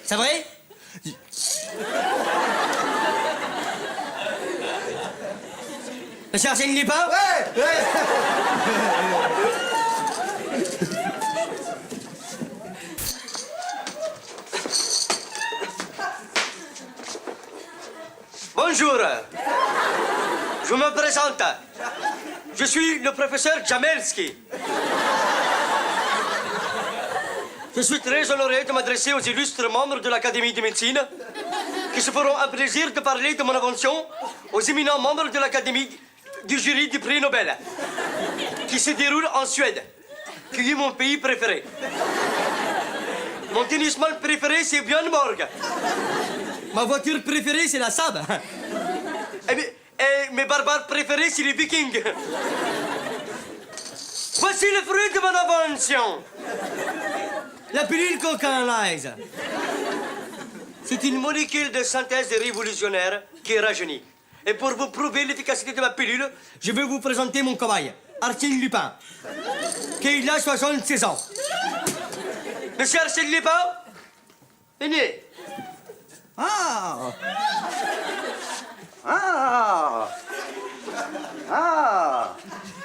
C'est vrai? Monsieur Arsène Lupin? Ouais. Bonjour. Je me présente. Je suis le professeur Jamelski. Je suis très honoré de m'adresser aux illustres membres de l'Académie de médecine qui se feront un plaisir de parler de mon invention aux éminents membres de l'Académie du jury du prix Nobel qui se déroule en Suède, qui est mon pays préféré. Mon tennisman préféré, c'est Björn Borg. Ma voiture préférée, c'est la Saab. Et mes barbares préférés, c'est les Vikings. Voici le fruit de mon invention. La pilule cocaïnase. C'est une molécule de synthèse révolutionnaire qui rajeunit. Et pour vous prouver l'efficacité de ma pilule, je vais vous présenter mon cobaye, Arsène Lupin, qui a 76 ans. Monsieur Arsène Lupin, venez.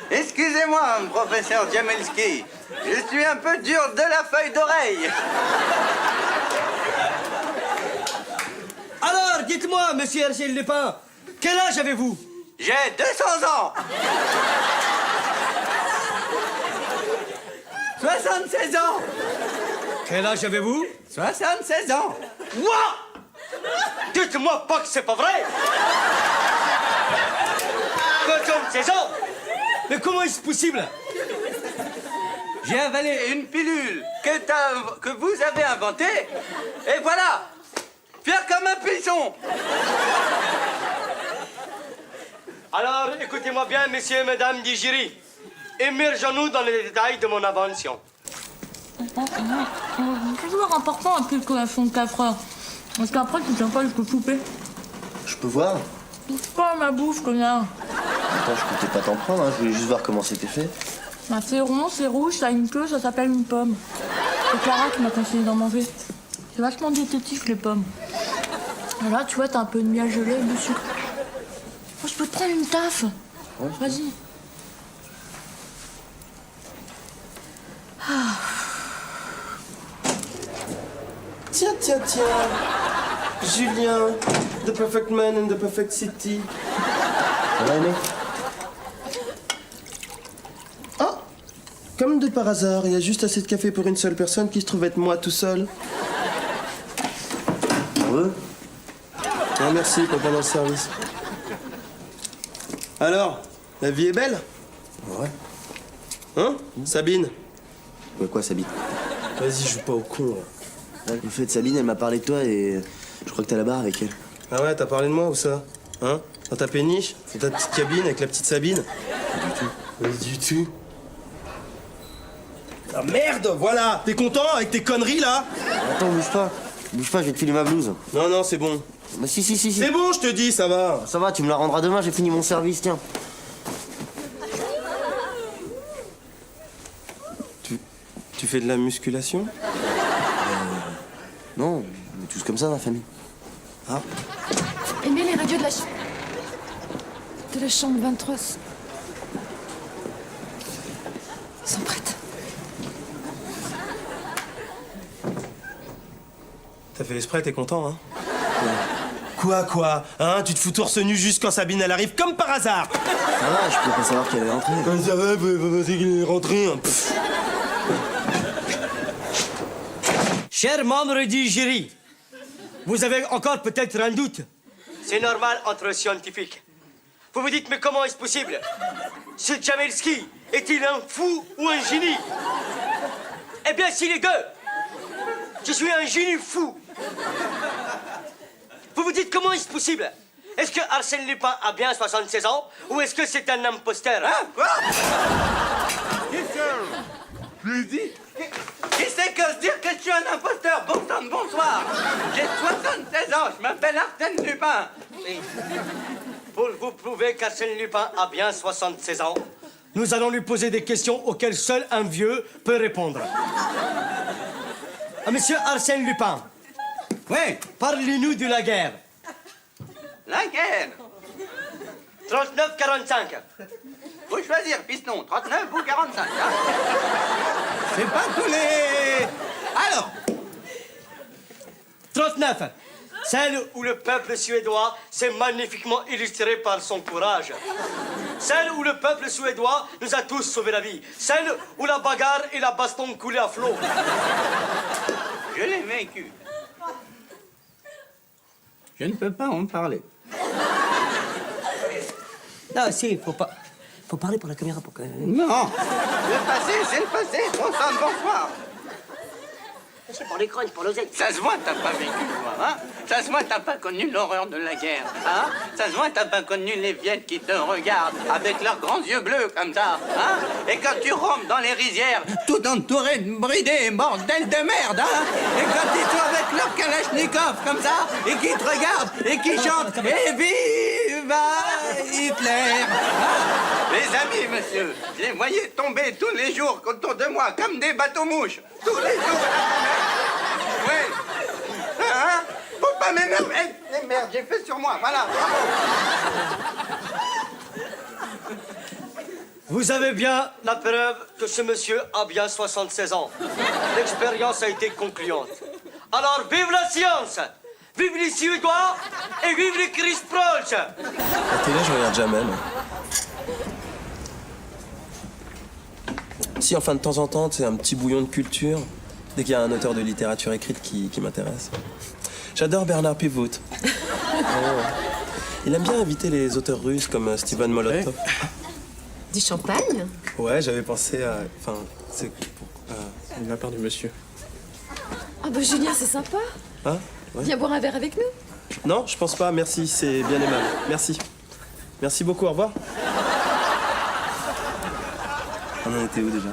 Excusez-moi, professeur Jamelski. Je suis un peu dur de la feuille d'oreille. Alors, dites-moi, monsieur Arsène Lupin, quel âge avez-vous? J'ai 200 ans. 76 ans. Quel âge avez-vous? 76 ans. Moi? Dites-moi pas que c'est pas vrai. 76 ans. Mais comment est-ce possible? J'ai avalé une pilule que vous avez inventée, et voilà, fier comme un buisson. Alors, écoutez-moi bien, messieurs et mesdames du jury. Immergeons-nous dans les détails de mon invention. C'est toujours important après la collation de 4 heures. Parce qu'après, tu tiens pas jusqu'au souper. Je peux voir? Touche pas à ma bouffe, connard. Attends, je comptais pas t'en prendre, hein. Je voulais juste voir comment c'était fait. Bah, c'est rond, c'est rouge, ça a une queue, ça s'appelle une pomme. C'est Clara qui m'a conseillé d'en manger. C'est vachement diététique, les pommes. Et là, tu vois, t'as un peu de miel gelé et du sucre. Oh, je peux te prendre une taffe. Ouais. Vas-y. Tiens. Julien, the perfect man in the perfect city. Ça va, mec? Ah, comme de par hasard, il y a juste assez de café pour une seule personne qui se trouve être moi tout seul. Ouais. Ah, merci, pas pendant le service. Alors, la vie est belle? Ouais. Hein, Sabine? Ouais, quoi, Sabine? Vas-y, joue pas au con, là. Ouais, au fait, Sabine, elle m'a parlé de toi et je crois que t'as la barre avec elle. Ah ouais, t'as parlé de moi ou ça? Hein? Dans ta péniche? Dans ta petite cabine avec la petite Sabine? Pas du tout. Ah merde, voilà! T'es content avec tes conneries, là? Attends, bouge pas. Bouge pas, je vais te filer ma blouse. Non, c'est bon. Bah si. C'est bon, je te dis, ça va. Ça va, tu me la rendras demain, j'ai fini mon service, tiens. Tu fais de la musculation? Non, on est tous comme ça dans la famille. Ah. Aimez les radios de la chambre 23 sont prêtes. T'as fait exprès, t'es content, hein? Quoi? Hein? Tu te fous torse nu juste quand Sabine, elle arrive comme par hasard! Ça va, je peux pas savoir qu'elle est rentrée. Ça va, c'est qu'il est rentré, hein. Chers membres du jury, vous avez encore peut-être un doute. C'est normal entre scientifiques. Vous vous dites, mais comment est-ce possible? Ce Jamelski est-il un fou ou un génie? Eh bien, si les deux. Je suis un génie fou. Vous vous dites, comment est-ce possible? Est-ce que Arsène Lupin a bien 76 ans ou est-ce que c'est un imposteur? Hein? Quoi? Qui c'est que se dire que je suis un imposteur? Bon sang de bonsoir. J'ai 76 ans, je m'appelle Arsène Lupin. Pour vous prouver qu'Arsène Lupin a bien 76 ans, nous allons lui poser des questions auxquelles seul un vieux peut répondre. Monsieur Arsène Lupin, Oui, Parlez-nous de la guerre. la guerre. 39-45. Faut choisir, piston, 39 ou 45. Hein. C'est pas tous les... Alors, 39. Celle où le peuple suédois s'est magnifiquement illustré par son courage. Celle où le peuple suédois nous a tous sauvé la vie. Celle où la bagarre et la baston coulaient à flot. je l'ai vécu. Je ne peux pas en parler. Non, si, faut pas. Faut parler pour la caméra pour que. Non, le passé, c'est le passé. Bonsoir, bonsoir. C'est pour l'écran, c'est pour l'oseille. Ça se voit, t'as pas vécu, toi, hein. Ça se voit, t'as pas connu l'horreur de la guerre, hein. Ça se voit, t'as pas connu les vieilles qui te regardent avec leurs grands yeux bleus comme ça, hein. Et quand tu rampes dans les rizières, tout entouré de bridés, bordel de merde, hein. Et quand ils sont avec leur kalachnikov comme ça, et qui te regardent, et qui chantent, et viva Hitler, hein. Les amis, monsieur, je les voyais tomber tous les jours autour de moi comme des bateaux-mouches. Tous les jours. Oui. Hein? Faut pas m'énerver. Eh, merde, j'ai fait sur moi, voilà. Vous avez bien la preuve que ce monsieur a bien 76 ans. L'expérience a été concluante. Alors, vive la science! Vive les Suédois et vive les Chris Proch! La télé, je regarde jamais, moi. Si, enfin, de temps en temps, c'est un petit bouillon de culture. Dès qu'il y a un auteur de littérature écrite qui m'intéresse. J'adore Bernard Pivot. Il aime bien inviter les auteurs russes comme Steven Molotov. Du champagne? Ouais, j'avais pensé à... Enfin, c'est pour... de la part du monsieur. Ah bah Julien, c'est sympa. Hein? Ouais. Viens boire un verre avec nous. Non, je pense pas, merci, c'est bien aimable. Merci. Merci beaucoup, au revoir. On en était où déjà?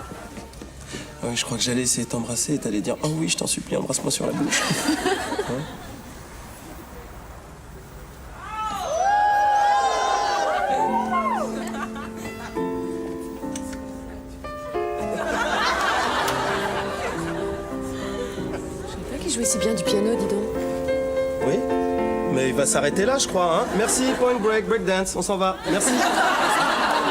Ah oui, je crois que j'allais essayer de t'embrasser et t'allais dire « Oh oui, je t'en supplie, embrasse-moi sur la bouche. » Hein? Je savais pas qu'il jouait si bien du piano, dis donc. Oui, mais il va s'arrêter là, je crois, hein. Merci, point break, breakdance, on s'en va. Merci.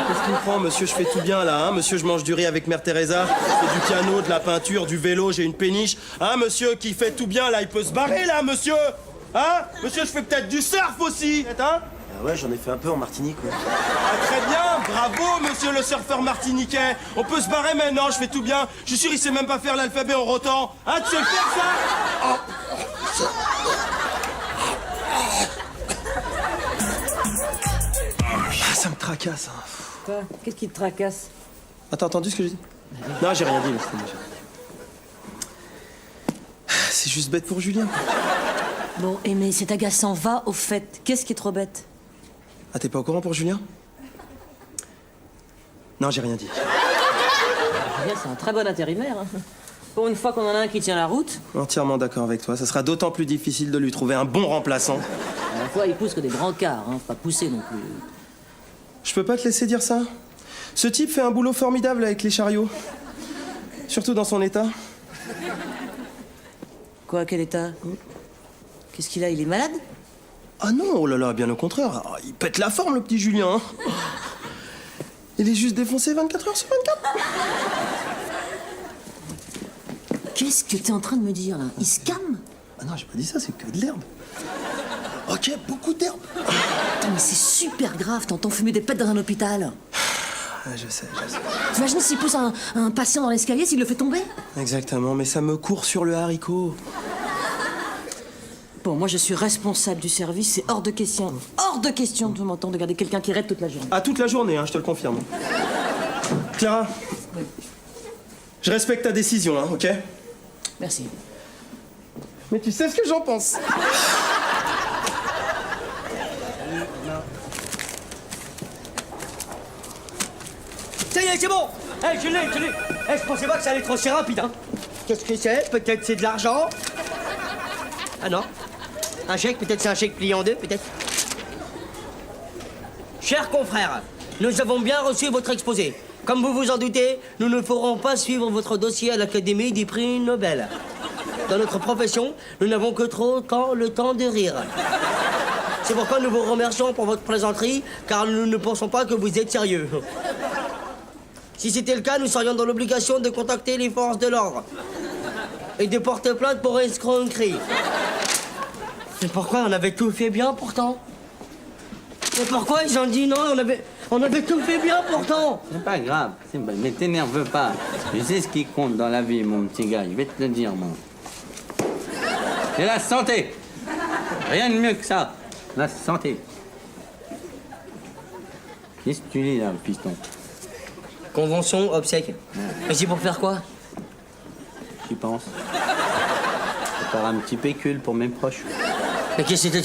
Qu'est-ce qu'il me prend, monsieur? Je fais tout bien, là, hein. Monsieur, je mange du riz avec Mère Teresa. Je fais du piano, de la peinture, du vélo, j'ai une péniche. Hein, monsieur, qui fait tout bien, là, il peut se barrer, là, monsieur. Hein? Monsieur, je fais peut-être du surf aussi, hein? Ah ouais, j'en ai fait un peu en Martinique, ouais. Ah, très bien, bravo, monsieur le surfeur martiniquais. On peut se barrer maintenant, je fais tout bien. Je suis sûr, il sait même pas faire l'alphabet en rotant. Hein, tu sais le faire, ça? Oh. Ah, ça me tracasse, hein. Quoi? Qu'est-ce qui te tracasse? T'as entendu ce que j'ai dit? Non, j'ai rien dit, mais c'était méchant. C'est juste bête pour Julien. Bon, mais c'est agaçant, va au fait. Qu'est-ce qui est trop bête? Ah, t'es pas au courant pour Julien? Non, j'ai rien dit. Julien, c'est un très bon intérimaire. Hein. Pour une fois qu'on en a un qui tient la route, Entièrement d'accord avec toi. Ça sera d'autant plus difficile de lui trouver un bon remplaçant. à la fois il pousse que des brancards, hein, pas pousser non plus. Je peux pas te laisser dire ça. Ce type fait un boulot formidable avec les chariots. Surtout dans son état. Quoi, quel état? Qu'est-ce qu'il a? Il est malade? Ah non, oh là là, bien au contraire. Ah, il pète la forme, le petit Julien. Hein. Il est juste défoncé 24 heures sur 24. Qu'est-ce que t'es en train de me dire, là? Il se calme? Ah non, j'ai pas dit ça, c'est que de l'herbe. Ok, beaucoup d'herbe. Putain, mais c'est super grave, t'entends fumer des pètes dans un hôpital. Ah, je sais. T'imagines s'il pousse un patient dans l'escalier, s'il le fait tomber? Exactement, mais ça me court sur le haricot. Bon, moi je suis responsable du service, c'est hors de question. Hors de question, tu m'entends, de garder quelqu'un qui reste toute la journée. Ah, toute la journée, hein, je te le confirme. Clara, je respecte ta décision, hein, ok? Merci. Mais tu sais ce que j'en pense. Ça y est, c'est bon! Eh, je l'ai! Eh, je pensais pas que ça allait être aussi rapide, hein! Qu'est-ce que c'est? Peut-être c'est de l'argent? Ah non? Un chèque? Peut-être c'est un chèque plié en deux, peut-être? Chers confrères, nous avons bien reçu votre exposé. Comme vous vous en doutez, nous ne pourrons pas suivre votre dossier à l'Académie du prix Nobel. Dans notre profession, nous n'avons que trop le temps de rire. C'est pourquoi nous vous remercions pour votre plaisanterie, car nous ne pensons pas que vous êtes sérieux. Si c'était le cas, nous serions dans l'obligation de contacter les forces de l'ordre et de porter plainte pour escroquerie. Mais pourquoi on avait tout fait bien pourtant? Mais pourquoi ils ont dit non? On avait tout fait bien pourtant. C'est pas grave, mais t'énerve pas. Je sais ce qui compte dans la vie, mon petit gars. Je vais te le dire, moi. C'est la santé. Rien de mieux que ça. La santé. Qu'est-ce que tu lis là, piston? Convention, obsèque. Mais c'est pour faire quoi? J'y pense. Je vais faire un petit pécule pour mes proches. Mais qu'est-ce que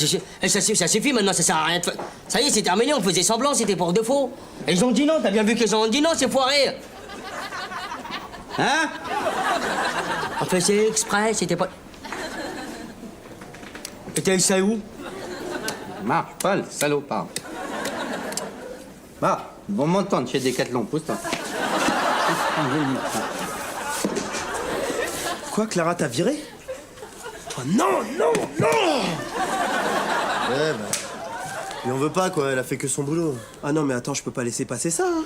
c'est? Ça suffit maintenant, ça sert à rien de faire. Ça y est, c'est terminé, on faisait semblant, c'était pour de faux. Et ils ont dit non, t'as bien vu qu'ils ont dit non, c'est foiré. Hein? On faisait exprès, c'était pas. Et t'as eu ça où? Marche pas, le salopard. Bah, bon m'entendre chez Decathlon, pousse-toi. Quoi, Clara t'a viré? Oh non, non, non! Ouais, bah. Mais on veut pas, quoi, elle a fait que son boulot. Ah non, mais attends, je peux pas laisser passer ça, hein.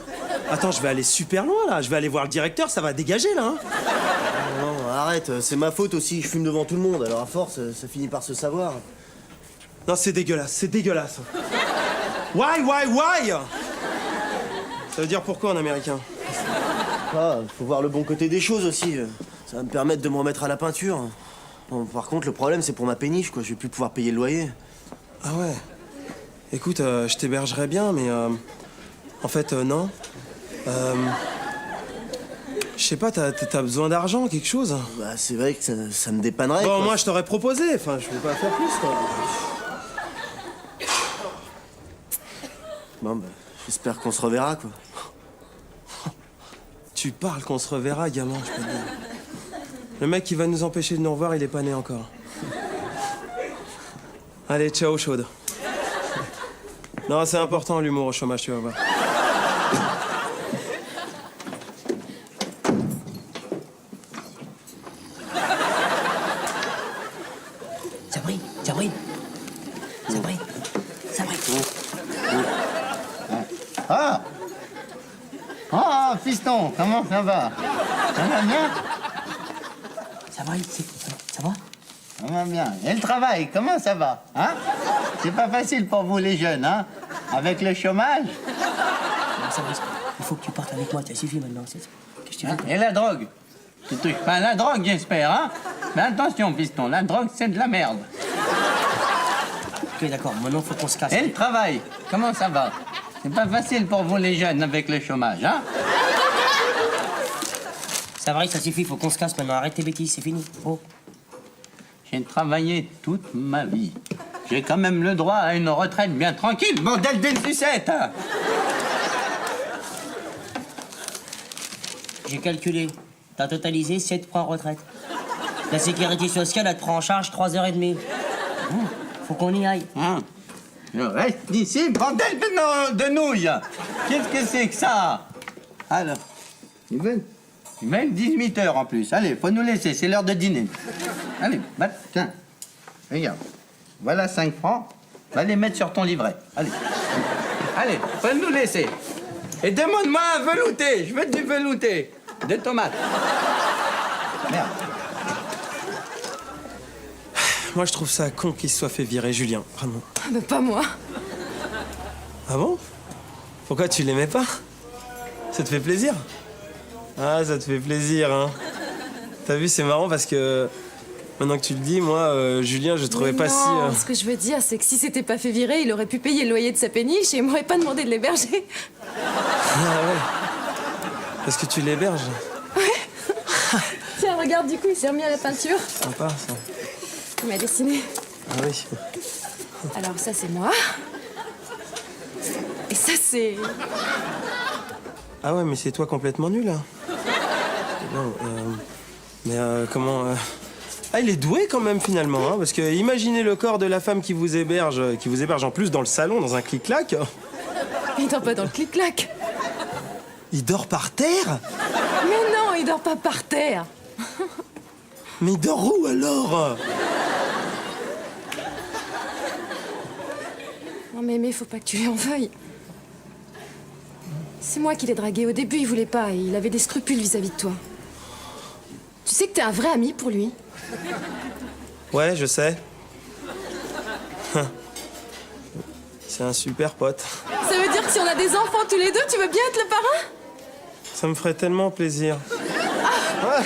Attends, je vais aller super loin, là. Je vais aller voir le directeur, ça va dégager, là, hein. Non, arrête, c'est ma faute aussi, je fume devant tout le monde, alors à force, ça finit par se savoir. Non, c'est dégueulasse, c'est dégueulasse. Why? Ça veut dire pourquoi en américain? Ah, faut voir le bon côté des choses aussi. Ça va me permettre de me remettre à la peinture. Bon, par contre, le problème, c'est pour ma péniche, quoi. Je vais plus pouvoir payer le loyer. Ah ouais. Écoute, je t'hébergerais bien, mais en fait, non. Je sais pas, t'as besoin d'argent, quelque chose? Bah, c'est vrai que ça me dépannerait. Bon, quoi. moi, je t'aurais proposé. Enfin, je vais pas faire plus, quoi. Bon, bah, j'espère qu'on se reverra, quoi. Tu parles qu'on se reverra, gamin, je peux te dire. Le mec qui va nous empêcher de nous revoir, il est pas né encore. Allez, ciao, chaude. Non, c'est important, l'humour au chômage, tu vas voir. Ah! Ah, fiston, comment ça va? Ça va bien? Ça va, ça va? Ça va bien. Et le travail, comment ça va? Hein? C'est pas facile pour vous les jeunes, hein? Avec le chômage? Non, ça va, il faut que tu partes avec moi, ça suffit maintenant. Qu'est-ce que tu veux? Hein? Et la drogue? Tu touches pas à la drogue, j'espère, hein? Mais attention, fiston, la drogue, c'est de la merde. Ok, d'accord, maintenant, faut qu'on se casse. Et le travail, comment ça va? C'est pas facile pour vous les jeunes avec le chômage, hein? Ça va, ça suffit, faut qu'on se casse maintenant. Arrête tes bêtises, c'est fini. Oh. J'ai travaillé toute ma vie. J'ai quand même le droit à une retraite bien tranquille, bordel d'une sucette, hein? J'ai calculé. T'as totalisé 7 points retraite. La sécurité sociale, elle te prend en charge 3h30. Faut qu'on y aille. Hein? Je reste ici, bordel de nouilles! Qu'est-ce que c'est que ça? Alors, ils veulent 18h en plus. Allez, faut nous laisser, c'est l'heure de dîner. Allez, bah, tiens, regarde. Voilà 5 francs. Va les mettre sur ton livret. Allez. Allez, faut nous laisser. Et demande-moi un velouté. Je veux du velouté. Des tomates. Merde. Moi, je trouve ça con qu'il se soit fait virer, Julien. Vraiment. Ah bah pas moi. Ah bon? Pourquoi tu l'aimais pas? Ça te fait plaisir? Ah, ça te fait plaisir, hein. T'as vu, c'est marrant parce que maintenant que tu le dis, moi, Julien, je trouvais Mais pas non, si. ce que je veux dire, c'est que si s'était pas fait virer, il aurait pu payer le loyer de sa péniche et il m'aurait pas demandé de l'héberger. Ah ouais. Parce que tu l'héberges. Tiens, regarde, du coup, il s'est remis à la peinture. Sympa, ça. Il m'a dessiné. Ah oui. Alors ça, c'est moi. Et ça, c'est... Ah ouais, mais c'est toi complètement nul, hein. Non, mais comment... Ah, il est doué quand même, finalement, hein, parce que imaginez le corps de la femme qui vous héberge en plus dans le salon, dans un clic-clac. Il dort pas dans le clic-clac. Il dort par terre? Mais non, il dort pas par terre. Mais il dort où alors? Non mais Aimé, faut pas que tu lui en veuilles. C'est moi qui l'ai dragué. Au début, il voulait pas et il avait des scrupules vis-à-vis de toi. Tu sais que t'es un vrai ami pour lui. Ouais, je sais. C'est un super pote. Ça veut dire que si on a des enfants tous les deux, tu veux bien être le parrain? Ça me ferait tellement plaisir. Ah,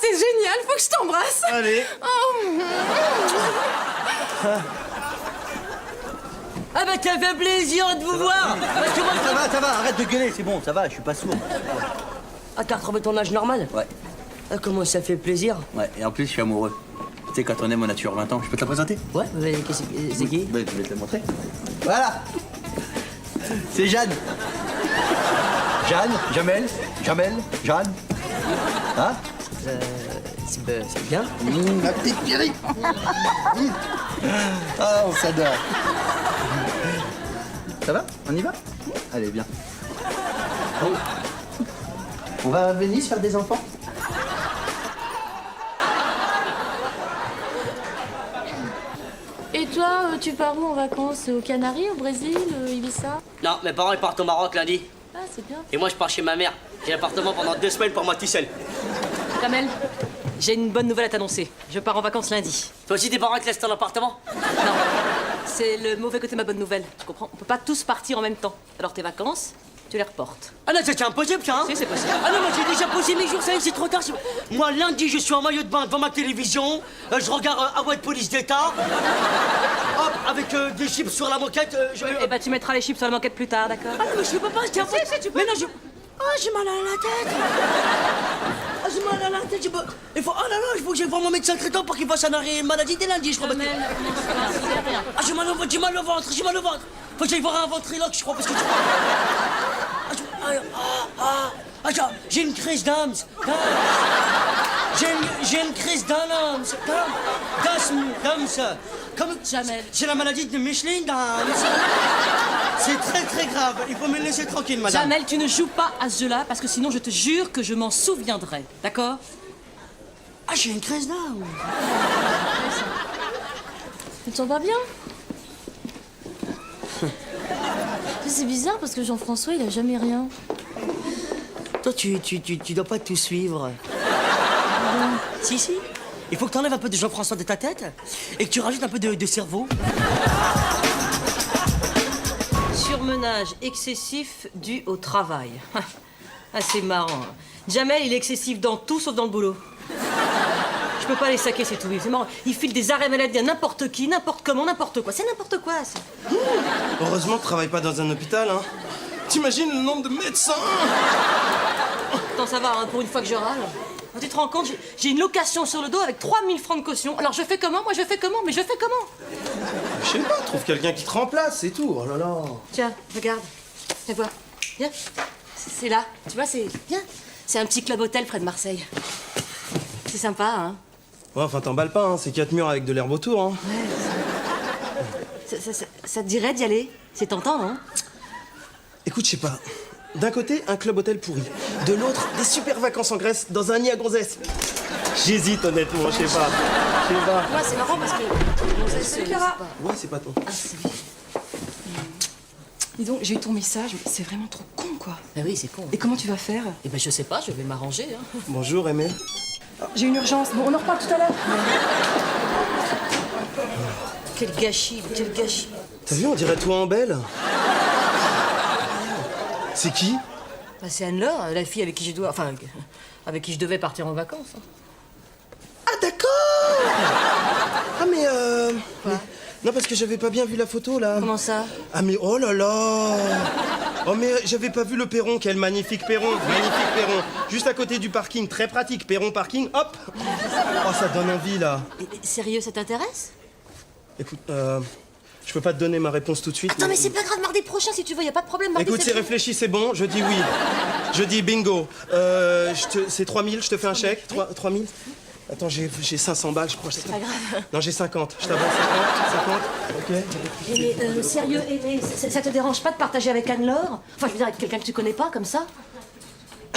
c'est génial, faut que je t'embrasse. Allez. Ah bah ça fait plaisir de vous voir. Ça va, arrête de gueuler, c'est bon, ça va, je suis pas sourd. Ah, t'as retrouvé ton âge normal? Ouais, Ah, comment ça fait plaisir? ouais, et en plus, je suis amoureux. Tu sais, quand on aime, on a toujours 20 ans. Je peux te la présenter? Ouais, mais c'est qui? Ben, je vais te la montrer. Voilà. C'est Jeanne. Jeanne, Jamel, Jeanne. Hein? C'est bien. Ma petite Pierry. Ah, on s'adore. Ça va? On y va? Allez, viens. On va à Venise faire des enfants? Et toi, tu pars où en vacances? Aux Canaries, au Brésil, Ibiza? Non, mes parents ils partent au Maroc lundi. Ah, c'est bien. Et moi je pars chez ma mère. J'ai l'appartement pendant 2 semaines pour moi tout seul. Jamel, j'ai une bonne nouvelle à t'annoncer. Je pars en vacances lundi. Toi aussi tes parents te laissent ton appartement? Non, c'est le mauvais côté de ma bonne nouvelle. Tu comprends? On peut pas tous partir en même temps. Alors tes vacances, tu les reportes. Ah non, c'est impossible ça, hein? Si, c'est possible. Ah non, moi j'ai déjà posé mes jours, ça y est, c'est trop tard. Moi lundi, je suis en maillot de bain devant ma télévision, je regarde Hawaii Police d'État, hop, avec des chips sur la moquette. Eh ben tu mettras les chips sur la moquette plus tard, d'accord? Ah non, mais je peux pas, tiens, mais non, ah, j'ai mal à la tête. Ah, j'ai mal à la tête, il faut... Oh là là, il faut que j'aille voir mon médecin traitant pour qu'il fasse un arrêt maladie dès lundi, je crois. Jamel, c'est rien. Ah, j'ai mal au ventre, Faut que j'aille voir un ventriloque, je crois, parce que... J'ai une crise d'âme. J'ai une crise d'âme. Comme Jamel. j'ai la maladie de Micheline. C'est très très grave. Il faut me laisser tranquille, madame. Jamel, tu ne joues pas à ce jeu-là parce que sinon je te jure que je m'en souviendrai, d'accord? Ah, j'ai une crise d'âme. Tu te sens pas bien? C'est bizarre parce que Jean-François, il a jamais rien. Toi, tu dois pas tout suivre. Si, si. Il faut que tu enlèves un peu de Jean-François de ta tête et que tu rajoutes un peu de cerveau. Surmenage excessif dû au travail. Ah, c'est marrant. Jamel, il est excessif dans tout sauf dans le boulot. Je peux pas les saquer, c'est tout. C'est marrant. Il file des arrêts maladie à n'importe qui, n'importe comment, n'importe quoi. C'est n'importe quoi, ça. Heureusement que tu travailles pas dans un hôpital, hein. T'imagines le nombre de médecins? Attends, ça va, hein, pour une fois que je râle. Tu te rends compte, j'ai une location sur le dos avec 3000 francs de caution. Alors je fais comment? Moi, je fais comment? Mais je fais comment? Je sais pas, trouve quelqu'un qui te remplace, c'est tout. Oh là là. Tiens, regarde. Viens voir. Viens. C'est là. Tu vois, c'est... Viens. C'est un petit club hôtel près de Marseille. C'est sympa, hein? Ouais, enfin, t'emballes pas, hein. C'est 4 murs avec de l'herbe autour, hein. Ça te dirait d'y aller? C'est tentant, non? Écoute, je sais pas. D'un côté, un club hôtel pourri. De l'autre, des super vacances en Grèce dans un nid à gonzesse. J'hésite honnêtement, je sais pas. Moi, c'est marrant parce que... C'est Clara. Ouais, c'est pas ton. Ah, c'est bien. Dis donc, j'ai eu ton message, mais c'est vraiment trop con, quoi. Ah oui, c'est con. Et comment tu vas faire? Eh ben, je sais pas, je vais m'arranger, hein. Bonjour, Aimé. J'ai une urgence. Bon, on en reparle tout à l'heure. Quel gâchis, quel gâchis. T'as vu, on dirait toi en belle. C'est qui? Bah, c'est Anne-Laure, la fille avec qui je dois... Enfin, avec qui je devais partir en vacances. Hein. Ah, d'accord. Ah, mais Quoi? Non, parce que j'avais pas bien vu la photo, là. Comment ça? Ah, mais oh là là. Oh, mais j'avais pas vu le perron. Quel magnifique perron. Magnifique perron. Juste à côté du parking. Très pratique. Perron, parking, hop. Oh, ça donne envie, là. Sérieux, ça t'intéresse? Écoute, je peux pas te donner ma réponse tout de suite. Attends, mais c'est pas grave, mardi prochain, si tu veux, y a pas de problème. Mardi, Écoute, c'est réfléchi, c'est bon, je dis oui. Je dis bingo. C'est 3000, je te fais un chèque. 3000. Attends, j'ai 500 balles, je crois. C'est pas grave. Non, j'ai 50. Je t'avance 50. Ok. Mais sérieux, ça te dérange pas de partager avec Anne-Laure? Enfin, je veux dire, avec quelqu'un que tu connais pas, comme ça?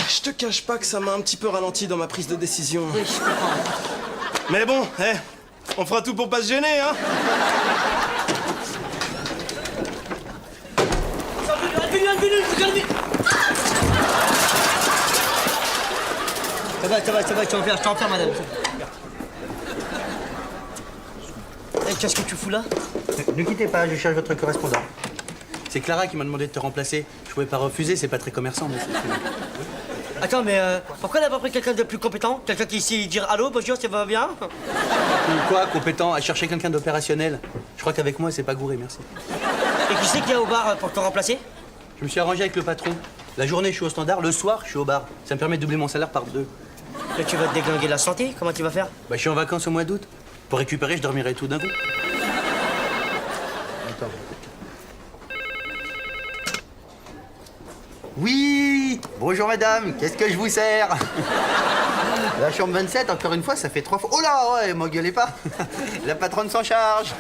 Je te cache pas que ça m'a un petit peu ralenti dans ma prise de décision. Oui, je comprends. Mais bon, on fera tout pour pas se gêner, hein. Ça va, je t'en faire, madame. Qu'est-ce que tu fous là? Ne quittez pas, je cherche votre correspondant. C'est Clara qui m'a demandé de te remplacer. Je pouvais pas refuser, c'est pas très commerçant, mais c'est... Attends, mais pourquoi elle n'a pas pris quelqu'un de plus compétent? Quelqu'un qui sait dire allô, bonjour, ça va bien? Quoi, compétent à chercher quelqu'un d'opérationnel? Je crois qu'avec moi, c'est pas gouré, merci. Et qui c'est qu'il y a au bar pour te remplacer? Je me suis arrangé avec le patron. La journée, je suis au standard, le soir, je suis au bar. Ça me permet de doubler mon salaire par 2. Et tu vas te déglinguer la santé? Comment tu vas faire? Bah, je suis en vacances au mois d'août. Pour récupérer, je dormirai tout d'un coup. Attends. Oui! Bonjour madame, qu'est-ce que je vous sers? La chambre 27, encore une fois, ça fait 3 fois. Oh là, ouais, m'engueulez pas. La patronne s'en charge.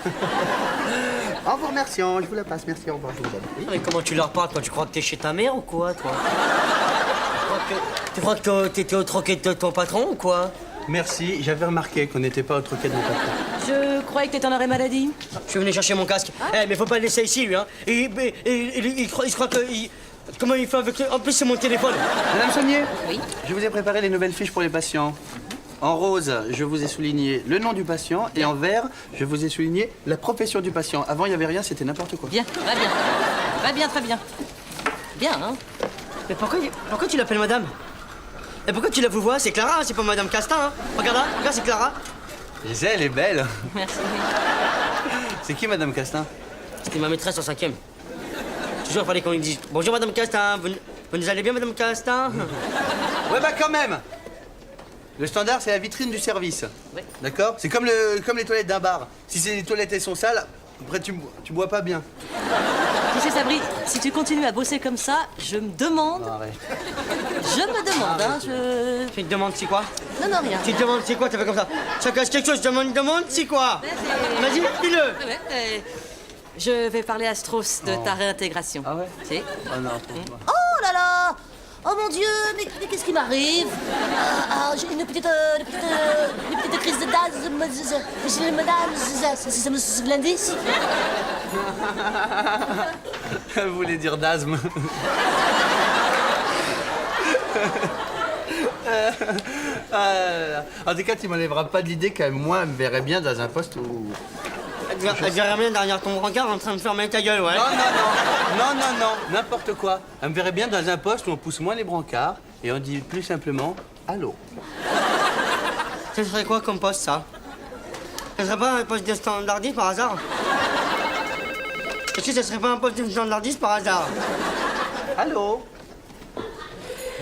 En vous remerciant, je vous la passe, merci, au revoir, je vous donne. Oui. Mais comment tu leur parles, toi? Tu crois que t'es chez ta mère ou quoi, toi? Tu crois que t'étais au troquet de ton patron ou quoi? Merci, j'avais remarqué qu'on n'était pas au troquet de mon patron. Je croyais que t'étais en arrêt maladie. Je suis venu chercher mon casque. Mais faut pas le laisser ici, lui, hein. Il se croit que... Comment il fait avec... En plus, c'est mon téléphone. Madame Saunier? Oui. Je vous ai préparé les nouvelles fiches pour les patients. En rose, je vous ai souligné le nom du patient et en vert, je vous ai souligné la profession du patient. Avant, il n'y avait rien, c'était n'importe quoi. Bien, va bien. Va bien, très bien. Bien, hein? Mais pourquoi tu l'appelles madame? Et pourquoi tu la vous vois? C'est Clara, c'est pas madame Castin, hein. Regarde là, regarde, c'est Clara. Je sais, elle est belle. Merci. C'est qui, madame Castin? C'était ma maîtresse en 5e. Toujours, il fallait qu'on lui dise « Bonjour, madame Castin, vous nous allez bien, madame Castin ?» Ouais, bah quand même. Le standard, c'est la vitrine du service. Oui. D'accord? C'est comme les toilettes d'un bar. Si les toilettes, elles sont sales, après, tu bois pas bien. Tu sais, Sabri, si tu continues à bosser comme ça, je me demande... Non, arrête. Je me demande, hein, je... Tu te demandes c'est quoi? Non, non, rien. Tu te demandes c'est quoi? Tu fais comme ça. Ça cache quelque chose, demande c'est quoi? Vas-y, dis-le. Ouais, je vais parler à Strauss de ta réintégration. Ah ouais? Si. Oh non, Oh là là! Oh mon Dieu, mais qu'est-ce qui m'arrive? J'ai une petite crise de daz, madame, ça me glindisse. Vous voulez dire d'asthme? En tout cas, tu m'enlèveras pas de l'idée que moi, elle me verrait bien dans un poste où... Elle verrait bien derrière ton brancard en train de fermer ta gueule, ouais. Non, n'importe quoi. Elle me verrait bien dans un poste où on pousse moins les brancards et on dit plus simplement « Allô ». Ce serait quoi comme poste, ça? Ce serait pas un poste de standardiste par hasard? Est-ce que ce serait pas un poste de standardiste par hasard? Allô?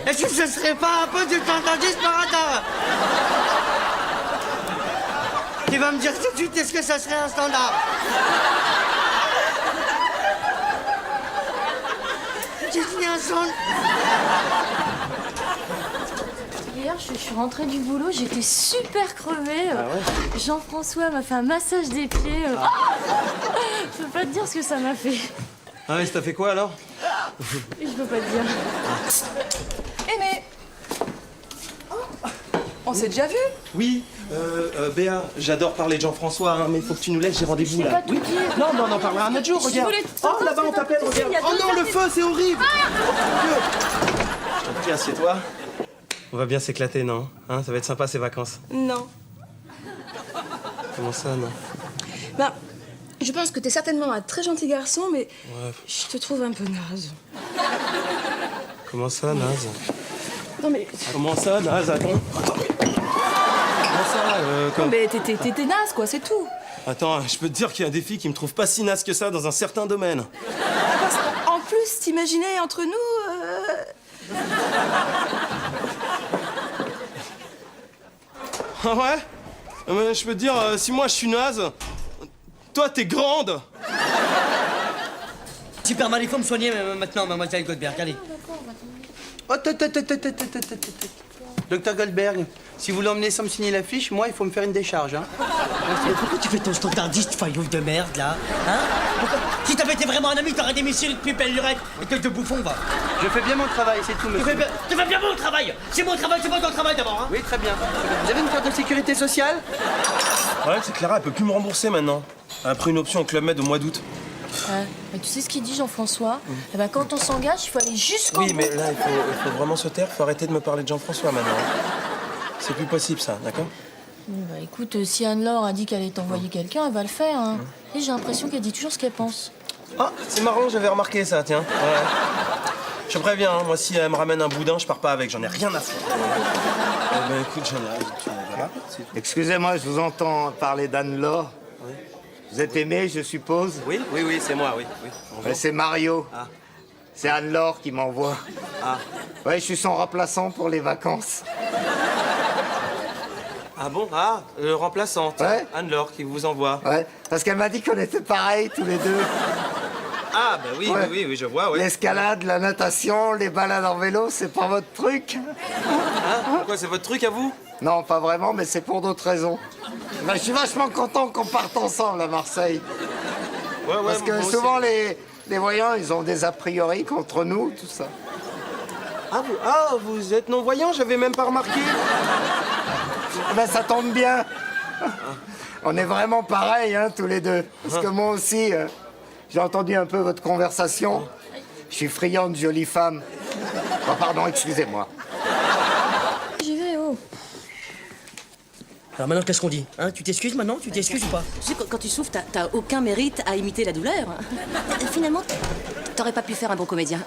Est-ce que ce serait pas un poste de standardiste par hasard? Tu vas me dire tout de suite, est-ce que ça serait un standard? J'ai dit un son. Hier, je suis rentrée du boulot, j'étais super crevée. Jean-François m'a fait un massage des pieds. Je peux pas te dire ce que ça m'a fait. Ah ouais, ça t'a fait quoi alors? Je peux pas te dire. Eh mais... On s'est déjà vu? Oui, Béa, j'adore parler de Jean-François, hein, mais faut que tu nous laisses, j'ai rendez-vous Je sais là. pas tout dire. Non, mais on en parlera un autre jour, regarde. voulais te Oh, sortir là-bas, ce on t'appelle, matin, regarde. il y a Oh deux non, heures le feu, c'est horrible. Je t'en prie, assieds-toi. On va bien s'éclater, non? Hein, ça va être sympa, ces vacances. Non. Comment ça, non? Ben, je pense que t'es certainement un très gentil garçon, mais Ouais. je te trouve un peu naze. Comment ça, naze? Non mais... Comment ça, naze? Attends. Comment ça, Non mais t'es naze, quoi, c'est tout. Attends, je peux te dire qu'il y a des filles qui me trouvent pas si naze que ça dans un certain domaine. En plus, t'imaginer entre nous... Ah ouais? Je peux te dire, si moi je suis naze, toi t'es grande. Super mal, il faut me soigner maintenant, mademoiselle Godberg, allez. Oh, Docteur Goldberg, si vous l'emmenez sans me signer la fiche, moi, il faut me faire une décharge. Hein. Mais pourquoi tu fais ton standardiste faillot de merde, là? Hein? Pourquoi? Si t'avais été vraiment un ami, t'aurais démissionné depuis belle lurette. Et que de bouffon, va. Je fais bien mon travail, c'est tout, Tu monsieur. fais bien mon travail. C'est mon travail, c'est pas ton travail d'abord, hein? Oui, très bien. Vous avez une carte de sécurité sociale? Le problème, c'est que Clara, elle peut plus me rembourser maintenant. Elle a pris une option au Club Med au mois d'août. Ouais. Mais tu sais ce qu'il dit, Jean-François? Eh ben, quand on s'engage, il faut aller jusqu'au Oui, bout. mais là, il faut vraiment se taire. Faut arrêter de me parler de Jean-François maintenant. C'est plus possible, ça, d'accord? Bah écoute, si Anne-Laure a dit qu'elle allait t'envoyer quelqu'un, elle va le faire. Hein. Et j'ai l'impression qu'elle dit toujours ce qu'elle pense. Ah, c'est marrant, j'avais remarqué ça, tiens. Ouais. Je te préviens, hein, moi, si elle me ramène un boudin, je pars pas avec, j'en ai rien à foutre. Eh ben, écoute, voilà. Excusez-moi, je vous entends parler d'Anne-Laure. Vous êtes aimé, je suppose? Oui, c'est moi, oui. Ouais, c'est Mario. Ah. C'est Anne-Laure qui m'envoie. Ah. Ouais, je suis son remplaçant pour les vacances. Ah bon? Ah, le remplaçant. Ouais. Anne-Laure qui vous envoie. Ouais, parce qu'elle m'a dit qu'on était pareils tous les deux. Ah, bah oui, Ouais. oui, je vois, ouais. L'escalade, la natation, les balades en vélo, c'est pas votre truc? Hein? Pourquoi, c'est votre truc à vous? Non, pas vraiment, mais c'est pour d'autres raisons. Ben, je suis vachement content qu'on parte ensemble à Marseille. Ouais, Parce que moi aussi. souvent, les voyants, ils ont des a priori contre nous, tout ça. Ah, vous êtes non-voyant, j'avais même pas remarqué. Eh ben, ça tombe bien. On est vraiment pareils, hein, tous les deux. Parce que moi aussi, j'ai entendu un peu votre conversation. Je suis friand de jolies femmes. Oh, pardon, excusez-moi. J'y vais, oh. Alors maintenant, qu'est-ce qu'on dit? Hein? Tu t'excuses maintenant? Tu t'excuses ou pas? Tu sais, quand tu souffres, t'as aucun mérite à imiter la douleur. Finalement, t'aurais pas pu faire un bon comédien.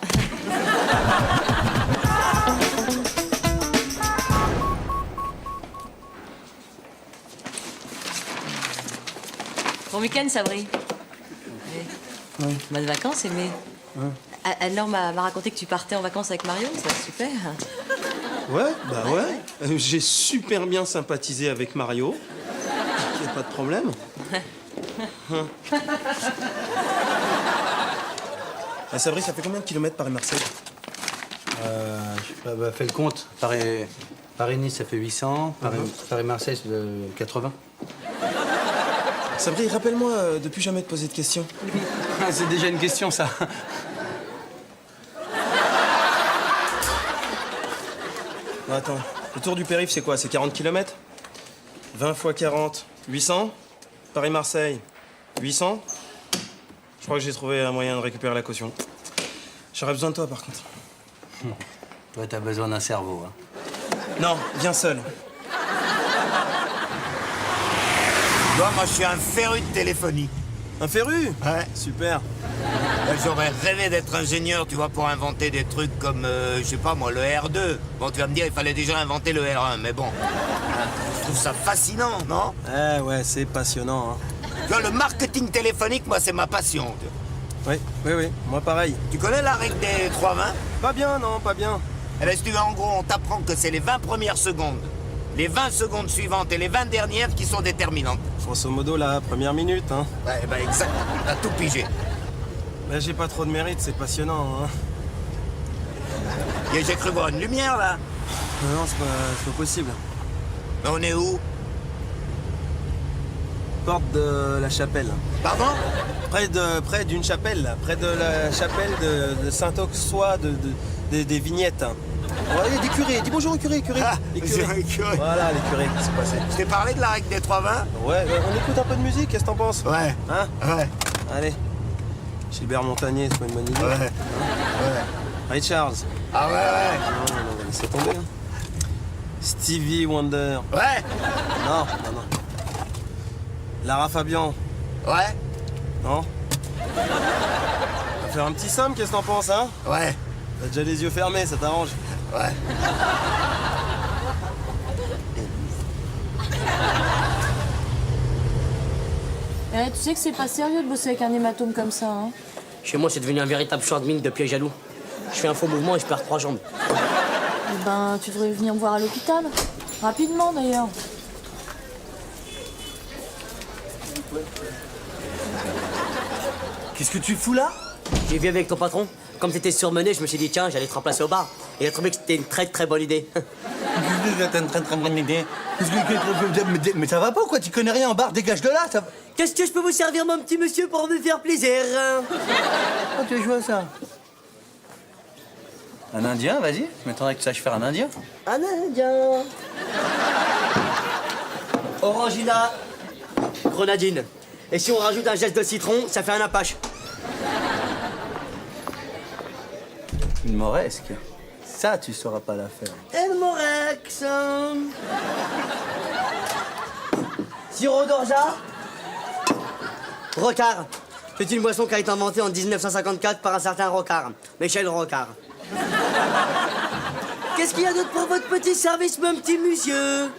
Bon week-end, Sabri. Oui. Bonnes vacances, aimé. Anne-Laure m'a raconté que tu partais en vacances avec Mario, ça va être super. Ouais, bah ouais. J'ai super bien sympathisé avec Mario. Y a pas de problème. Ah, Sabri, ça fait combien de kilomètres Paris-Marseille? Je sais pas, bah, fais le compte. Paris-Nice, ça fait 800. Paris-Marseille, c'est 80. Sabri, rappelle-moi de plus jamais te poser de questions. Ah, c'est déjà une question, ça. Non, attends, le tour du périph', c'est quoi? C'est 40 km? 20 x 40, 800. Paris-Marseille, 800. Je crois que j'ai trouvé un moyen de récupérer la caution. J'aurais besoin de toi, par contre. Toi, t'as besoin d'un cerveau. Hein. Non, viens seul. Moi, je suis un féru de téléphonie. Un féru? Ouais. Super. J'aurais rêvé d'être ingénieur, tu vois, pour inventer des trucs comme, je sais pas moi, le R2. Bon, tu vas me dire, il fallait déjà inventer le R1, mais bon. Je trouve ça fascinant, non? Ouais, c'est passionnant, hein. Tu vois, le marketing téléphonique, moi, c'est ma passion. Oui, moi pareil. Tu connais la règle des 3-20? Pas bien, non, pas bien. Eh bien, si tu veux, en gros, on t'apprend que c'est les 20 premières secondes, les 20 secondes suivantes et les 20 dernières qui sont déterminantes. Grosso modo, la première minute, hein. Ouais, bah exact, t'as tout pigé. Bah, j'ai pas trop de mérite, c'est passionnant, hein. Et j'ai cru voir une lumière, là. Non, c'est pas possible. Mais on est où? Porte de la chapelle. Pardon? Près d'une chapelle, là. Près de la chapelle de Saint-Auxois des Vignettes. Ouais, il y a des curés. Dis bonjour aux curés, Ah, les c'est curés. un curé. Voilà, les curés qui sont passés. Je t'ai parlé de la règle des 3-20? Ouais, on écoute un peu de musique, qu'est-ce que t'en penses? Ouais. Hein? Ouais. Allez. Gilbert Montagnier, c'est pas une bonne idée. Ouais. Ray Charles. Ah ouais, Non, on va laisser tomber. Hein. Stevie Wonder. ouais. Ouais. Non. Lara Fabian. Ouais. Non. On va faire un petit somme, qu'est-ce que t'en penses, hein? Ouais. T'as déjà les yeux fermés, ça t'arrange? Ouais. Eh, tu sais que c'est pas sérieux de bosser avec un hématome comme ça, hein? Chez moi, c'est devenu un véritable champ de mine de piège à loup. Je fais un faux mouvement et je perds 3 jambes. Eh ben, tu devrais venir me voir à l'hôpital. Rapidement, d'ailleurs. Qu'est-ce que tu fous là? J'ai vu avec ton patron. Comme t'étais surmené, je me suis dit, tiens, j'allais te remplacer au bar. Et il a trouvé que c'était une très très bonne idée. Mais ça va pas ou quoi? Tu connais rien en bar, dégage de là, ça va. Qu'est-ce que je peux vous servir, mon petit monsieur, pour me faire plaisir? Oh, tu joues à ça? Un indien, vas-y. Je m'attendrais que tu saches faire un indien. Un indien. Orangina. Grenadine. Et si on rajoute un geste de citron, ça fait un apache. Une moresque. Ça, tu sauras pas la faire. El Morex. Sirop d'orgeat. Rocard. C'est une boisson qui a été inventée en 1954 par un certain Rocard. Michel Rocard. Qu'est-ce qu'il y a d'autre pour votre petit service, mon petit monsieur?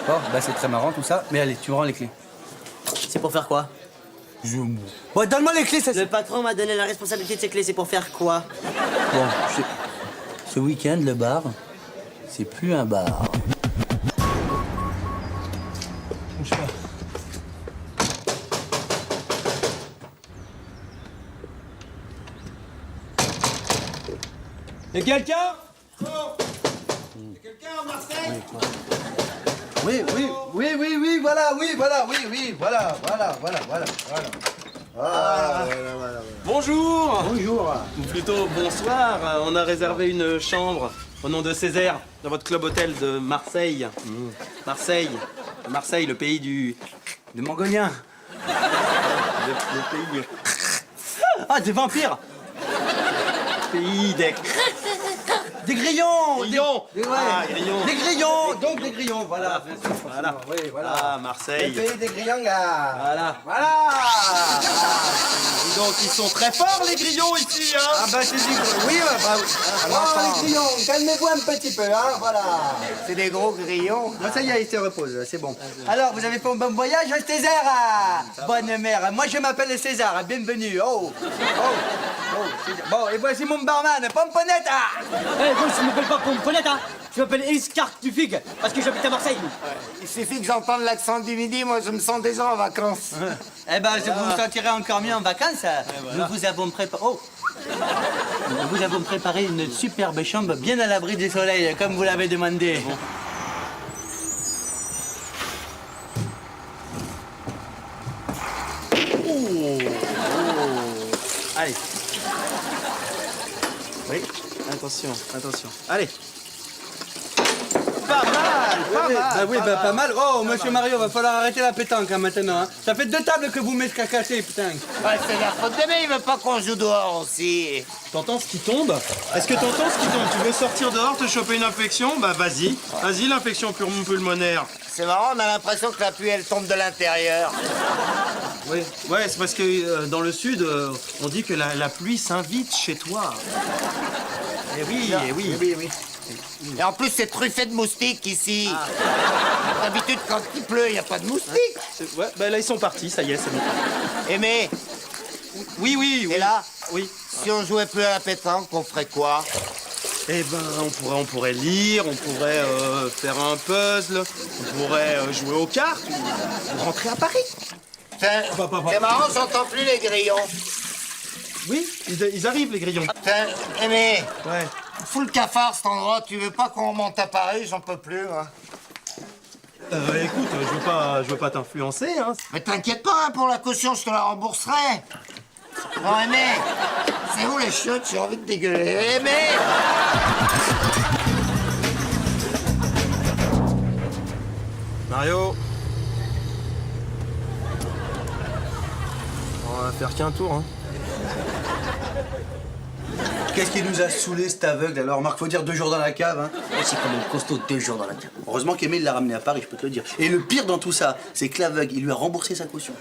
Oh, bah c'est très marrant tout ça. Mais allez, tu me rends les clés. C'est pour faire quoi? Ouais, donne-moi les clés, ça Le patron m'a donné la responsabilité de ces clés, c'est pour faire quoi? Bon, ce week-end, le bar, c'est plus un bar. Y'a quelqu'un? Oui, voilà. Bonjour. Bonjour. Ou plutôt bonsoir. On a réservé une chambre au nom de Césaire dans votre club hôtel de Marseille. Marseille, le pays du Mongolien. le pays du Ah, des vampires. pays Des grillons. grillons. Ah, grillons. Des grillons, donc des grillons, voilà. Voilà. Oui, voilà. Ah, Le Marseille. pays des grillons, là. Voilà. Donc ils sont très forts les grillons ici, hein. Ah bah c'est dit, oui, les grillons, calmez-vous un petit peu, hein, voilà. C'est des gros grillons. Bon, ça y est, il se repose, c'est bon. Alors, vous avez fait un bon voyage, César? Bonne mère, moi je m'appelle César, bienvenue. César. Bon, et voici mon barman, Pomponette. Moi, je m'appelle pas Pomponette, hein. Je m'appelle Escarque du Fig, parce que j'habite à Marseille. Il suffit que j'entende l'accent du midi, moi je me sens déjà en vacances. Eh ben, vous vous sentirez encore mieux en vacances. Nous vous avons préparé... Oh. Nous vous avons préparé une superbe chambre bien à l'abri du soleil, comme vous l'avez demandé. Allez. Oui, attention. Allez. Pas mal. Pas mal. Oh, monsieur Mario, va falloir arrêter la pétanque hein, maintenant. Hein. Ça fait 2 tables que vous mettez à casser, putain. Ouais, c'est la faute de mais il veut pas qu'on joue dehors aussi. T'entends ce qui tombe? Est-ce que t'entends ce qui tombe? Tu veux sortir dehors, te choper une infection? Bah vas-y. Vas-y, l'infection pulmonaire. C'est marrant, on a l'impression que la pluie elle tombe de l'intérieur. Oui. Ouais, c'est parce que dans le sud, on dit que la pluie s'invite chez toi. Eh oui. Et en plus, c'est truffé de moustiques ici. D'habitude, quand il pleut, il n'y a pas de moustiques. Ouais, bah là ils sont partis, ça y est, c'est bon. Aimé, Oui. et là, Oui. si on jouait plus à la pétanque, on ferait quoi? Eh ben, on pourrait lire, on pourrait faire un puzzle, on pourrait jouer aux cartes, ou rentrer à Paris. C'est marrant, j'entends plus les grillons. Oui, ils arrivent, les grillons. Aimé, Ouais. fous le cafard cet endroit, tu veux pas qu'on remonte à Paris, j'en peux plus, moi. Écoute, je veux pas t'influencer, hein. Mais t'inquiète pas, hein, pour la caution, je te la rembourserai. Bon, Aimé, c'est où les chiottes? J'ai envie de dégueuler. Aimé! Mario. On va faire qu'un tour, hein. Qu'est-ce qui nous a saoulé cet aveugle alors? Marc, faut dire 2 jours dans la cave, hein. C'est quand même costaud, 2 jours dans la cave. Heureusement qu'Aimé l'a ramené à Paris, je peux te le dire. Et le pire dans tout ça, c'est que l'aveugle, il lui a remboursé sa caution.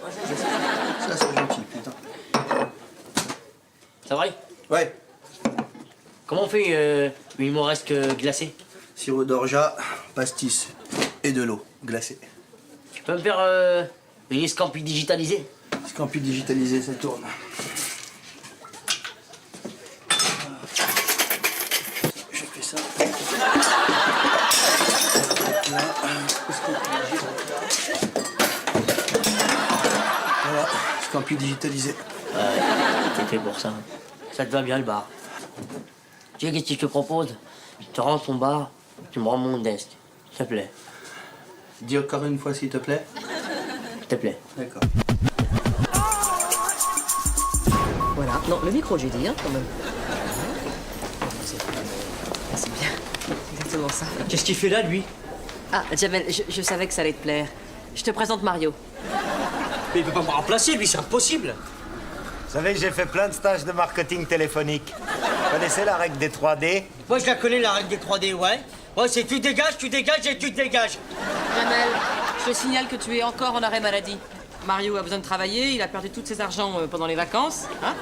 Ça, c'est gentil, putain. Ça va? Ouais. Comment on fait une moresque glacée? Sirop d'orgeat, pastis et de l'eau glacée. Tu peux me faire une escampie digitalisée? Scampi digitalisé, ça tourne. Je fais ça. Là, voilà, Scampi digitalisé. Ouais, c'est fait pour ça. Ça te va bien le bar. Tu sais qu'est-ce que je te propose? Tu te rends ton bar, tu me rends mon desk. S'il te plaît. Dis encore une fois, s'il te plaît. S'il te plaît. D'accord. Voilà. Non, le micro, j'ai dit, hein, quand même. C'est bien. Exactement ça. Qu'est-ce qu'il fait là, lui? Ah, Jamel, je savais que ça allait te plaire. Je te présente Mario. Mais il peut pas me remplacer, lui, c'est impossible. Vous savez que j'ai fait plein de stages de marketing téléphonique. Vous connaissez la règle des 3D? Moi, je la connais, la règle des 3D, ouais. Ouais, c'est tu dégages et tu dégages. Jamel, je te signale que tu es encore en arrêt maladie. Mario a besoin de travailler, il a perdu tous ses argents pendant les vacances. Hein?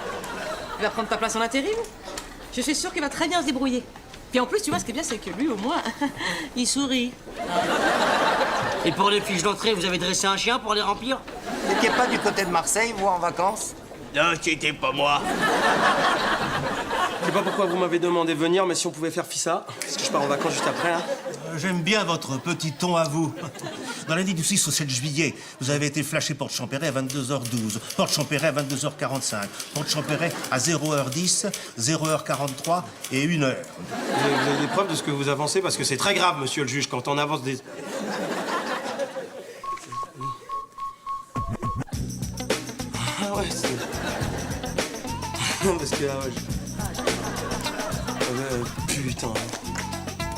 Il va prendre ta place en intérim. Je suis sûre qu'il va très bien se débrouiller. Puis en plus, tu vois, ce qui est bien, c'est que lui, au moins, il sourit. Et pour les fiches d'entrée, vous avez dressé un chien pour les remplir? Vous n'étiez pas du côté de Marseille, vous, en vacances? Non, c'était pas moi. Je sais pas pourquoi vous m'avez demandé de venir, mais si on pouvait faire FISA, parce que je pars en vacances juste après. Hein. J'aime bien votre petit ton à vous. Dans la nuit du 6 au 7 juillet, vous avez été flashé Porte Champéret à 22h12, Porte Champéret à 22h45, Porte Champéret à 0h10, 0h43 et 1h. Vous avez des preuves de ce que vous avancez, parce que c'est très grave, monsieur le juge, quand on avance des... Ah ouais, c'est... Non, parce que là, ouais, putain.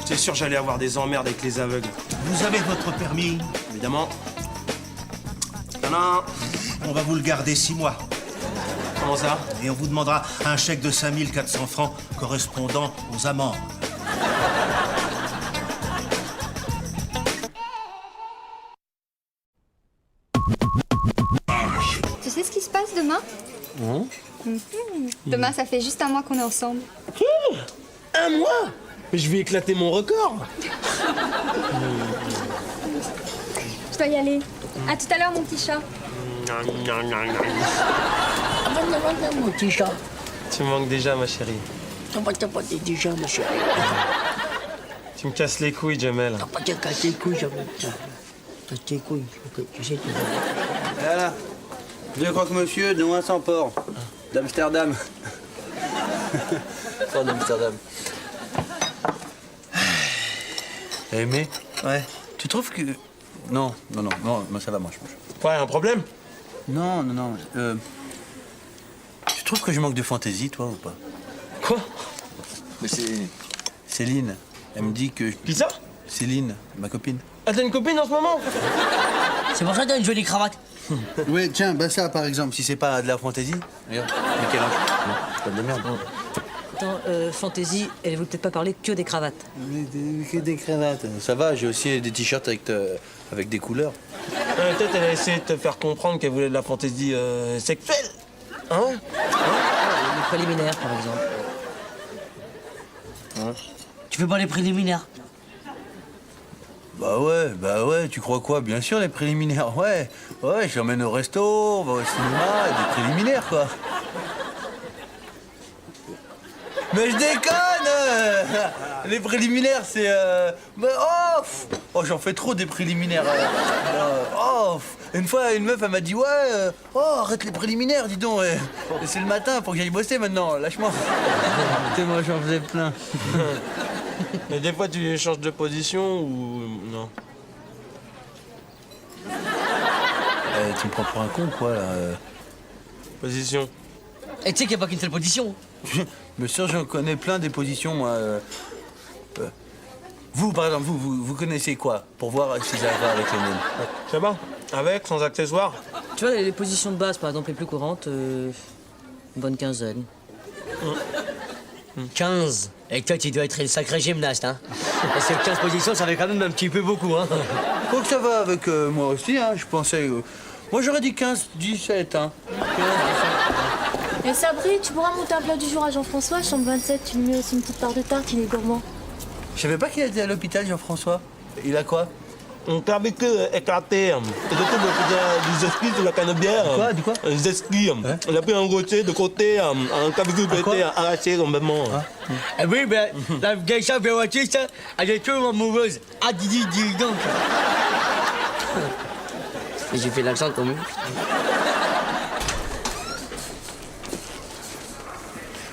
J'étais sûr que j'allais avoir des emmerdes avec les aveugles. Vous avez votre permis? Évidemment. Non. On va vous le garder 6 mois. Comment ça? Et on vous demandera un chèque de 5400 francs correspondant aux amendes. Tu sais ce qui se passe demain? Non. Demain, ça fait juste un mois qu'on est ensemble. Un mois? Mais je vais éclater mon record. Je dois y aller. À tout à l'heure, mon petit chat. Mon petit chat. Tu me manques déjà, ma chérie. T'as pas déjà, ma chérie. Tu me casses les couilles, Jamel. T'as pas qu'à casser les couilles, Jamel. Casse tes couilles. Tu sais, tu Voilà. Je crois que monsieur de loin sans port. D'Amsterdam. Sort d'Amsterdam. T'as aimé? Ouais. Tu trouves que... Non, ça va, moi je mange. Ouais, un problème? Non. Tu trouves que je manque de fantaisie, toi, ou pas? Quoi? Mais c'est... Céline, elle me dit que... Qui ça? Céline, ma copine. Ah, t'as une copine en ce moment? C'est pour ça que t'as une jolie cravate. Ouais, tiens, bah ça, par exemple, si c'est pas de la fantaisie... Regarde, mais quel âge? Non, c'est pas de la merde. Attends, Fantaisie, elle ne veut peut-être pas parler que des cravates. Que des cravates. Ça va, j'ai aussi des t-shirts avec des couleurs. Peut-être elle a essayé de te faire comprendre qu'elle voulait de la fantaisie sexuelle. Hein? Les préliminaires, par exemple. Tu fais pas les préliminaires? Bah ouais, tu crois quoi? Bien sûr, les préliminaires, ouais. Ouais, je l'emmène au resto, on va au cinéma, des préliminaires, quoi. Mais je déconne! Les préliminaires, c'est... j'en fais trop des préliminaires. Une fois, une meuf, elle m'a dit, ouais, arrête les préliminaires, dis donc. C'est le matin, faut que j'aille bosser maintenant, lâche-moi. Moi, j'en faisais plein. Mais des fois, tu changes de position ou... non? Tu me prends pour un con, quoi, là. Position. Et tu sais qu'il n'y a pas qu'une seule position. Bien sûr, j'en connais plein des positions, moi. Vous, par exemple, vous connaissez quoi? Pour voir si ça va avec les miennes. Je sais pas. Avec, sans accessoires? Tu vois, les positions de base, par exemple, les plus courantes, une bonne quinzaine. 15. Et toi, tu dois être une sacrée gymnaste, hein. Parce que 15 positions, ça fait quand même un petit peu beaucoup, hein. Faut que ça va avec moi aussi, hein. Je pensais... moi, j'aurais dit 15, 17, hein. 15, 17. Et Sabri, tu pourras monter un plat du jour à Jean-François, chambre 27, tu lui mets aussi une petite part de tarte, il est gourmand. Je savais pas qu'il était à l'hôpital, Jean-François. Il a quoi? Un clavicule éclaté. Et surtout des esquis sur la canebière. Quoi? Du quoi? Des esquis. On a pris un rocher de côté, un clavicule qui était arraché complètement. Eh oui, ben, la geisha béotique, elle est toujours amoureuse. Ah, dis donc. Et j'ai fait l'accent quand même.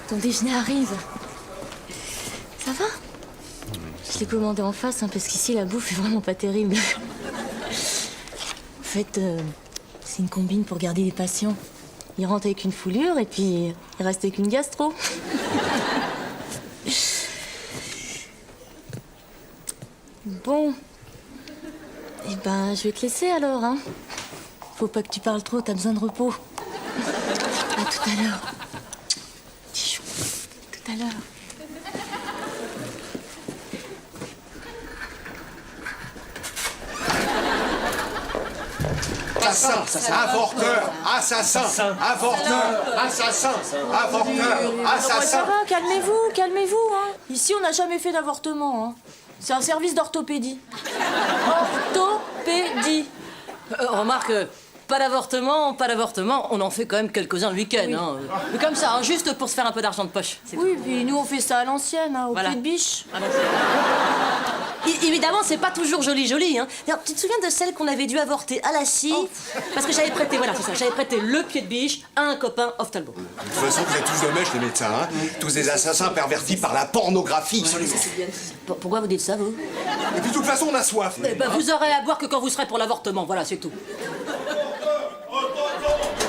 Ton déjeuner arrive. Ça va? Je l'ai commandé en face, hein, parce qu'ici, la bouffe est vraiment pas terrible. En fait, c'est une combine pour garder les patients. Ils rentrent avec une foulure et puis ils restent avec une gastro. Bon. Eh ben, je vais te laisser alors, hein. Faut pas que tu parles trop, t'as besoin de repos. À tout à l'heure. Petit chou. Tout à l'heure. Avorteur, assassin, avorteur, assassin, avorteur, Ça assassin. va, calmez-vous, hein. Ici, on n'a jamais fait d'avortement, hein. C'est un service d'orthopédie. Orthopédie. Remarque, pas d'avortement, on en fait quand même quelques-uns le week-end. Oui. Hein. Mais comme ça, hein, juste pour se faire un peu d'argent de poche. Oui, puis nous, on fait ça à l'ancienne, hein, au Voilà. pied de biche. Évidemment, c'est pas toujours joli, hein. D'ailleurs, tu te souviens de celle qu'on avait dû avorter à la scie parce que j'avais prêté, voilà, c'est ça, j'avais prêté le pied de biche à un copain ophtalmo. De toute façon, vous êtes tous de mèche, les médecins, hein. Tous des assassins pervertis par la pornographie. Pourquoi vous dites ça, vous? Et puis de toute façon, on a soif. Eh ben, vous aurez à boire que quand vous serez pour l'avortement, voilà, c'est tout.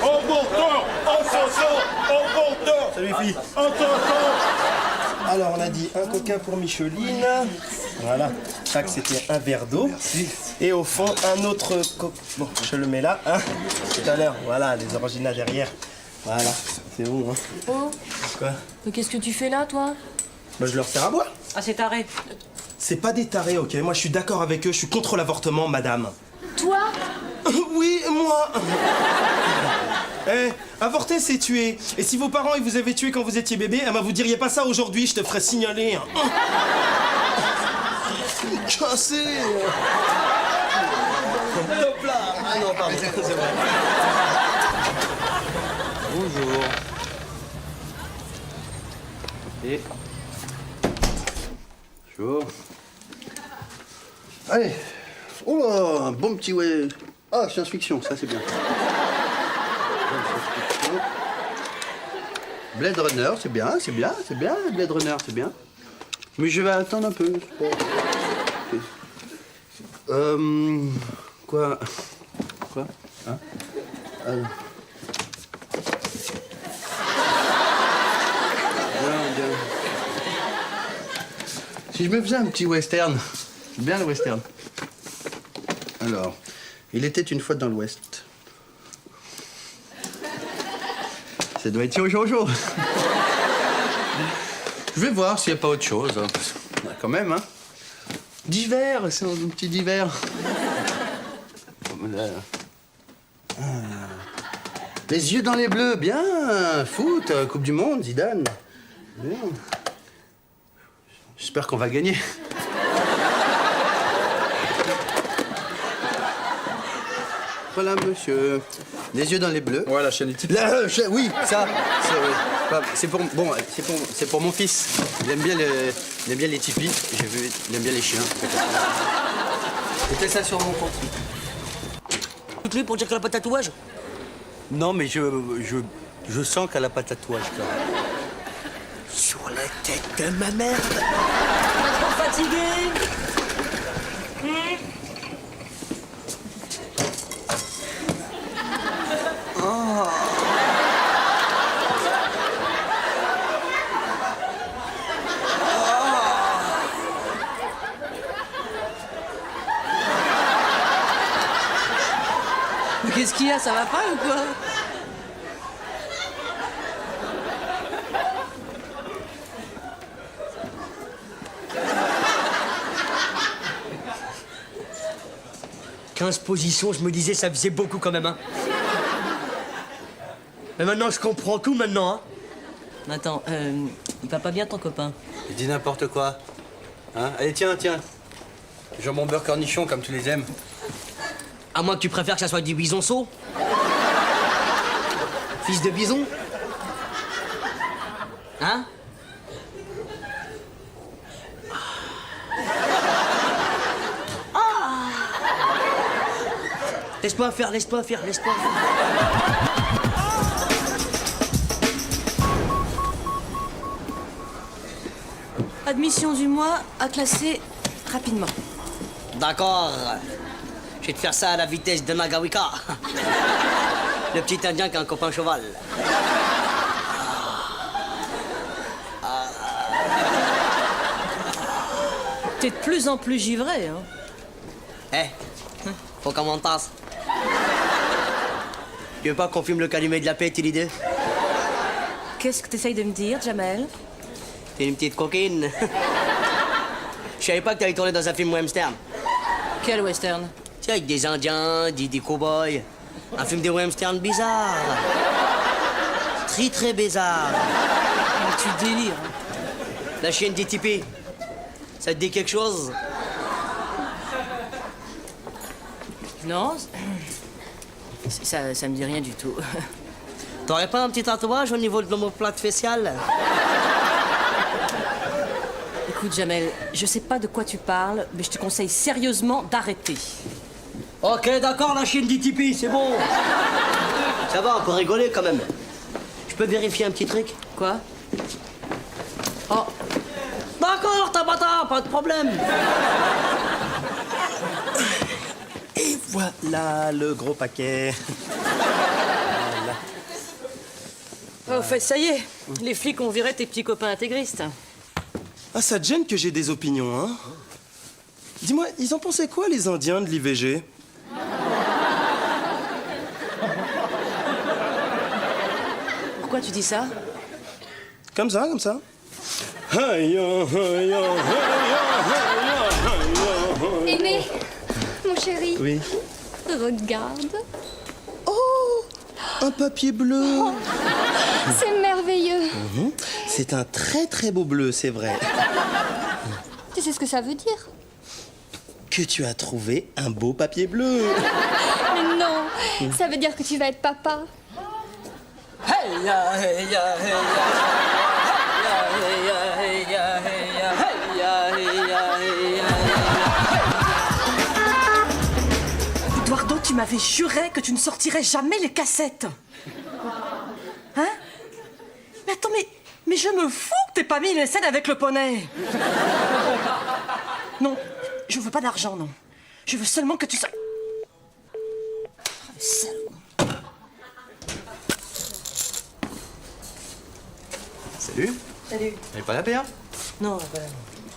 Avorteur, assassin, avorteur. Salut les filles. Alors, on a dit un coquin pour Micheline. Voilà. Chaque, c'était un verre d'eau. Et au fond, un autre Bon, je le mets là, hein. Tout à l'heure. Voilà, les originales derrière. Voilà. C'est bon, hein. Oh, Quoi? mais qu'est-ce que tu fais là, toi? Bah, je leur sers à boire. Ah, c'est taré. C'est pas des tarés, ok? Moi, je suis d'accord avec eux. Je suis contre l'avortement, madame. Toi? Oui, moi. Avorter, c'est tuer. Et si vos parents ils vous avaient tué quand vous étiez bébé, eh ben vous diriez pas ça aujourd'hui, je te ferais signaler. Cassé. Hop là. Ah non, pardon, c'est vrai. Bonjour. Et... Bonjour. Allez. Oh là, un bon petit ouais. Ah, science-fiction, ça c'est bien. Blade Runner, c'est bien, Blade Runner, c'est bien. Mais je vais attendre un peu. Quoi? Hein? Bien. Si je me faisais un petit western, j'aime bien le western. Alors, il était une fois dans l'Ouest. Ça doit être Jojo. Je vais voir s'il n'y a pas autre chose. Quand même, hein. D'hiver, c'est un petit d'hiver. Les yeux dans les bleus, bien. Foot, Coupe du Monde, Zidane. Bien. J'espère qu'on va gagner. Voilà, monsieur. Les yeux dans les bleus. Ouais, la chaîne du type. Oui, ça. C'est pour mon fils. Il aime bien les tipis. Il aime bien les chiens. C'était ça sur mon compte. Toutes les pour dire qu'elle a pas de tatouage? Non, mais je sens qu'elle a pas de tatouage. Là. Sur la tête de ma mère. Trop fatigué. Mais qu'est-ce qu'il y a, ça va pas ou quoi? « 15 positions, je me disais, ça faisait beaucoup quand même, hein. Mais maintenant, je comprends tout maintenant, hein. Attends, il va pas bien ton copain? Il dit n'importe quoi. Hein? Allez, tiens. Jambon beurre cornichon, comme tu les aimes. À moins que tu préfères que ça soit du bisonceau. Fils de bison. Hein? Laisse-moi faire. Admission du mois à classer rapidement. D'accord. Je vais te faire ça à la vitesse de Nagawika. Le petit indien qui a un copain cheval. T'es de plus en plus givré, hein. Eh, faut qu'on m'en tasse. Tu veux pas qu'on filme le calumet de la paix, l'idée? Qu'est-ce que t'essayes de me dire, Jamel? T'es une petite coquine. Je savais pas que t'allais tourner dans un film western. Quel western? Tu sais, avec des Indiens, des cow-boys. Un film de western bizarre. Très, très bizarre. Tu délires. La chienne des tipis. Ça te dit quelque chose? Non, ça me dit rien du tout. T'aurais pas un petit tatouage au niveau de l'omoplate faciale? Écoute, Jamel, je sais pas de quoi tu parles, mais je te conseille sérieusement d'arrêter. Ok, d'accord, la chienne du tipi, c'est bon. Ça va, on peut rigoler quand même. Je peux vérifier un petit truc? Quoi? Oh. D'accord, Tabata, pas de problème. Et voilà le gros paquet. Oh, au fait, ça y est, les flics ont viré tes petits copains intégristes. Ah, ça te gêne que j'ai des opinions, hein? Dis-moi, ils en pensaient quoi, les Indiens, de l'IVG? Pourquoi tu dis ça? Comme ça, comme ça. Aimé, mon chéri. Oui. Regarde. Oh, un papier bleu. C'est merveilleux. C'est un très très beau bleu, c'est vrai. Tu sais ce que ça veut dire? Que tu as trouvé un beau papier bleu. Mais non, ça veut dire que tu vas être papa. Hey ya, hey ya, hey ya. Hey ya, hey ya, hey ya, hey ya, hey ya, hey ya. Eduardo, tu m'avais juré que tu ne sortirais jamais les cassettes. Hein? Mais attends, mais je me fous que t'aies pas mis les scènes avec le poney. Non, je veux pas d'argent, non. Je veux seulement que tu sois... Salut. Salut. Elle est pas là, Péa? Non,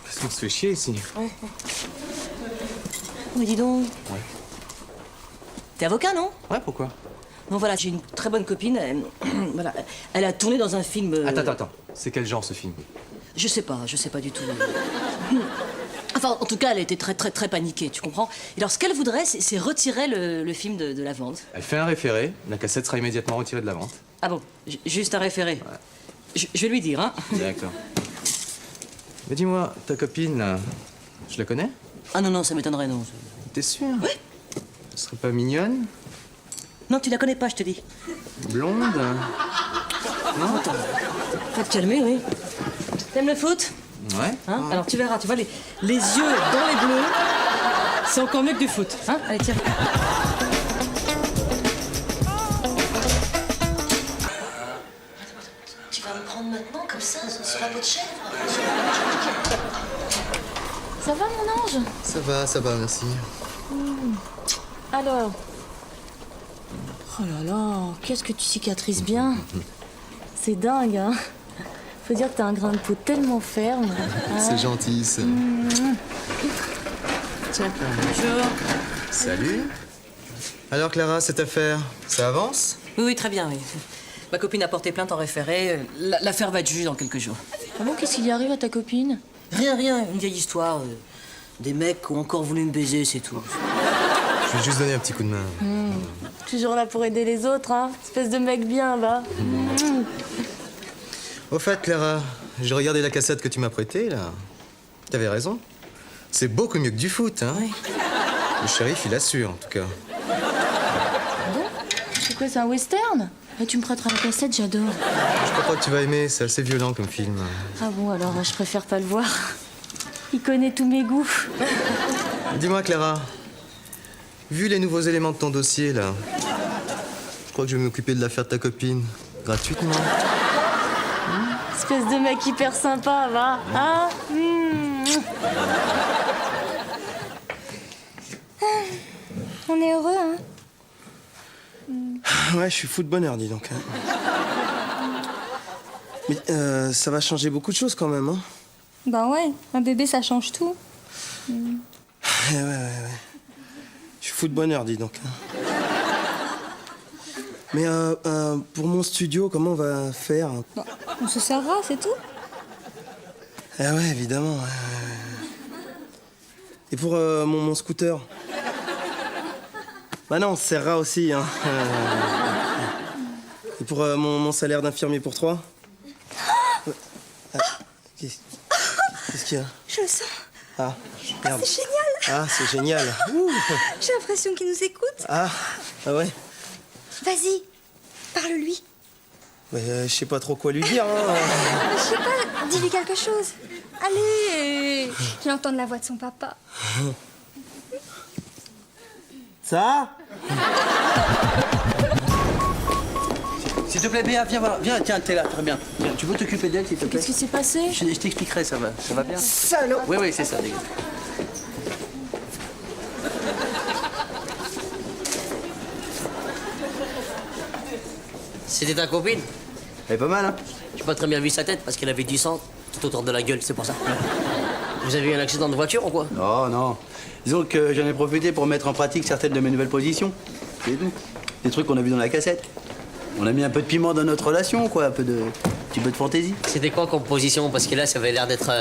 Parce qu'on se fait chier ici. ouais. Mais dis donc. Ouais. T'es avocat, non? Ouais, pourquoi? Non, voilà, j'ai une très bonne copine. Voilà, elle a tourné dans un film... Attends. C'est quel genre, ce film? Je sais pas du tout. Enfin, en tout cas, elle était très paniquée, tu comprends? Et alors, ce qu'elle voudrait, c'est retirer le film de la vente. Elle fait un référé, la cassette sera immédiatement retirée de la vente. Ah bon? Juste un référé. Ouais. Je vais lui dire, hein. D'accord. Mais dis-moi, ta copine, là, je la connais? Ah non, ça m'étonnerait, non. T'es sûr? Oui. Elle serait pas mignonne? Non, tu la connais pas, je te dis. Blonde? Non, attends. Faut te calmer, oui. T'aimes le foot? Ouais. Hein? Alors tu verras, tu vois, les yeux dans les bleus, c'est encore mieux que du foot. Hein? Allez, tiens. Tu vas me prendre maintenant comme ça, sur la peau de chèvre? Ça va, mon ange? Ça va, merci. Alors? Oh là là, qu'est-ce que tu cicatrises bien. C'est dingue, hein? Faut dire que t'as un grain de peau tellement ferme. Hein? C'est gentil, ça. Tiens, bonjour. Salut. Alors, Clara, cette affaire, ça avance? Oui, très bien, oui. Ma copine a porté plainte en référé. L'affaire va être jugée dans quelques jours. Ah bon, qu'est-ce qui arrive à ta copine? Rien, une vieille histoire. Des mecs qui ont encore voulu me baiser, c'est tout. Je vais juste donner un petit coup de main. Toujours là pour aider les autres, hein? Espèce de mec bien, va. Au fait, Clara, j'ai regardé la cassette que tu m'as prêtée, là. T'avais raison. C'est beaucoup mieux que du foot, hein? Oui. Le shérif, il assure, en tout cas. Bon, c'est quoi, c'est un western? Ah, tu me prêteras la cassette, j'adore. Je crois pas que tu vas aimer, c'est assez violent comme film. Ah bon, alors je préfère pas le voir. Il connaît tous mes goûts. Dis-moi, Clara, vu les nouveaux éléments de ton dossier, là, je crois que je vais m'occuper de l'affaire de ta copine, gratuitement. Espèce de mec hyper sympa, va. Hein? On est heureux, hein? Ouais, je suis fou de bonheur, dis donc. Hein. Mais ça va changer beaucoup de choses quand même, hein. Bah ouais, un bébé ça change tout. Ouais. Je suis fou de bonheur, dis donc. Hein. Mais pour mon studio, comment on va faire? Bon, on se servera, c'est tout. Ah ouais, évidemment. Ouais. Et pour mon scooter? Bah non, on se serrera aussi. Hein. Et pour mon salaire d'infirmier pour 3? Qu'est-ce qu'il y a? Je le sens. Ah, merde. C'est génial. Ah, c'est génial. Ouh. J'ai l'impression qu'il nous écoute. Ah ouais. Vas-y, parle-lui. Je sais pas trop quoi lui dire. Hein. Je sais pas, dis-lui quelque chose. Allez, qu'il entende la voix de son papa. Ça? S'il te plaît, Béa, viens voir. Viens, tiens, t'es là, très bien. Viens, tu peux t'occuper d'elle, s'il te plaît? Qu'est-ce qui s'est passé? Je t'expliquerai, ça va bien? Salaud! Oui, c'est ça, dégage. C'était ta copine? Elle est pas mal, hein? J'ai pas très bien vu sa tête parce qu'elle avait du sang tout autour de la gueule, c'est pour ça. Vous avez eu un accident de voiture ou quoi? Oh non. Disons que j'en ai profité pour mettre en pratique certaines de mes nouvelles positions. C'est tout. Des trucs qu'on a vus dans la cassette. On a mis un peu de piment dans notre relation, quoi. Un petit peu de fantaisie. C'était quoi comme position? Parce que là, ça avait l'air d'être...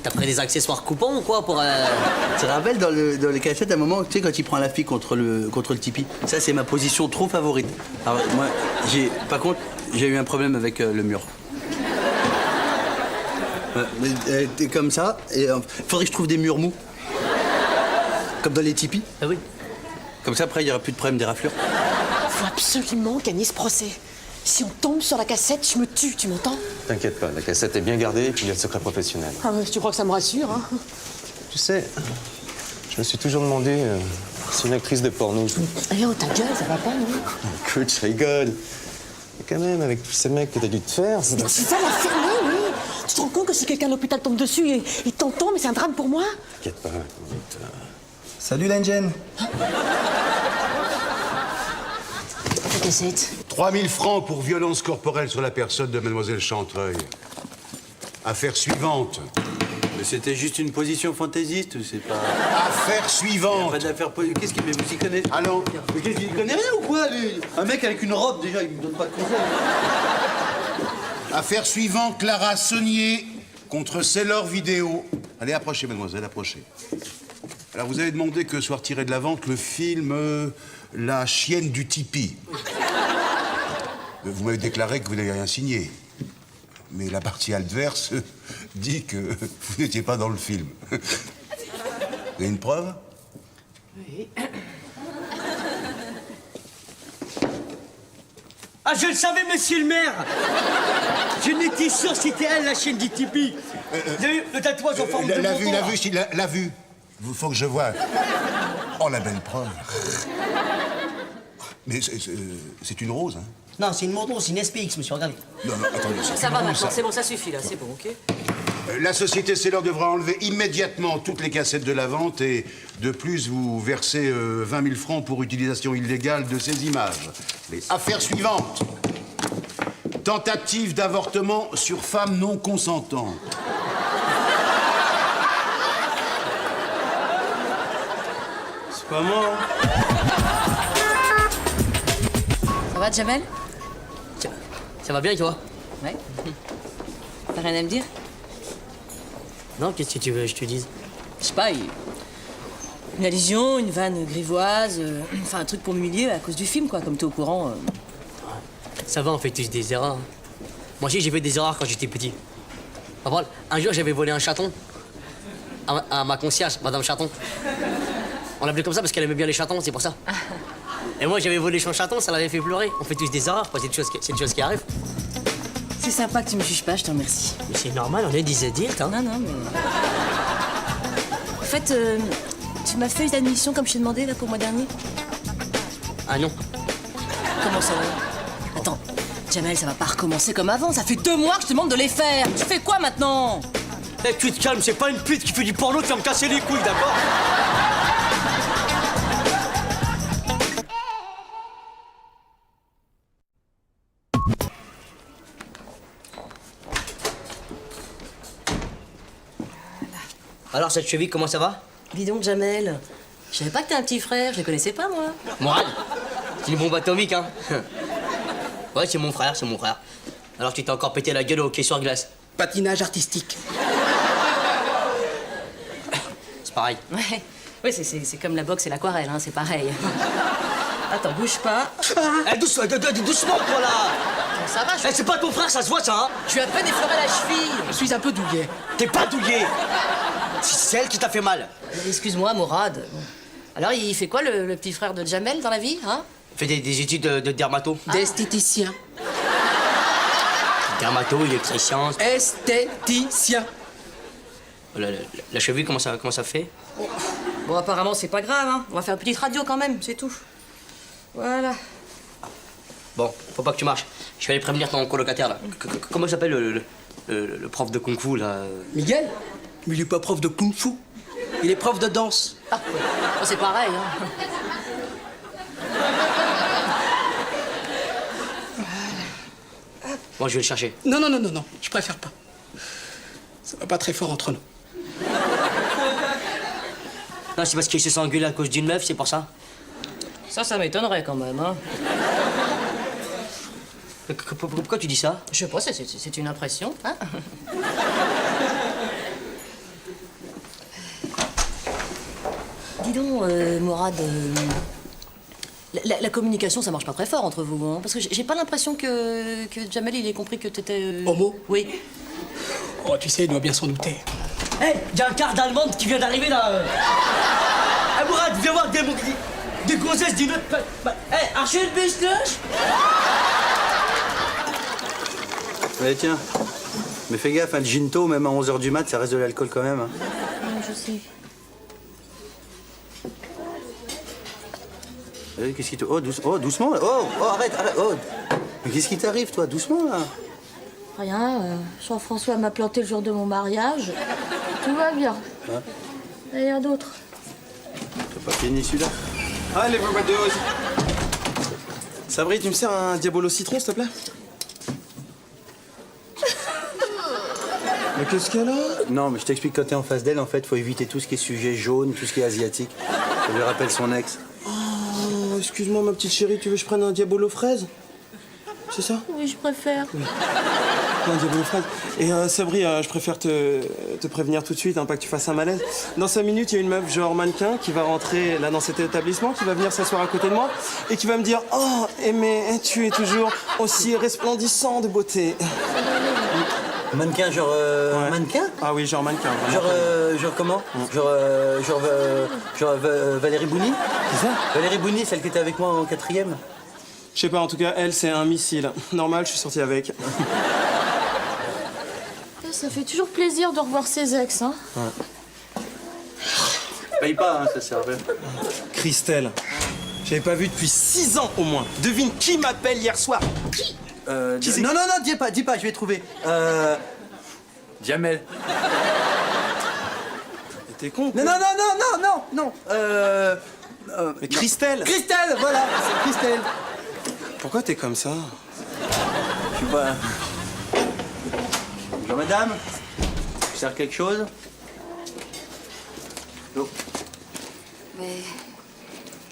T'as pris des accessoires coupants ou quoi pour... Tu te rappelles dans les cassettes, à un moment, tu sais, quand il prend la fille contre le tipi? Ça, c'est ma position trop favorite. Alors, moi, par contre, j'ai eu un problème avec le mur. T'es comme ça, et faudrait que je trouve des murs mous. Comme dans les tipis. Ah oui. Comme ça, après, il n'y aura plus de problème des raflures. Faut absolument gagner ce procès. Si on tombe sur la cassette, je me tue, tu m'entends? T'inquiète pas, la cassette est bien gardée et puis il y a le secret professionnel. Ah ouais, tu crois que ça me rassure, hein? Tu sais, je me suis toujours demandé si une actrice de porno... Eh oh, ta gueule, ça va pas, non? Écoute, je rigole. Mais quand même, avec tous ces mecs que t'as dû te faire... Mais tu vas la fermer, oui! Tu te rends compte que si quelqu'un de l'hôpital tombe dessus et il t'entend, mais c'est un drame pour moi? T'inquiète pas. Salut, l'engine. La cassette. 3000 francs pour violence corporelle sur la personne de mademoiselle Chantreuil. Affaire suivante. Mais c'était juste une position fantaisiste, c'est pas... Affaire suivante. Pas d'affaire... Qu'est-ce qu'il... Mais vous y connaissez... Allons. Mais qu'est-ce qu'il connaît rien ou quoi, lui? Un mec avec une robe, déjà, il me donne pas de conseils. Affaire suivante, Clara Saunier contre Sailor Vidéo. Allez, approchez, mademoiselle, approchez. Alors, vous avez demandé que soit retiré de la vente le film La chienne du Tipeee. Vous m'avez déclaré que vous n'avez rien signé. Mais la partie adverse dit que vous n'étiez pas dans le film. Vous avez une preuve? Oui. Ah, je le savais, monsieur le maire! Je n'étais sûr que c'était elle, la chienne du Tipeee. Vous avez vu le tatouage en forme de bonbon? La vue. Il faut que je voie. Oh, la belle preuve. Mais c'est une rose, hein? Non, c'est une moto, c'est une SPX, monsieur, regardez. Non, attendez. Ça va maintenant, c'est bon, ça suffit là, c'est bon, ok? La société Sailor devra enlever immédiatement toutes les cassettes de la vente et, de plus, vous versez 20 000 francs pour utilisation illégale de ces images. Les affaires suivantes. Tentative d'avortement sur femme non consentante. C'est pas moi, hein? Ça va, Jamel? Ça va bien, toi? Ouais. T'as rien à me dire? Non, qu'est-ce que tu veux que je te dise? Je sais pas, une allusion, une vanne grivoise, enfin un truc pour m'humilier à cause du film, quoi, comme t'es au courant. Ça va, on fait tous des erreurs. Moi aussi, j'ai fait des erreurs quand j'étais petit. Enfin, un jour, j'avais volé un chaton à ma concierge, Madame Chaton. On l'appelait comme ça parce qu'elle aimait bien les chatons, c'est pour ça. Et moi, j'avais volé son chaton, ça l'avait fait pleurer. On fait tous des erreurs, quoi. C'est une chose qui arrive. C'est sympa que tu me juges pas, je te remercie. Mais c'est normal, on est des adultes, hein. Non, mais... En fait, tu m'as fait les admissions comme je t'ai demandé, là, pour le mois dernier? Ah non. Comment ça va? Attends, Jamel, ça va pas recommencer comme avant. Ça fait 2 mois que je te demande de les faire. Tu fais quoi, maintenant? Eh, tu te calmes, c'est pas une pute qui fait du porno qui va me casser les couilles, d'accord? Alors, cette cheville, comment ça va? Dis donc, Jamel, je savais pas que t'as un petit frère, je le connaissais pas, moi. Mourad, c'est une bombe atomique, hein. Ouais, c'est mon frère, c'est mon frère. Alors, tu t'es encore pété la gueule au hockey sur glace? Patinage artistique. C'est pareil. Ouais, c'est comme la boxe et l'aquarelle, hein, c'est pareil. Attends, bouge pas. Doucement, toi, là. Ça va, C'est pas ton frère, ça se voit, ça, hein. Je lui ai à peine effleuré la cheville. Je suis un peu douillet. T'es pas douillé. C'est elle qui t'a fait mal. Excuse-moi, Mourad. Alors, il fait quoi, le petit frère de Jamel, dans la vie, hein? Fait des études de dermato. D'esthéticien. Dermato, électricien. Esthéticien. La cheville, comment ça fait? Bon, apparemment, c'est pas grave, hein. On va faire une petite radio quand même, c'est tout. Voilà. Bon, faut pas que tu marches. Je vais aller prévenir ton colocataire, là. Comment s'appelle le prof de kung-fu, là? Miguel? Mais il est pas prof de kung-fu. Il est prof de danse. Ah, c'est pareil, hein. Moi, je vais le chercher. Non, je préfère pas. Ça va pas très fort entre nous. Non, c'est parce qu'il se sent engueuler à cause d'une meuf, c'est pour ça. Ça m'étonnerait quand même, hein. Pourquoi tu dis ça? Je sais pas, c'est une impression, hein. Dis donc, Mourad, la communication, ça marche pas très fort entre vous, hein. Parce que j'ai pas l'impression que Jamel, il ait compris que t'étais... Homo? Oui. Oh, tu sais, il doit bien s'en douter. Hé, y a un quart d'allemande qui vient d'arriver, là. Hé, Mourad, viens voir des gonzesses d'une autre... Hé, Archel Biscuch. Allez, tiens. Mais fais gaffe, hein, le ginto, même à 11h du mat, ça reste de l'alcool quand même. Hein. Non, je sais. Qu'est-ce qui te... Oh, doucement. Oh, arrête. Oh. Mais qu'est-ce qui t'arrive, toi? Doucement, là. Rien, Jean-François m'a planté le jour de mon mariage. Tout va bien. Hein? Et rien d'autre. T'as pas fini celui-là? Allez, vos boîtes de hausse. Sabri, tu me sers un diabolo citron, s'il te plaît? Mais qu'est-ce qu'elle a? Non, mais je t'explique, quand t'es en face d'elle, en fait, faut éviter tout ce qui est sujet jaune, tout ce qui est asiatique. Ça lui rappelle son ex. Oh, excuse-moi, ma petite chérie, tu veux que je prenne un diabolo fraise? C'est ça? Oui, je préfère. Un diabolo fraise. Et Sabri, je préfère te prévenir tout de suite, hein, pas que tu fasses un malaise. Dans 5 minutes, il y a une meuf genre mannequin qui va rentrer là dans cet établissement, qui va venir s'asseoir à côté de moi et qui va me dire « Oh, Aimé, tu es toujours aussi resplendissant de beauté. » Mannequin, genre mannequin? Ah oui, genre mannequin. Genre comment? Genre Valérie Bouni? C'est ça? Valérie Bouni, celle qui était avec moi en 4e? Je sais pas, en tout cas, elle, c'est un missile. Normal, je suis sorti avec. Ça fait toujours plaisir de revoir ses ex, hein. Ouais. Paye pas, hein, ça sert à rien. Christelle, j'avais pas vu depuis 6 ans au moins. Devine qui m'appelle hier soir? Qui? Non, dis pas, je vais trouver. Jamel. T'es con? Non. Mais Christelle! Christelle, voilà, c'est Christelle. Pourquoi t'es comme ça? Je sais pas. Bonjour madame. Je sers quelque chose? Oh. Mais...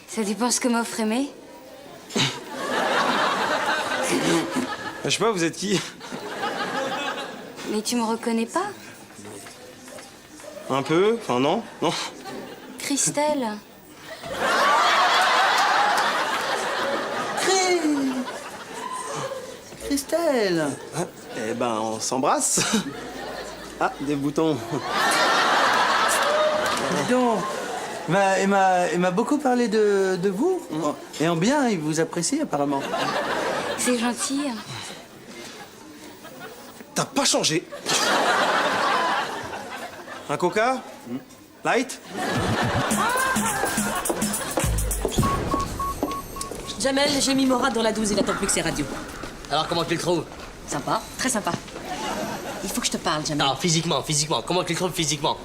ça dépend ce que m'offre Aimé. Je sais pas, vous êtes qui? Mais tu me reconnais pas? Un peu? Enfin, non? Non? Christelle. Christelle. Ah, eh ben, on s'embrasse. Ah, des boutons. Dis donc. Il m'a beaucoup parlé de vous. Et en bien, il vous apprécie apparemment. C'est gentil. T'as pas changé. Un coca? Light? Jamel, j'ai mis Mourad dans la 12, il attend plus que ses radios. Alors, comment tu le trouves? Sympa, très sympa. Il faut que je te parle, Jamel. Non, physiquement. Comment tu le trouves physiquement?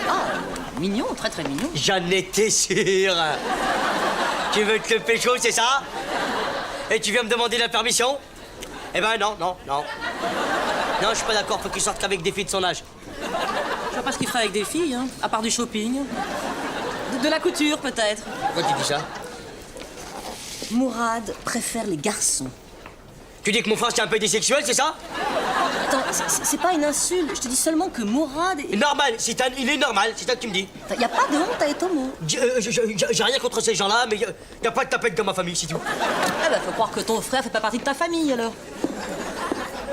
Ah, mignon, très très mignon. J'en étais sûr. Tu veux te le pécho, c'est ça? Et tu viens me demander la permission? Eh ben non. Non, je suis pas d'accord, faut qu'il sorte qu'avec des filles de son âge. Je vois pas ce qu'il ferait avec des filles, hein, à part du shopping. De la couture, peut-être. Pourquoi tu dis ça? Mourad préfère les garçons. Tu dis que mon frère c'est un peu bisexuel, c'est ça? Attends, c'est pas une insulte. Je te dis seulement que Mourad est... Normal, il est normal, c'est ça que tu me dis. Y a pas de honte à être homo. J'ai rien contre ces gens-là, mais y a pas de tapette dans ma famille, c'est tout. Eh ben, faut croire que ton frère fait pas partie de ta famille, alors.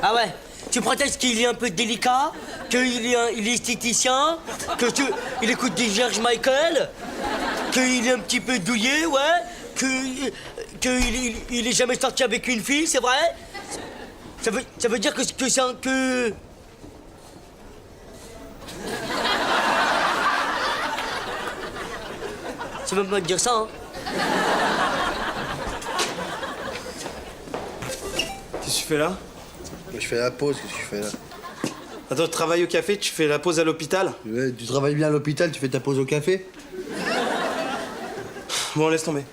Ah ouais? Tu prétextes qu'il est un peu délicat, qu'il est esthéticien, qu'il écoute des George Michael, qu'il est un petit peu douillé, ouais, qu'il est jamais sorti avec une fille, c'est vrai? Ça veut dire que c'est un... que... Ça veut pas dire ça, hein? Qu'est-ce que tu fais là? Je fais la pause, qu'est-ce que tu fais là? Attends, tu travailles au café, tu fais la pause à l'hôpital? Ouais, tu travailles bien à l'hôpital, tu fais ta pause au café? Bon, laisse tomber.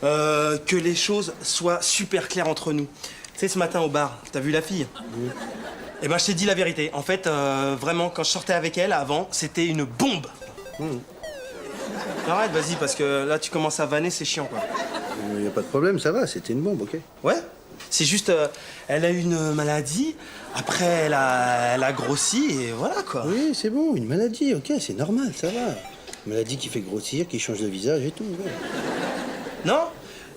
Que les choses soient super claires entre nous. Tu sais, ce matin au bar, t'as vu la fille? Eh ben, je t'ai dit la vérité. En fait, vraiment, quand je sortais avec elle avant, c'était une bombe. Arrête, vas-y, parce que là, tu commences à vanner, c'est chiant, quoi. Y a pas de problème, ça va, c'était une bombe, ok? Ouais, c'est juste, elle a eu une maladie, après elle a grossi, et voilà, quoi. Oui, c'est bon, une maladie, ok, c'est normal, ça va. Une maladie qui fait grossir, qui change de visage et tout, ouais. Non,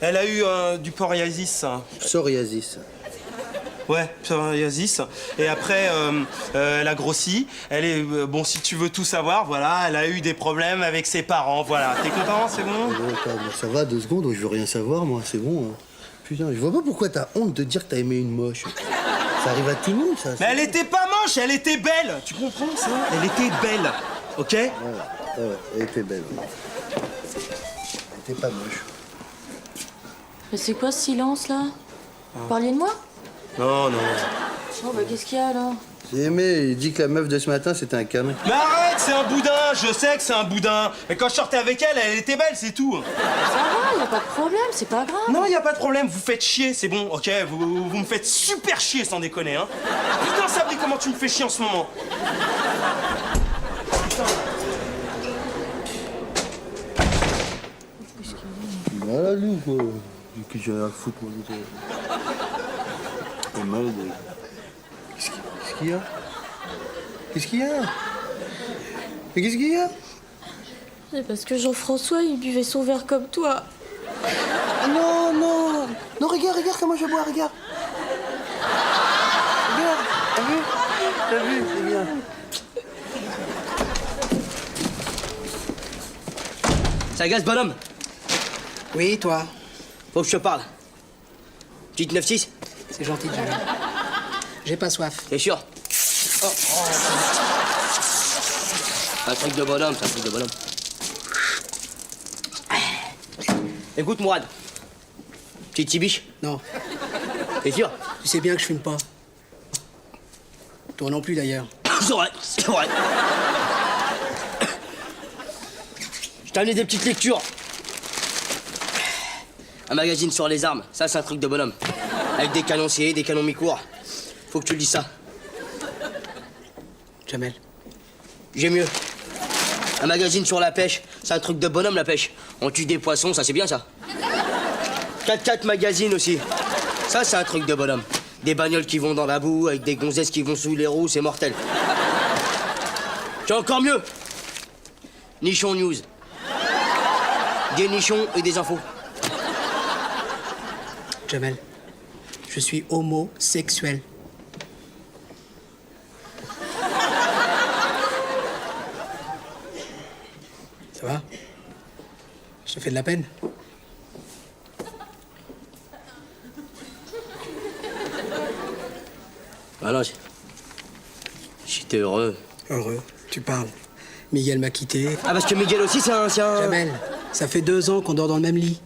elle a eu du psoriasis. Psoriasis. Ouais, psoriasis. Et après, elle a grossi. Elle est, bon, si tu veux tout savoir, voilà, elle a eu des problèmes avec ses parents, voilà. T'es content, c'est bon? Ça va, 2 secondes, je veux rien savoir, moi, c'est bon. Hein. Putain, je vois pas pourquoi t'as honte de dire que t'as aimé une moche. Ça arrive à tout le monde, ça. Mais elle était pas moche, elle était belle. Tu comprends, ça? Elle était belle, ok? Ouais, elle était belle. Elle était pas moche. Mais c'est quoi ce silence, là? Vous parliez de moi? Non, non. Oh, bah qu'est-ce qu'il y a, alors? J'ai aimé, il dit que la meuf de ce matin, c'était un canin. Mais arrête, c'est un boudin, je sais que c'est un boudin. Mais quand je sortais avec elle, elle était belle, c'est tout. Ça va, y a pas de problème, c'est pas grave. Non, y a pas de problème, vous faites chier, c'est bon, ok? Vous me faites super chier, sans déconner, hein? Putain, Sabri, comment tu me fais chier en ce moment? Putain. Voilà, nous, quoi. Que j'ai rien à foutre, moi. T'es malade. Qu'est-ce qu'il y a? Qu'est-ce qu'il y a? Mais qu'est-ce qu'il y a? C'est parce que Jean-François, il buvait son verre comme toi. Non, non. Non, regarde comment je bois, regarde. Regarde, t'as vu, c'est bien. Ça agace, bonhomme? Oui, toi? Faut que je te parle. Tu te 9-6? C'est gentil, Jamel. J'ai pas soif. T'es sûr? Oh. Un truc de bonhomme, c'est un truc de bonhomme. Écoute, Mourad. Petite tibiche? Non. T'es sûr? Tu sais bien que je fume pas. Toi non plus, d'ailleurs. C'est vrai, c'est vrai. Je t'ai amené des petites lectures. Un magazine sur les armes, ça c'est un truc de bonhomme. Avec des canonciers, des canons mi-cours. Faut que tu lises ça. Jamel. J'ai mieux. Un magazine sur la pêche, c'est un truc de bonhomme la pêche. On tue des poissons, ça c'est bien ça. 4x4 magazine aussi. Ça c'est un truc de bonhomme. Des bagnoles qui vont dans la boue, avec des gonzesses qui vont sous les roues, c'est mortel. J'ai encore mieux. Nichon News. Des nichons et des infos. Jamel, je suis homosexuel. Ça va? Je te fais de la peine? Ah non, j'étais heureux. Heureux? Tu parles. Miguel m'a quitté. Ah parce que Miguel aussi c'est un... Jamel, ça fait 2 ans qu'on dort dans le même lit.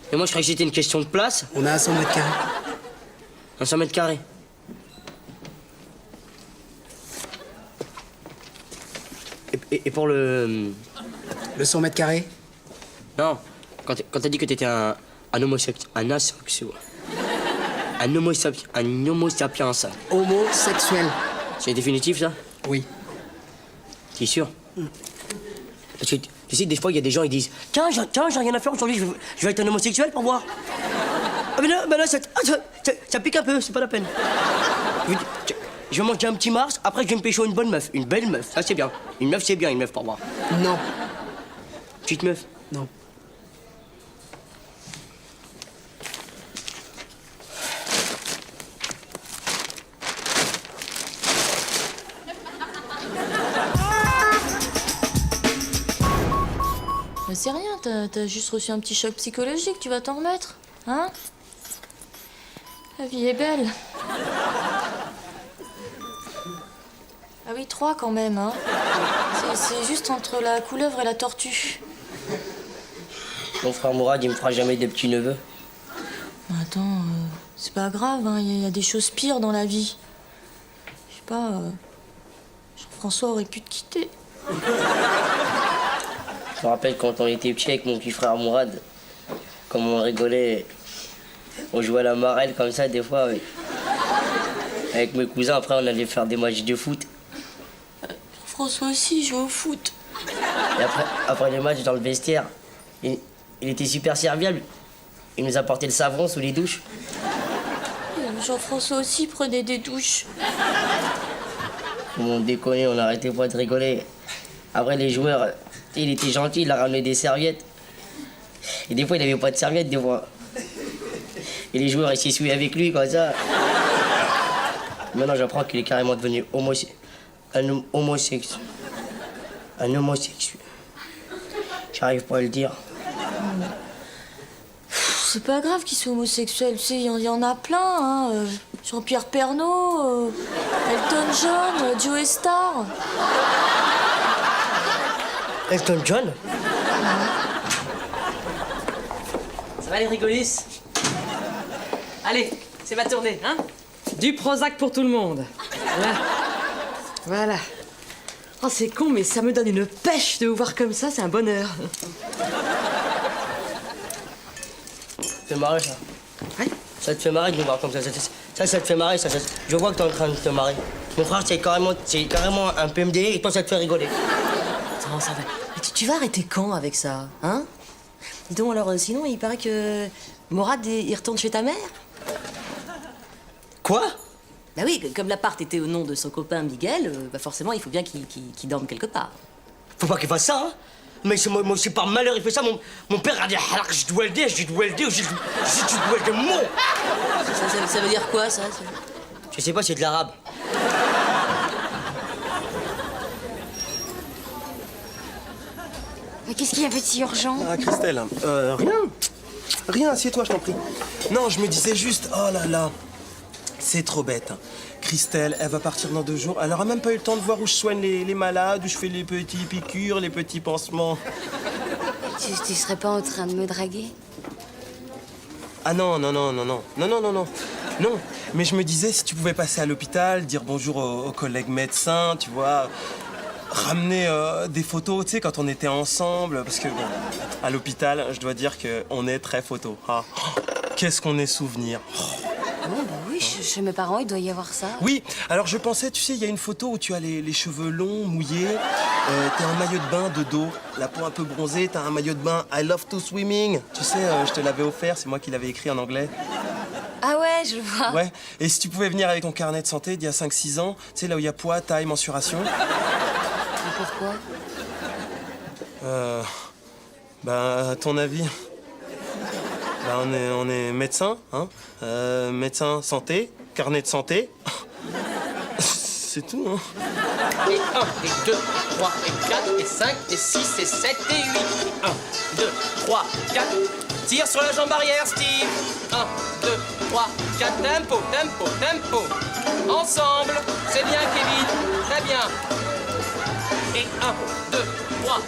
Et moi je croyais que c'était une question de place. On a 100 mètres carrés. Un 100 mètres carrés. Et pour le... Le 100 mètres carrés? Non, quand t'as dit que t'étais un homosexuel... Un asexuel... Un homo sapiens. Homosexuel. C'est définitif, ça? Oui. T'es sûr? Parce que, tu sais, des fois, il y a des gens, ils disent « Tiens, j'ai rien à faire aujourd'hui, je vais être un homosexuel pour voir. » Ah, mais là, ça pique un peu, c'est pas la peine. Je vais manger un petit Mars, après je vais me pécho une bonne meuf, une belle meuf, ça c'est bien. Une meuf, c'est bien, une meuf pour voir. Non. Petite meuf? Non. Mais c'est rien, t'as juste reçu un petit choc psychologique, tu vas t'en remettre, hein? La vie est belle. Ah oui, 3 quand même, hein. C'est juste entre la couleuvre et la tortue. Mon frère Mourad, il me fera jamais des petits neveux. Attends, c'est pas grave, hein, y a des choses pires dans la vie. Je sais pas, Jean-François aurait pu te quitter. Je me rappelle quand on était petits avec mon petit frère Mourad, comme on rigolait, on jouait à la marelle comme ça des fois. Avec mes cousins, après on allait faire des matchs de foot. François aussi joue au foot. Et après les matchs dans le vestiaire, il était super serviable. Il nous apportait le savon sous les douches. Jean-François aussi prenait des douches. On déconnait, on n'arrêtait pas de rigoler. Après les joueurs, il était gentil, il a ramené des serviettes. Et des fois il n'avait pas de serviettes, des fois. Et les joueurs ils s'essuyaient avec lui comme ça. Maintenant j'apprends qu'il est carrément devenu un homosexuel. Un homosexuel. J'arrive pas à le dire. C'est pas grave qu'il soit homosexuel, tu sais, il y en a plein, hein. Jean-Pierre Pernaut, Elton John, Joe Star. Elton John? Ça va les rigolisses? Allez, c'est ma tournée, hein? Du Prozac pour tout le monde. Voilà. Oh, c'est con, mais ça me donne une pêche de vous voir comme ça, c'est un bonheur. Ça te fait marrer, ça? Ouais? Ça te fait marrer de nous voir comme ça. Ça te fait marrer, ça. Je vois que t'es en train de te marrer. Mon frère, c'est carrément un PMD et toi, ça te fait rigoler. Attends, ça va. Mais tu vas arrêter quand avec ça, hein? Dis donc, alors, sinon, il paraît que Mourad, il retourne chez ta mère? Quoi? Bah oui, comme l'appart était au nom de son copain Miguel, bah forcément, il faut bien qu'il dorme quelque part. Faut pas qu'il fasse ça, hein? Mais c'est par malheur, il fait ça. Mon père a dit je dois le dire, mot. Ça veut dire quoi, ça? Je sais pas, c'est de l'arabe. Mais qu'est-ce qu'il y avait de si urgent? Ah, Christelle, rien, assieds-toi, je t'en prie. Non, je me disais juste, oh là là, c'est trop bête. Christelle, elle va partir dans 2 jours. Elle aura même pas eu le temps de voir où je soigne les malades, où je fais les petits piqûres, les petits pansements. Tu serais pas en train de me draguer? Ah non. Non, mais je me disais, si tu pouvais passer à l'hôpital, dire bonjour aux collègues médecins, tu vois, ramener des photos, tu sais, quand on était ensemble, parce que, bon, à l'hôpital, je dois dire qu'on est très photo. Ah, qu'est-ce qu'on est souvenirs. Oh, bah oui, chez mes parents, il doit y avoir ça. Oui, alors je pensais, tu sais, il y a une photo où tu as les cheveux longs, mouillés, t'es en maillot de bain de dos, la peau un peu bronzée, t'as un maillot de bain I love to swimming. Tu sais, je te l'avais offert, c'est moi qui l'avais écrit en anglais. Ah ouais, je vois. Ouais, et si tu pouvais venir avec ton carnet de santé d'il y a 5-6 ans, tu sais, là où il y a poids, taille, mensuration. Et pourquoi? À ton avis, on est médecin, hein, médecin santé, carnet de santé. C'est tout, hein. Et 1, et 2, et 3, et 4, et 5, et 6, et 7, et 8. 1, 2, 3, 4. Tire sur la jambe arrière, Steve. 1, 2, 3, 4. Tempo, tempo, tempo. Ensemble. C'est bien, Kevin. Très bien. Et 1, 2, 3.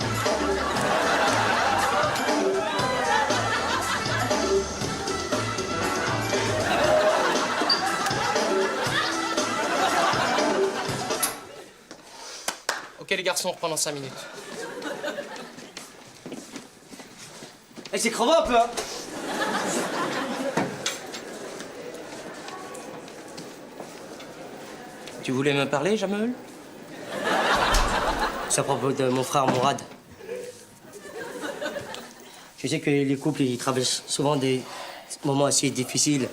Ok, les garçons, on reprend dans 5 minutes. Eh, c'est crevant un peu, hein. Tu voulais me parler, Jamel? C'est à propos de mon frère Mourad. Je sais que les couples, ils traversent souvent des moments assez difficiles.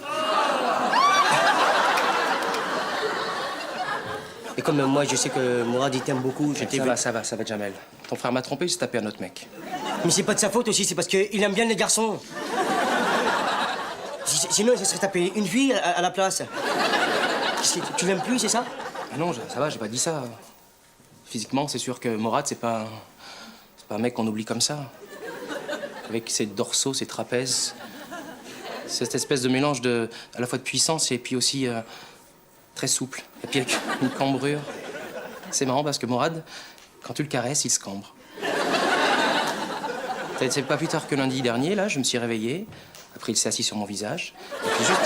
Et comme moi, je sais que Mourad, il t'aime beaucoup. Ça va, Jamel. Ton frère m'a trompé, il s'est tapé un autre mec. Mais c'est pas de sa faute aussi, c'est parce qu'il aime bien les garçons. Sinon, il se serait tapé une fille à la place. Tu l'aimes plus, c'est ça? Ah non, ça va, j'ai pas dit ça. Physiquement, c'est sûr que Mourad, c'est pas un mec qu'on oublie comme ça. Avec ses dorsaux, ses trapèzes. Cette espèce de mélange à la fois de puissance et puis aussi très souple. Et puis avec une cambrure. C'est marrant parce que Mourad, quand tu le caresses, il se cambre. C'est pas plus tard que lundi dernier, là, je me suis réveillé. Après, il s'est assis sur mon visage. Et puis juste...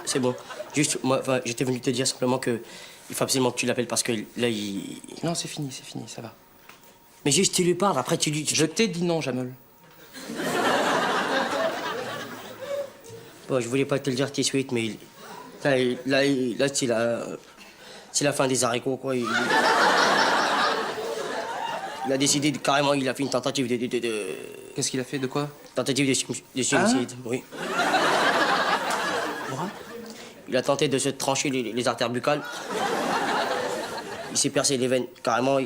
c'est bon. Juste, moi, j'étais venu te dire simplement que il faut absolument que tu l'appelles parce que là, il... Non, c'est fini, ça va. Mais juste, tu lui parles, après tu lui... Je t'ai dit non, Jamel. Bon, je voulais pas te le dire tout de suite, mais... Là, c'est la fin des haricots, quoi. Il a décidé, carrément, il a fait une tentative de... Qu'est-ce qu'il a fait, de quoi? Tentative de suicide, oui. Il a tenté de se trancher les artères buccales. Il s'est percé les veines, carrément.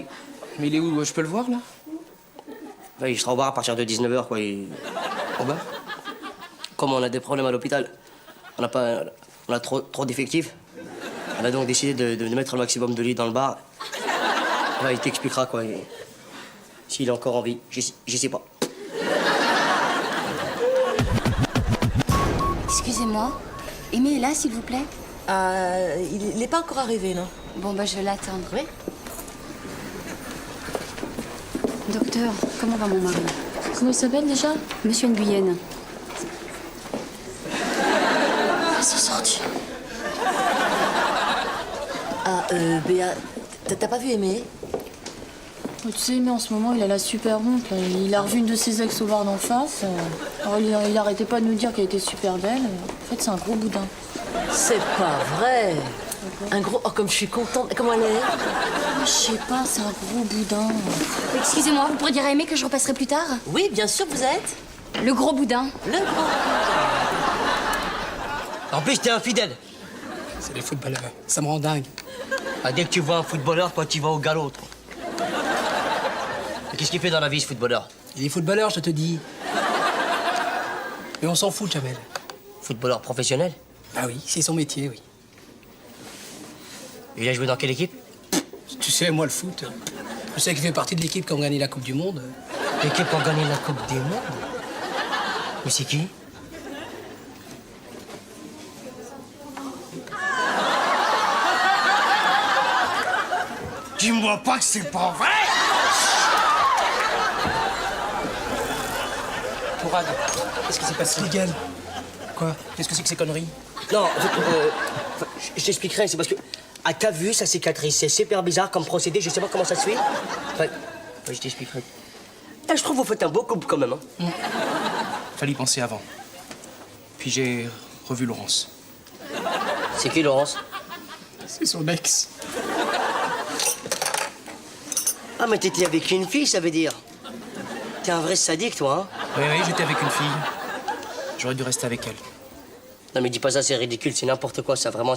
Mais il est où? Je peux le voir, là? Il sera au bar à partir de 19h, quoi. Au bar? Comme on a des problèmes à l'hôpital, on a trop d'effectifs. On a donc décidé de mettre le maximum de lits dans le bar. Là, il t'expliquera, quoi. S'il est encore en vie, je sais pas. Excusez-moi. Aimé est là, s'il vous plaît? Il n'est pas encore arrivé, non? Bon, bah, je vais l'attendre. Oui. Docteur, comment va mon mari? Comment il s'appelle déjà? Monsieur Nguyen. Ils sont sortis. Béa, t'as pas vu Aimé? Tu sais, mais en ce moment, il a la super honte. Là. Il a revu une de ses ex au bar d'en face. Alors, il arrêtait pas de nous dire qu'elle était super belle. En fait, c'est un gros boudin. C'est pas vrai. Un gros... Oh, comme je suis contente. Comment elle est? Je sais pas, c'est un gros boudin. Excusez-moi, vous pourriez dire à Aimé que je repasserai plus tard? Oui, bien sûr, vous êtes? Le gros boudin. Le gros boudin. En plus, t'es infidèle. C'est les footballeurs. Ça me rend dingue. Ah, dès que tu vois un footballeur, toi, tu vas au galop, toi. Qu'est-ce qu'il fait dans la vie, ce footballeur? Il est footballeur, je te dis. Mais on s'en fout, Jamel. Footballeur professionnel? Ah oui, c'est son métier, oui. Il a joué dans quelle équipe? Tu sais, moi, le foot, je sais qu'il fait partie de l'équipe qui a gagné la Coupe du Monde. L'équipe qui a gagné la Coupe du Monde? Mais c'est qui? Dis-moi pas que c'est pas vrai! Mourad, qu'est-ce qui s'est passé? Miguel. Quoi? Qu'est-ce que c'est que ces conneries? Non, je t'expliquerai, c'est parce que, à ta vue, sa cicatrice, c'est super bizarre comme procédé, je sais pas comment ça se fait. Je t'expliquerai. Je trouve que vous faites un beau couple quand même, hein. Fallait y penser avant. Puis j'ai revu Laurence. C'est qui, Laurence? C'est son ex. Ah, mais t'étais avec une fille, ça veut dire. T'es un vrai sadique, toi, hein? Oui, j'étais avec une fille. J'aurais dû rester avec elle. Non, mais dis pas ça, c'est ridicule, c'est n'importe quoi, ça, vraiment.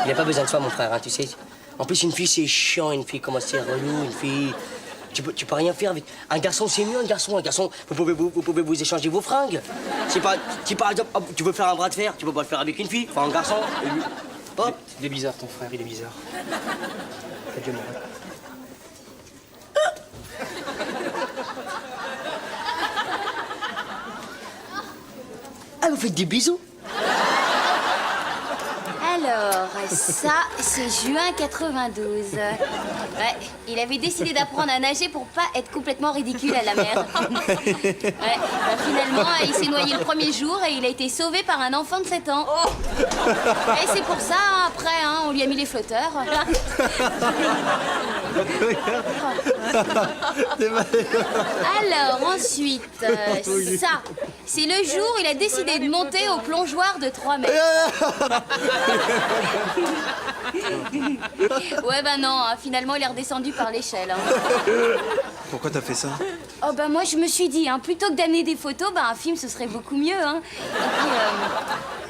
Il a pas besoin de ça, mon frère, hein, tu sais. En plus, une fille, c'est chiant, une fille, comment c'est relou, une fille... Tu peux rien faire avec... Un garçon, c'est mieux, un garçon. Un garçon, vous pouvez vous échanger vos fringues. C'est pas... Si par exemple, tu veux faire un bras de fer, tu peux pas le faire avec une fille. Enfin, un garçon... Hop. Il est bizarre, ton frère, il est bizarre. Adieu, mon frère. Ah, vous faites des bisous? Alors, ça, c'est juin 92. Ouais, il avait décidé d'apprendre à nager pour pas être complètement ridicule à la mer. Ouais, finalement, il s'est noyé le premier jour et il a été sauvé par un enfant de 7 ans. Et c'est pour ça, après, on lui a mis les flotteurs. Alors, ensuite, ça, c'est le jour où il a décidé de monter au plongeoir de 3 mètres. Ouais, bah non, hein, finalement, il est redescendu par l'échelle. Hein. Pourquoi t'as fait ça? Oh, bah moi, je me suis dit, hein, plutôt que d'amener des photos, bah un film, ce serait beaucoup mieux. Hein. Et puis,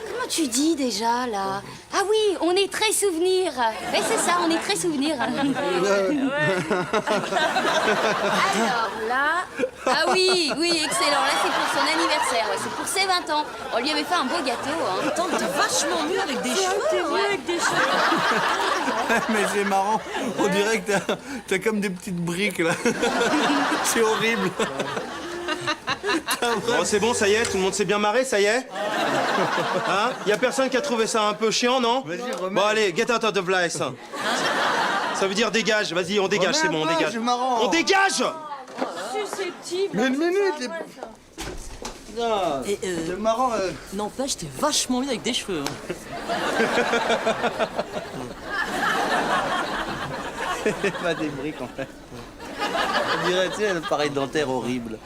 comment tu dis déjà, là? Ah oui, on est très souvenir. Ouais, c'est ça, on est très souvenir. Alors là... Ah oui, excellent. Là, c'est pour son anniversaire. Ouais, c'est pour ses 20 ans. On lui avait fait un beau gâteau. Hein. Attends, t'es vachement mieux avec des cheveux. Ouais. Avec des cheveux. Mais c'est marrant, on dirait que t'as comme des petites briques là. C'est horrible. Bon, c'est bon, ça y est, tout le monde s'est bien marré, ça y est. Hein? Y a personne qui a trouvé ça un peu chiant, non? Bon, allez, get out of the place. Ça veut dire dégage, vas-y, on dégage, c'est bon, on dégage. On dégage! Susceptible. Mais une minute, Et c'est marrant. N'empêche, t'es vachement mieux avec des cheveux. Hein. Pas des briques en fait. On dirait, tu sais, un appareil dentaire horrible.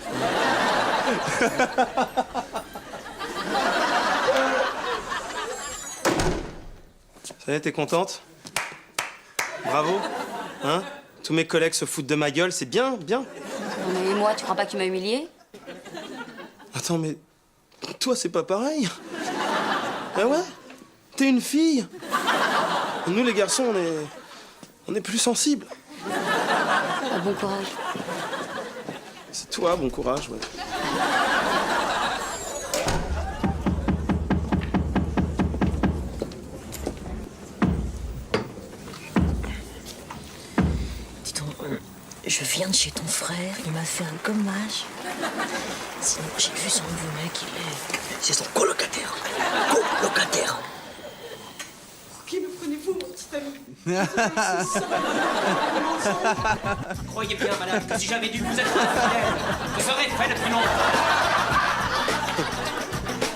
Ça y est, t'es contente? Bravo. Hein? Tous mes collègues se foutent de ma gueule, c'est bien, bien. Mais moi, tu crois pas qu'il m'a humilié? Attends, mais toi, c'est pas pareil. Ah ouais? T'es une fille. Nous, les garçons, on est plus sensibles. Ah, bon courage. C'est toi, bon courage, ouais. Dis donc, je viens de chez ton frère, il m'a fait un gommage. Sinon, j'ai vu son nouveau mec, c'est son colocataire. Colocataire. Qui me prenez-vous, mon petit ami? Croyez bien, madame, que si j'avais dû vous être infidèle, je serais fait depuis longtemps.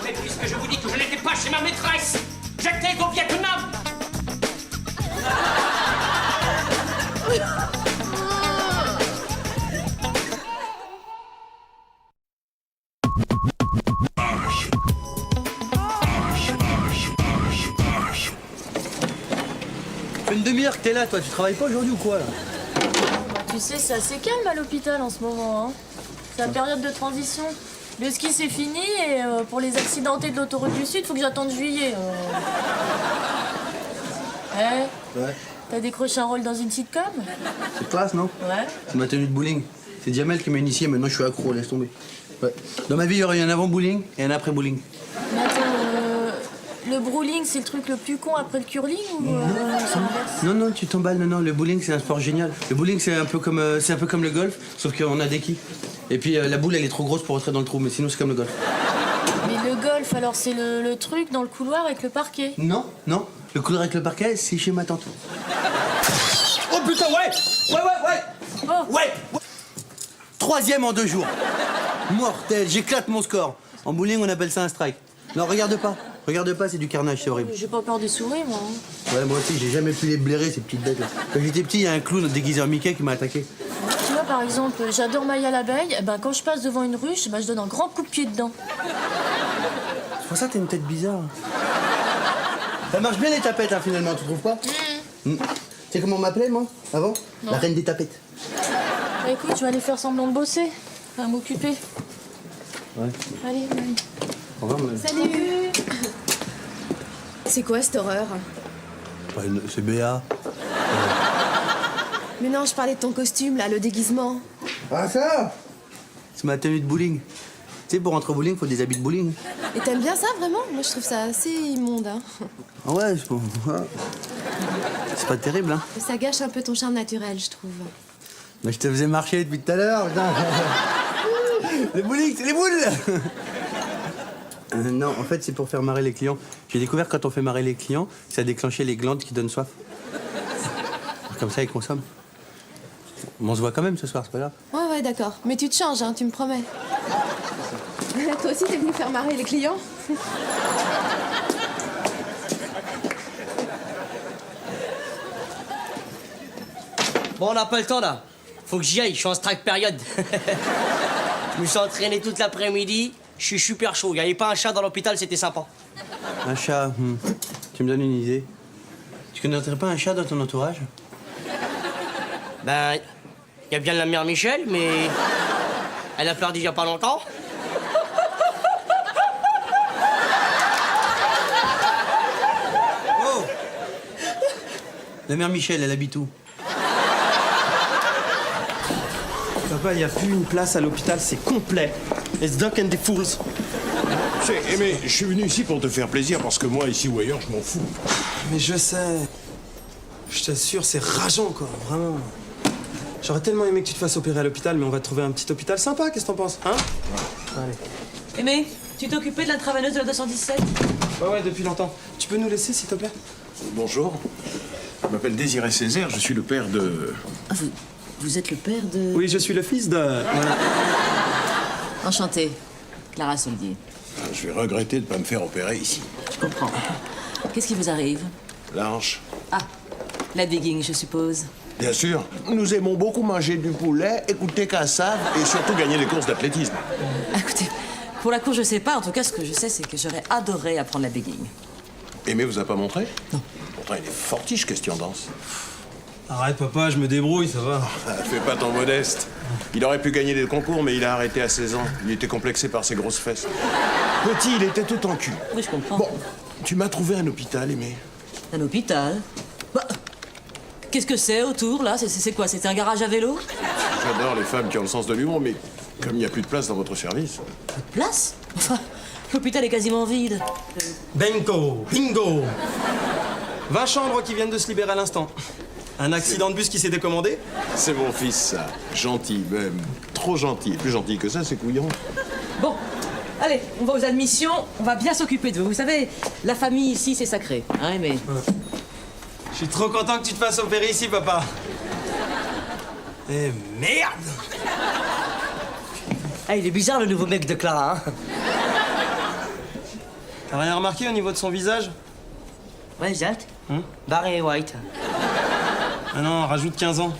Mais puisque je vous dis que je n'étais pas chez ma maîtresse, j'étais au Vietnam. Fait une demi-heure que t'es là, toi. Tu travailles pas aujourd'hui ou quoi là? Tu sais, c'est assez calme à l'hôpital en ce moment. Hein. C'est la période de transition. Le ski, c'est fini et pour les accidentés de l'autoroute du Sud, faut que j'attende juillet. Ouais. T'as décroché un rôle dans une sitcom? C'est classe, non? Ouais. C'est ma tenue de bowling. C'est Jamel qui m'a initié, maintenant je suis accro, laisse tomber. Ouais. Dans ma vie, il y aurait eu un avant bowling et un après bowling. Mais attends, le bowling, c'est le truc le plus con après le curling ou c'est l'inverse? Non, tu t'emballes, non, le bowling c'est un sport génial. Le bowling c'est un peu comme le golf, sauf qu'on a des quilles. Et puis la boule elle est trop grosse pour rentrer dans le trou, mais sinon c'est comme le golf. Mais le golf, alors c'est le truc dans le couloir avec le parquet? Non, le couloir avec le parquet, c'est chez ma tante. Oh putain, ouais. Ouais 3e en 2 jours. Mortel, j'éclate mon score. En bowling, on appelle ça un strike. Non, regarde pas, c'est du carnage, c'est horrible. J'ai pas peur des souris, moi. Hein. Ouais, moi aussi, j'ai jamais pu les blairer, ces petites bêtes là. Quand j'étais petit, il y a un clown déguisé en Mickey qui m'a attaqué. Tu vois, par exemple, j'adore Maya l'abeille. Ben, quand je passe devant une ruche, je donne un grand coup de pied dedans. C'est pour ça que t'as une tête bizarre. Ça marche bien les tapettes, hein, finalement, tu trouves pas? Tu sais comment on m'appelait, moi, avant? Non. La reine des tapettes. Bah, écoute, je vais aller faire semblant de bosser. Enfin, m'occuper. Ouais. Allez. Au revoir, madame. Salut. C'est quoi cette horreur? C'est Béa. Mais non, je parlais de ton costume, là, le déguisement. Ah, ça? C'est ma tenue de bowling. Tu sais, pour rentrer au bowling, faut des habits de bowling. Et t'aimes bien ça, vraiment? Moi, je trouve ça assez immonde, hein. Ah ouais, c'est pas terrible, hein. Ça gâche un peu ton charme naturel, je trouve. Mais je te faisais marcher depuis tout à l'heure, putain. Les bowling, c'est les boules. Non, en fait, c'est pour faire marrer les clients. J'ai découvert que quand on fait marrer les clients, ça déclenchait les glandes qui donnent soif. Comme ça, ils consomment. Mais on se voit quand même ce soir, c'est pas grave. Ouais, d'accord. Mais tu te changes, hein, tu me promets. Toi aussi, t'es venu faire marrer les clients? Bon, on n'a pas le temps, là. Faut que j'y aille, je suis en strike période. Je me suis entraîné toute l'après-midi, je suis super chaud. Il n'y avait pas un chat dans l'hôpital, c'était sympa. Un chat, tu me donnes une idée. Tu connaîtrais pas un chat dans ton entourage? Ben, il y a bien la mère Michel, mais elle a perdu il y a pas longtemps. Oh! La mère Michel, elle habite où? Papa, il n'y a plus une place à l'hôpital, c'est complet. It's Duck and the Fools. Mais je suis venu ici pour te faire plaisir parce que moi, ici ou ailleurs, je m'en fous. Mais je sais. Je t'assure, c'est rageant, quoi, vraiment. J'aurais tellement aimé que tu te fasses opérer à l'hôpital, mais on va te trouver un petit hôpital sympa, qu'est-ce que t'en penses, hein? Allez. Aimé, tu t'es occupé de l'intraveineuse de la 217? Ouais, depuis longtemps. Tu peux nous laisser, s'il te plaît? Bonjour. Je m'appelle Désiré Césaire, je suis le père de... Ah, vous êtes le père de... Oui, je suis le fils de... Voilà. Enchanté. Clara Soldier. Je vais regretter de ne pas me faire opérer ici. Je comprends. Qu'est-ce qui vous arrive? La hanche. Ah, la digging, je suppose. Bien sûr. Nous aimons beaucoup manger du poulet, écouter Kassav et surtout gagner les courses d'athlétisme. Écoutez, pour la cour, je sais pas. En tout cas, ce que je sais, c'est que j'aurais adoré apprendre la digging. Aimé vous a pas montré? Non. Pourtant, il est fortiche, question danse. Arrête, papa, je me débrouille, ça va. Fais pas ton modeste. Il aurait pu gagner des concours, mais il a arrêté à 16 ans. Il était complexé par ses grosses fesses. Petit, il était tout en cul. Oui, je comprends. Bon, tu m'as trouvé un hôpital, Aimé. Un hôpital? Bah, qu'est-ce que c'est autour, là? C'est quoi? C'est un garage à vélo? J'adore les femmes qui ont le sens de l'humour, mais comme il n'y a plus de place dans votre service... Place? Enfin, l'hôpital est quasiment vide. Bingo! Bingo! 20 chambres qui viennent de se libérer à l'instant. Un accident de bus qui s'est décommandé? C'est mon fils, ça. Gentil, même. Trop gentil. Et plus gentil que ça, c'est couillon. Bon, allez, on va aux admissions. On va bien s'occuper de vous. Vous savez, la famille ici, c'est sacré. Hein, mais... Je suis trop content que tu te fasses opérer ici, papa. Eh, merde! Ah, il est bizarre, le nouveau mec de Clara, hein. T'as rien remarqué au niveau de son visage? Ouais, Zach. Barry White. Ah non, rajoute 15 ans.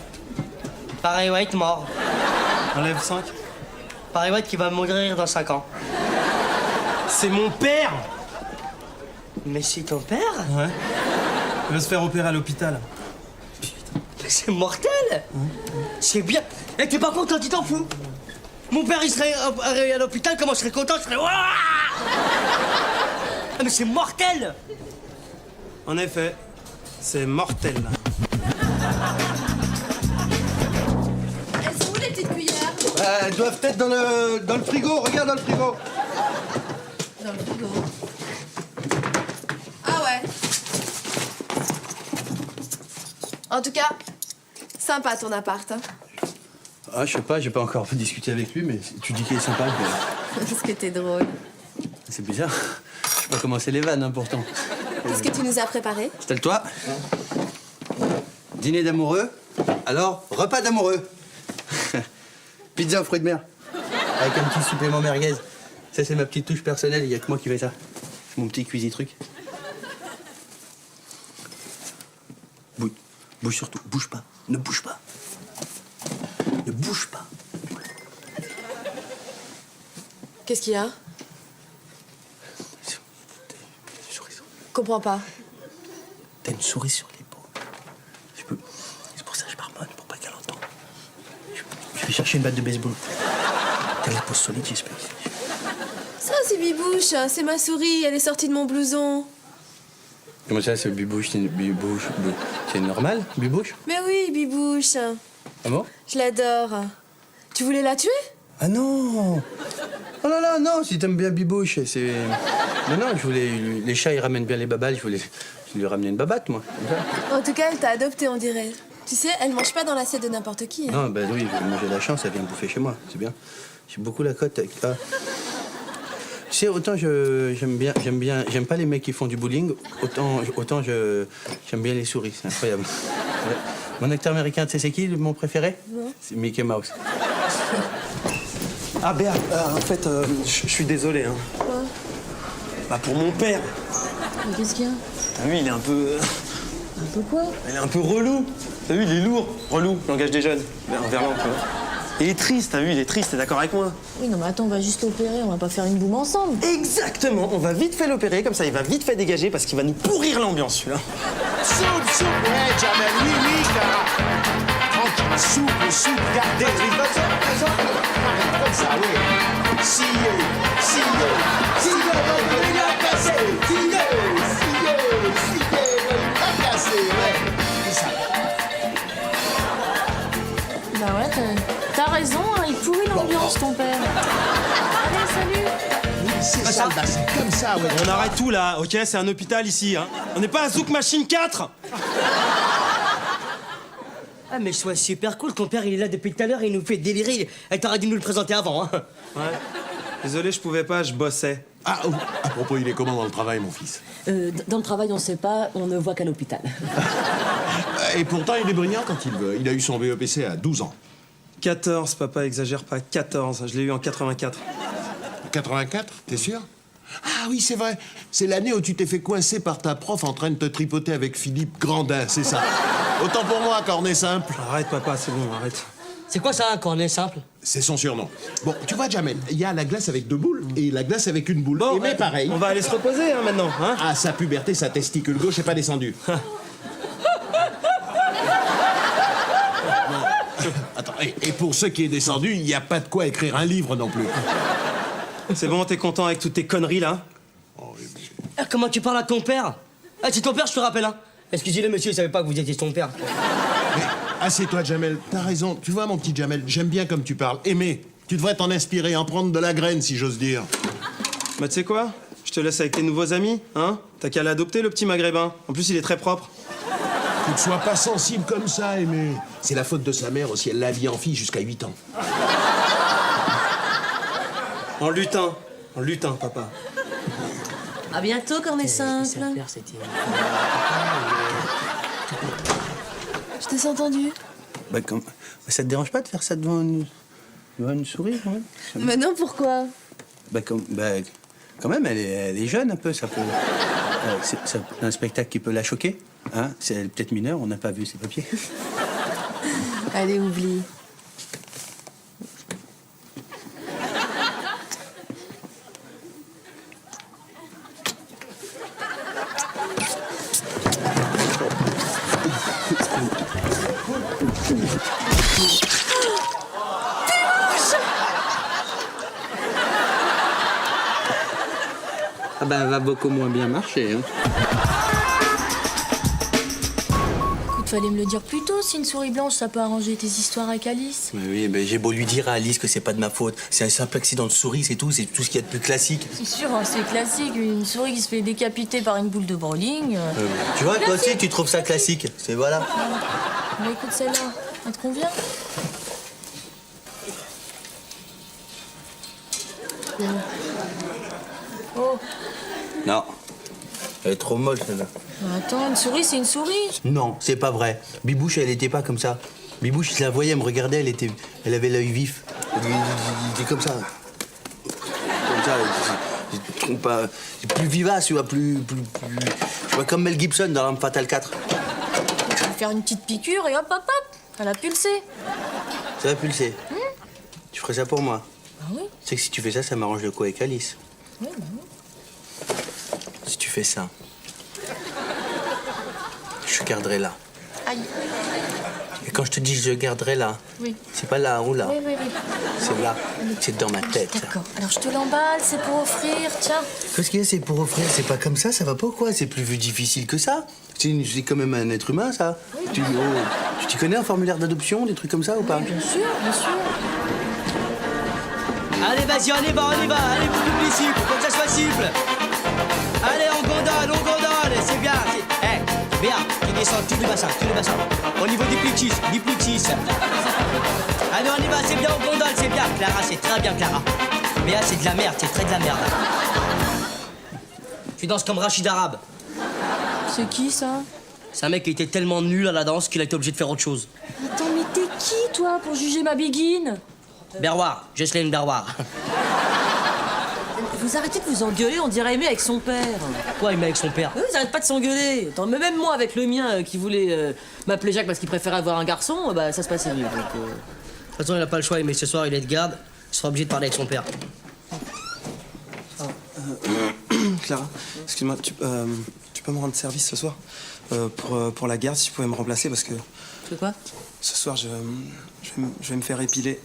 Barry White mort. Enlève 5. Barry White qui va mourir dans 5 ans. C'est mon père! Mais c'est ton père? Ouais. Il va se faire opérer à l'hôpital. Mais c'est mortel! C'est bien. Et t'es pas content, tu t'en fous? Mon père, il serait à l'hôpital, comment je serais content? Je serais... Ouah! Ah, mais c'est mortel! En effet, c'est mortel. Elles sont où les petites cuillères? Elles doivent être dans le frigo. Regarde dans le frigo. Dans le frigo. Ah ouais. En tout cas, sympa ton appart. Hein. Ah, je sais pas, j'ai pas encore discuté avec lui, mais tu dis qu'il est sympa. Qu'est-ce que t'es drôle. C'est bizarre. Je sais pas comment c'est les vannes, hein, pourtant. Qu'est-ce que tu nous as préparé? Installe-toi. Dîner d'amoureux. Alors, repas d'amoureux. Pizza aux fruits de mer. Avec un petit supplément merguez. Ça, c'est ma petite touche personnelle, il y a que moi qui fais ça. C'est mon petit cuisine-truc. Bouge surtout, bouge pas. Ne bouge pas. Ne bouge pas. Qu'est-ce qu'il y a? Comprends pas. T'as une souris sur l'épaule. C'est pour ça que je marmonne, pour pas qu'elle entende. Je vais chercher une batte de baseball. T'as la pose solide, j'espère. Ça, c'est Bibouche. C'est ma souris. Elle est sortie de mon blouson. Comment ça, c'est Bibouche? C'est normal, Bibouche? Mais oui, Bibouche. Ah bon? Je l'adore. Tu voulais la tuer? Ah non! Oh là là, non, si t'aimes bien Bibouche, c'est... Non, je voulais... Les chats, ils ramènent bien les babales, je voulais lui ramener une babatte, moi. Comme ça. En tout cas, elle t'a adopté, on dirait. Tu sais, elle mange pas dans l'assiette de n'importe qui. Hein. Non, bah oui, moi j'ai la chance, elle vient bouffer chez moi, c'est bien. J'ai beaucoup la cote avec... Ah. Tu sais, autant j'aime pas les mecs qui font du bowling, autant j'aime bien les souris, c'est incroyable. Ouais. Mon acteur américain, tu sais c'est qui, mon préféré? Non. C'est Mickey Mouse. Ah, Béa, en fait, je suis désolé, hein. Quoi? Bah, pour mon père. Mais qu'est-ce qu'il y a? Ah oui, il est un peu... Un peu quoi? Il est un peu relou. T'as vu, il est lourd, relou, langage des jeunes. Verlan, tu vois. Il est triste, t'as vu, il est triste, t'es d'accord avec moi? Oui, non, mais attends, on va juste l'opérer, on va pas faire une boum ensemble. Exactement, on va vite fait l'opérer, comme ça il va vite fait dégager parce qu'il va nous pourrir l'ambiance, celui-là. Soupe, soupe, ouais, Jamel, oui, Clara. Tranquille, soupe, gardez. Comme ça, oui. Sillé, il a cassé. Sillé, il a cassé, ouais. C'est ça. Bah ouais, t'as raison, hein, il pourrit l'ambiance, ton père. Allez, salut. Oui, c'est ça, bah, c'est comme ça, ouais. On arrête tout là, ok? C'est un hôpital ici, hein. On n'est pas à Zouk Machine 4. Ah, mais sois super cool, ton père il est là depuis tout à l'heure et il nous fait délirer. T'aurais dû nous le présenter avant, hein. Ouais. Désolé, je pouvais pas, je bossais. Ah, oh, à propos, il est comment dans le travail, mon fils? Dans le travail, on sait pas, on ne voit qu'à l'hôpital. Et pourtant, il est brillant quand il veut. Il a eu son BEPC à 12 ans. 14, papa, exagère pas, 14. Je l'ai eu en 84. 84, t'es sûr? Ah oui, c'est vrai. C'est l'année où tu t'es fait coincer par ta prof en train de te tripoter avec Philippe Grandin, c'est ça. Autant pour moi, cornet simple. Arrête, papa, c'est bon, arrête. C'est quoi ça, un cornet simple? C'est son surnom. Bon, tu vois, Jamel, il y a la glace avec 2 boules et la glace avec 1 boule. Bon, mais pareil. On va aller se reposer, hein, maintenant, hein? Ah, sa puberté, sa testicule gauche est pas descendue. Attends, et pour ce qui est descendu, il n'y a pas de quoi écrire un livre non plus. C'est bon, t'es content avec toutes tes conneries, là? Ah, comment tu parles à ton père? Ah, c'est ton père, je te rappelle, hein. Excusez-le, monsieur, il savait pas que vous étiez son père. Mais assieds-toi, Jamel. T'as raison. Tu vois, mon petit Jamel, j'aime bien comme tu parles. Aimer. Tu devrais t'en inspirer, en prendre de la graine, si j'ose dire. Bah, tu sais quoi? Je te laisse avec tes nouveaux amis, hein? T'as qu'à l'adopter, le petit maghrébin. En plus, il est très propre. Tu ne sois pas sensible comme ça, Aimé. C'est la faute de sa mère aussi. Elle l'a vie en fille jusqu'à 8 ans. En lutin, papa. À bientôt, cornet simple. Je t'ai entendu. Bah, ça te dérange pas de faire ça devant une souris, quand même? Mais non, pourquoi? Quand même, elle est jeune un peu, ça peut... c'est un spectacle qui peut la choquer, hein? Elle est peut-être mineure, on n'a pas vu ses papiers. Allez, oublie. Ah ben, elle va beaucoup moins bien marcher, hein. Écoute, fallait me le dire plus tôt, si une souris blanche, ça peut arranger tes histoires avec Alice. Mais oui, mais j'ai beau lui dire à Alice que c'est pas de ma faute. C'est un simple accident de souris, c'est tout ce qu'il y a de plus classique. C'est sûr, hein, c'est classique, une souris qui se fait décapiter par une boule de bowling. Tu vois, toi aussi, tu trouves ça classique. C'est voilà. Mais écoute, celle-là, elle te convient? Oh. Non. Elle est trop molle, celle-là. Attends, une souris, c'est une souris. Non, c'est pas vrai. Bibouche, elle était pas comme ça. Bibouche, je la voyais, elle me regardait, elle avait l'œil vif. Elle était comme ça. Comme ça, c'est plus vivace, tu vois, plus... Tu vois, comme Mel Gibson dans L'Arme Fatale 4. Tu vas faire une petite piqûre et hop, hop, hop, elle a pulsé. Ça va pulser. Tu ferais ça pour moi? Ah oui. Tu sais que si tu fais ça, ça m'arrange le coup avec Alice. Oui, bah oui. Si tu fais ça, je garderai là. Aïe. Et quand je te dis je garderai là, Oui. c'est pas là ou là. Oui, oui, oui. C'est là. C'est dans ma tête. D'accord. Alors je te l'emballe, c'est pour offrir, tiens. Qu'est-ce qu'il y a, c'est pour offrir? C'est pas comme ça va pas ou quoi? C'est plus difficile que ça. C'est quand même un être humain, ça. Oui. Tu t'y connais en formulaire d'adoption, des trucs comme ça ou pas? Oui, bien sûr, bien sûr. Allez, vas-y, on y va. Allez, beaucoup plus simple, faut que ça soit simple. Allez, on gondole, c'est bien. Bien, tu descends tout le bassin. Au niveau du plicis. Allez, on y va, c'est bien, on gondole, c'est bien. Clara, c'est très bien, Clara. Mais là, c'est de la merde, c'est très de la merde. Tu danses comme Rachid Arabe. C'est qui, ça? C'est un mec qui était tellement nul à la danse qu'il a été obligé de faire autre chose. Attends, mais t'es qui, toi, pour juger ma biguine? Berroir, Jocelyne Berroir. Vous arrêtez de vous engueuler, on dirait aimer avec son père. Quoi, il met avec son père? Eux, ils arrêtent pas de s'engueuler. Attends, mais même moi, avec le mien qui voulait m'appeler Jacques parce qu'il préférait avoir un garçon, bah ça se passait mieux. Donc, De toute façon, il a pas le choix, mais ce soir, il est de garde. Il sera obligé de parler avec son père. Clara, excuse-moi, tu peux me rendre service ce soir pour la garde, si tu pouvais me remplacer, parce que C'est quoi? ce soir, je vais me faire épiler.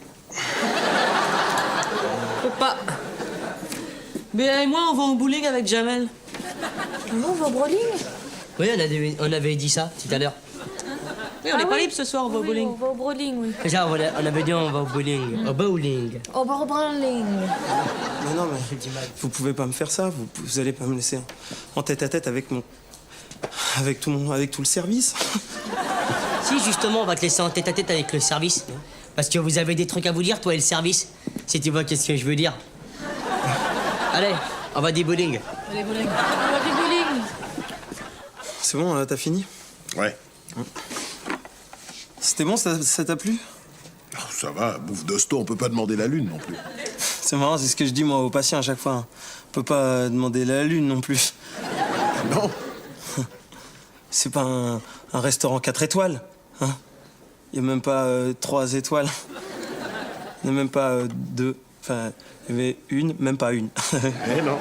Faut pas. Béa et moi, on va au bowling avec Jamel. On va au bowling? Oui, on avait dit ça tout à l'heure. Oui, on n'est pas libre ce soir, on va au bowling. On va au bowling, oui. Déjà, on avait dit on va au bowling. Au bowling. Au bowling. Mais non, mais vous pouvez pas me faire ça, vous allez pas me laisser en tête-à-tête avec tout le service. Si, justement, on va te laisser en tête-à-tête avec le service. Parce que vous avez des trucs à vous dire, toi et le service. Si tu vois qu'est-ce que je veux dire. Allez, on va des bowling. Allez, bowling. On va du bowling. C'est bon, t'as fini? Ouais. C'était bon, ça t'a plu? Oh, ça va, bouffe d'hosto, on peut pas demander la lune non plus. C'est marrant, c'est ce que je dis moi aux patients à chaque fois. Hein. On peut pas demander la lune non plus. Non. C'est pas un restaurant 4 étoiles. Hein. Il y a même pas 3 étoiles. Il n'y a même pas 2. Enfin, il y avait une, même pas une. Eh non.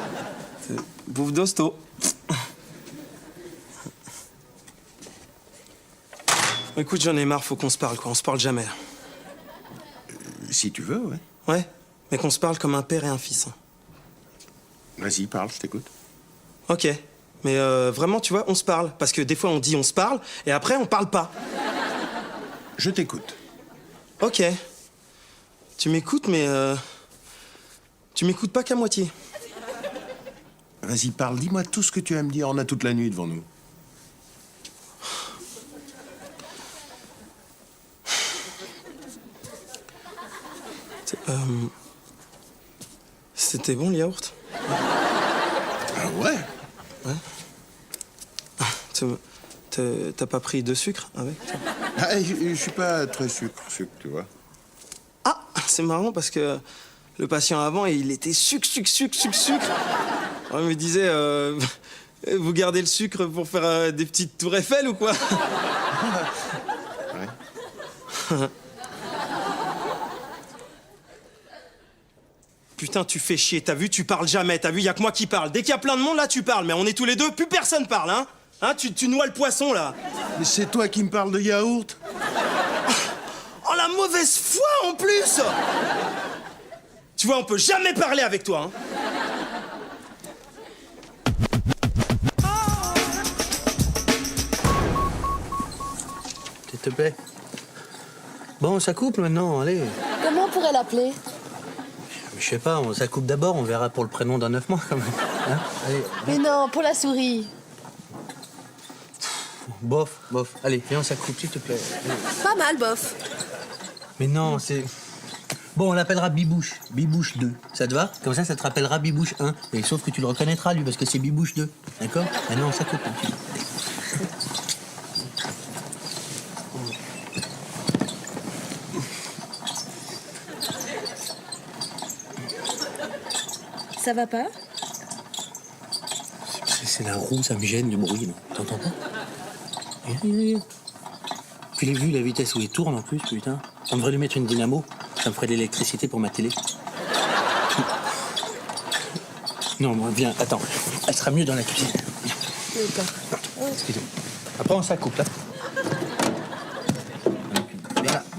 C'est bouffe d'hosto. Écoute, j'en ai marre, faut qu'on se parle, quoi. On se parle jamais. Si tu veux, ouais. Ouais, mais qu'on se parle comme un père et un fils. Hein. Vas-y, parle, je t'écoute. Ok, mais vraiment, tu vois, on se parle. Parce que des fois, on dit on se parle, et après, on parle pas. Je t'écoute. Ok. Tu m'écoutes, mais tu m'écoutes pas qu'à moitié. Vas-y, parle, dis-moi tout ce que tu as à me dire. On a toute la nuit devant nous. C'était bon, le yaourt? Ah ouais? Ouais. T'as pas pris de sucre avec? Ah, je suis pas très sucre, tu vois. Ah, c'est marrant parce que le patient avant, il était sucre. On me disait, vous gardez le sucre pour faire des petites tours Eiffel ou quoi? Ouais. Putain, tu fais chier, t'as vu, tu parles jamais, t'as vu, y a que moi qui parle. Dès qu'il y a plein de monde, là, tu parles, mais on est tous les deux, plus personne parle, hein? Hein, tu noies le poisson, là. Mais c'est toi qui me parles de yaourt? Oh, la mauvaise foi, en plus! Tu vois, on peut jamais parler avec toi, hein? S'il te plaît. Bon, ça coupe maintenant, allez. Comment on pourrait l'appeler? Je sais pas, ça coupe d'abord, on verra pour le prénom dans 9 mois quand même. Hein, allez. Mais non, pour la souris. Bof. Allez, viens, ça coupe, s'il te plaît. Allez. Pas mal, bof. Mais non, c'est... Bon, on l'appellera Bibouche. Bibouche 2. Ça te va? Comme ça te rappellera Bibouche 1. Et sauf que tu le reconnaîtras, lui, parce que c'est Bibouche 2. D'accord? Mais non, ça coupe un petit peu. Ça va pas? C'est la roue, ça me gêne, le bruit, non? T'entends pas? Regarde. Puis j'ai vu la vitesse où il tourne en plus, putain. On devrait lui mettre une dynamo. Ça me ferait de l'électricité pour ma télé. Non, moi, viens, attends. Elle sera mieux dans la cuisine. Excusez-moi. Après, on s'accoupe, là.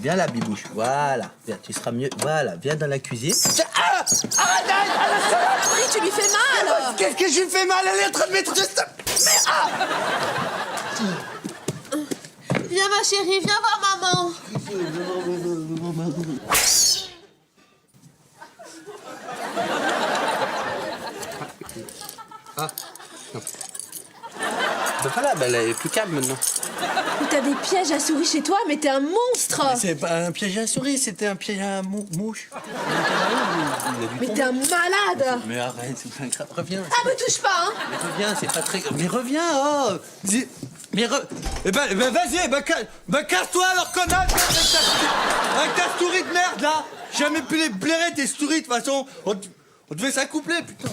Viens là, Bibouche. Voilà. Viens, tu seras mieux. Voilà, viens dans la cuisine. Ah! Arrête! Oui, tu lui fais mal! Qu'est-ce que je lui fais mal? Elle est en train de mettre juste... Mais ah! Viens, ma chérie, viens voir maman. Ah, non. Ben voilà, elle est plus calme maintenant. T'as des pièges à souris chez toi, mais t'es un monstre! Mais c'est pas un piège à souris, c'était un piège à mouche. Mais t'es un malade! Mais arrête, c'est pas grave. Reviens. Ah, me touche pas, hein! Mais reviens, c'est pas très... Mais reviens, oh! Mais Eh ben vas-y, casse-toi alors, connard! Avec ta souris de merde, là! Jamais pu les blairer, tes souris, de toute façon! On devait s'accoupler, putain.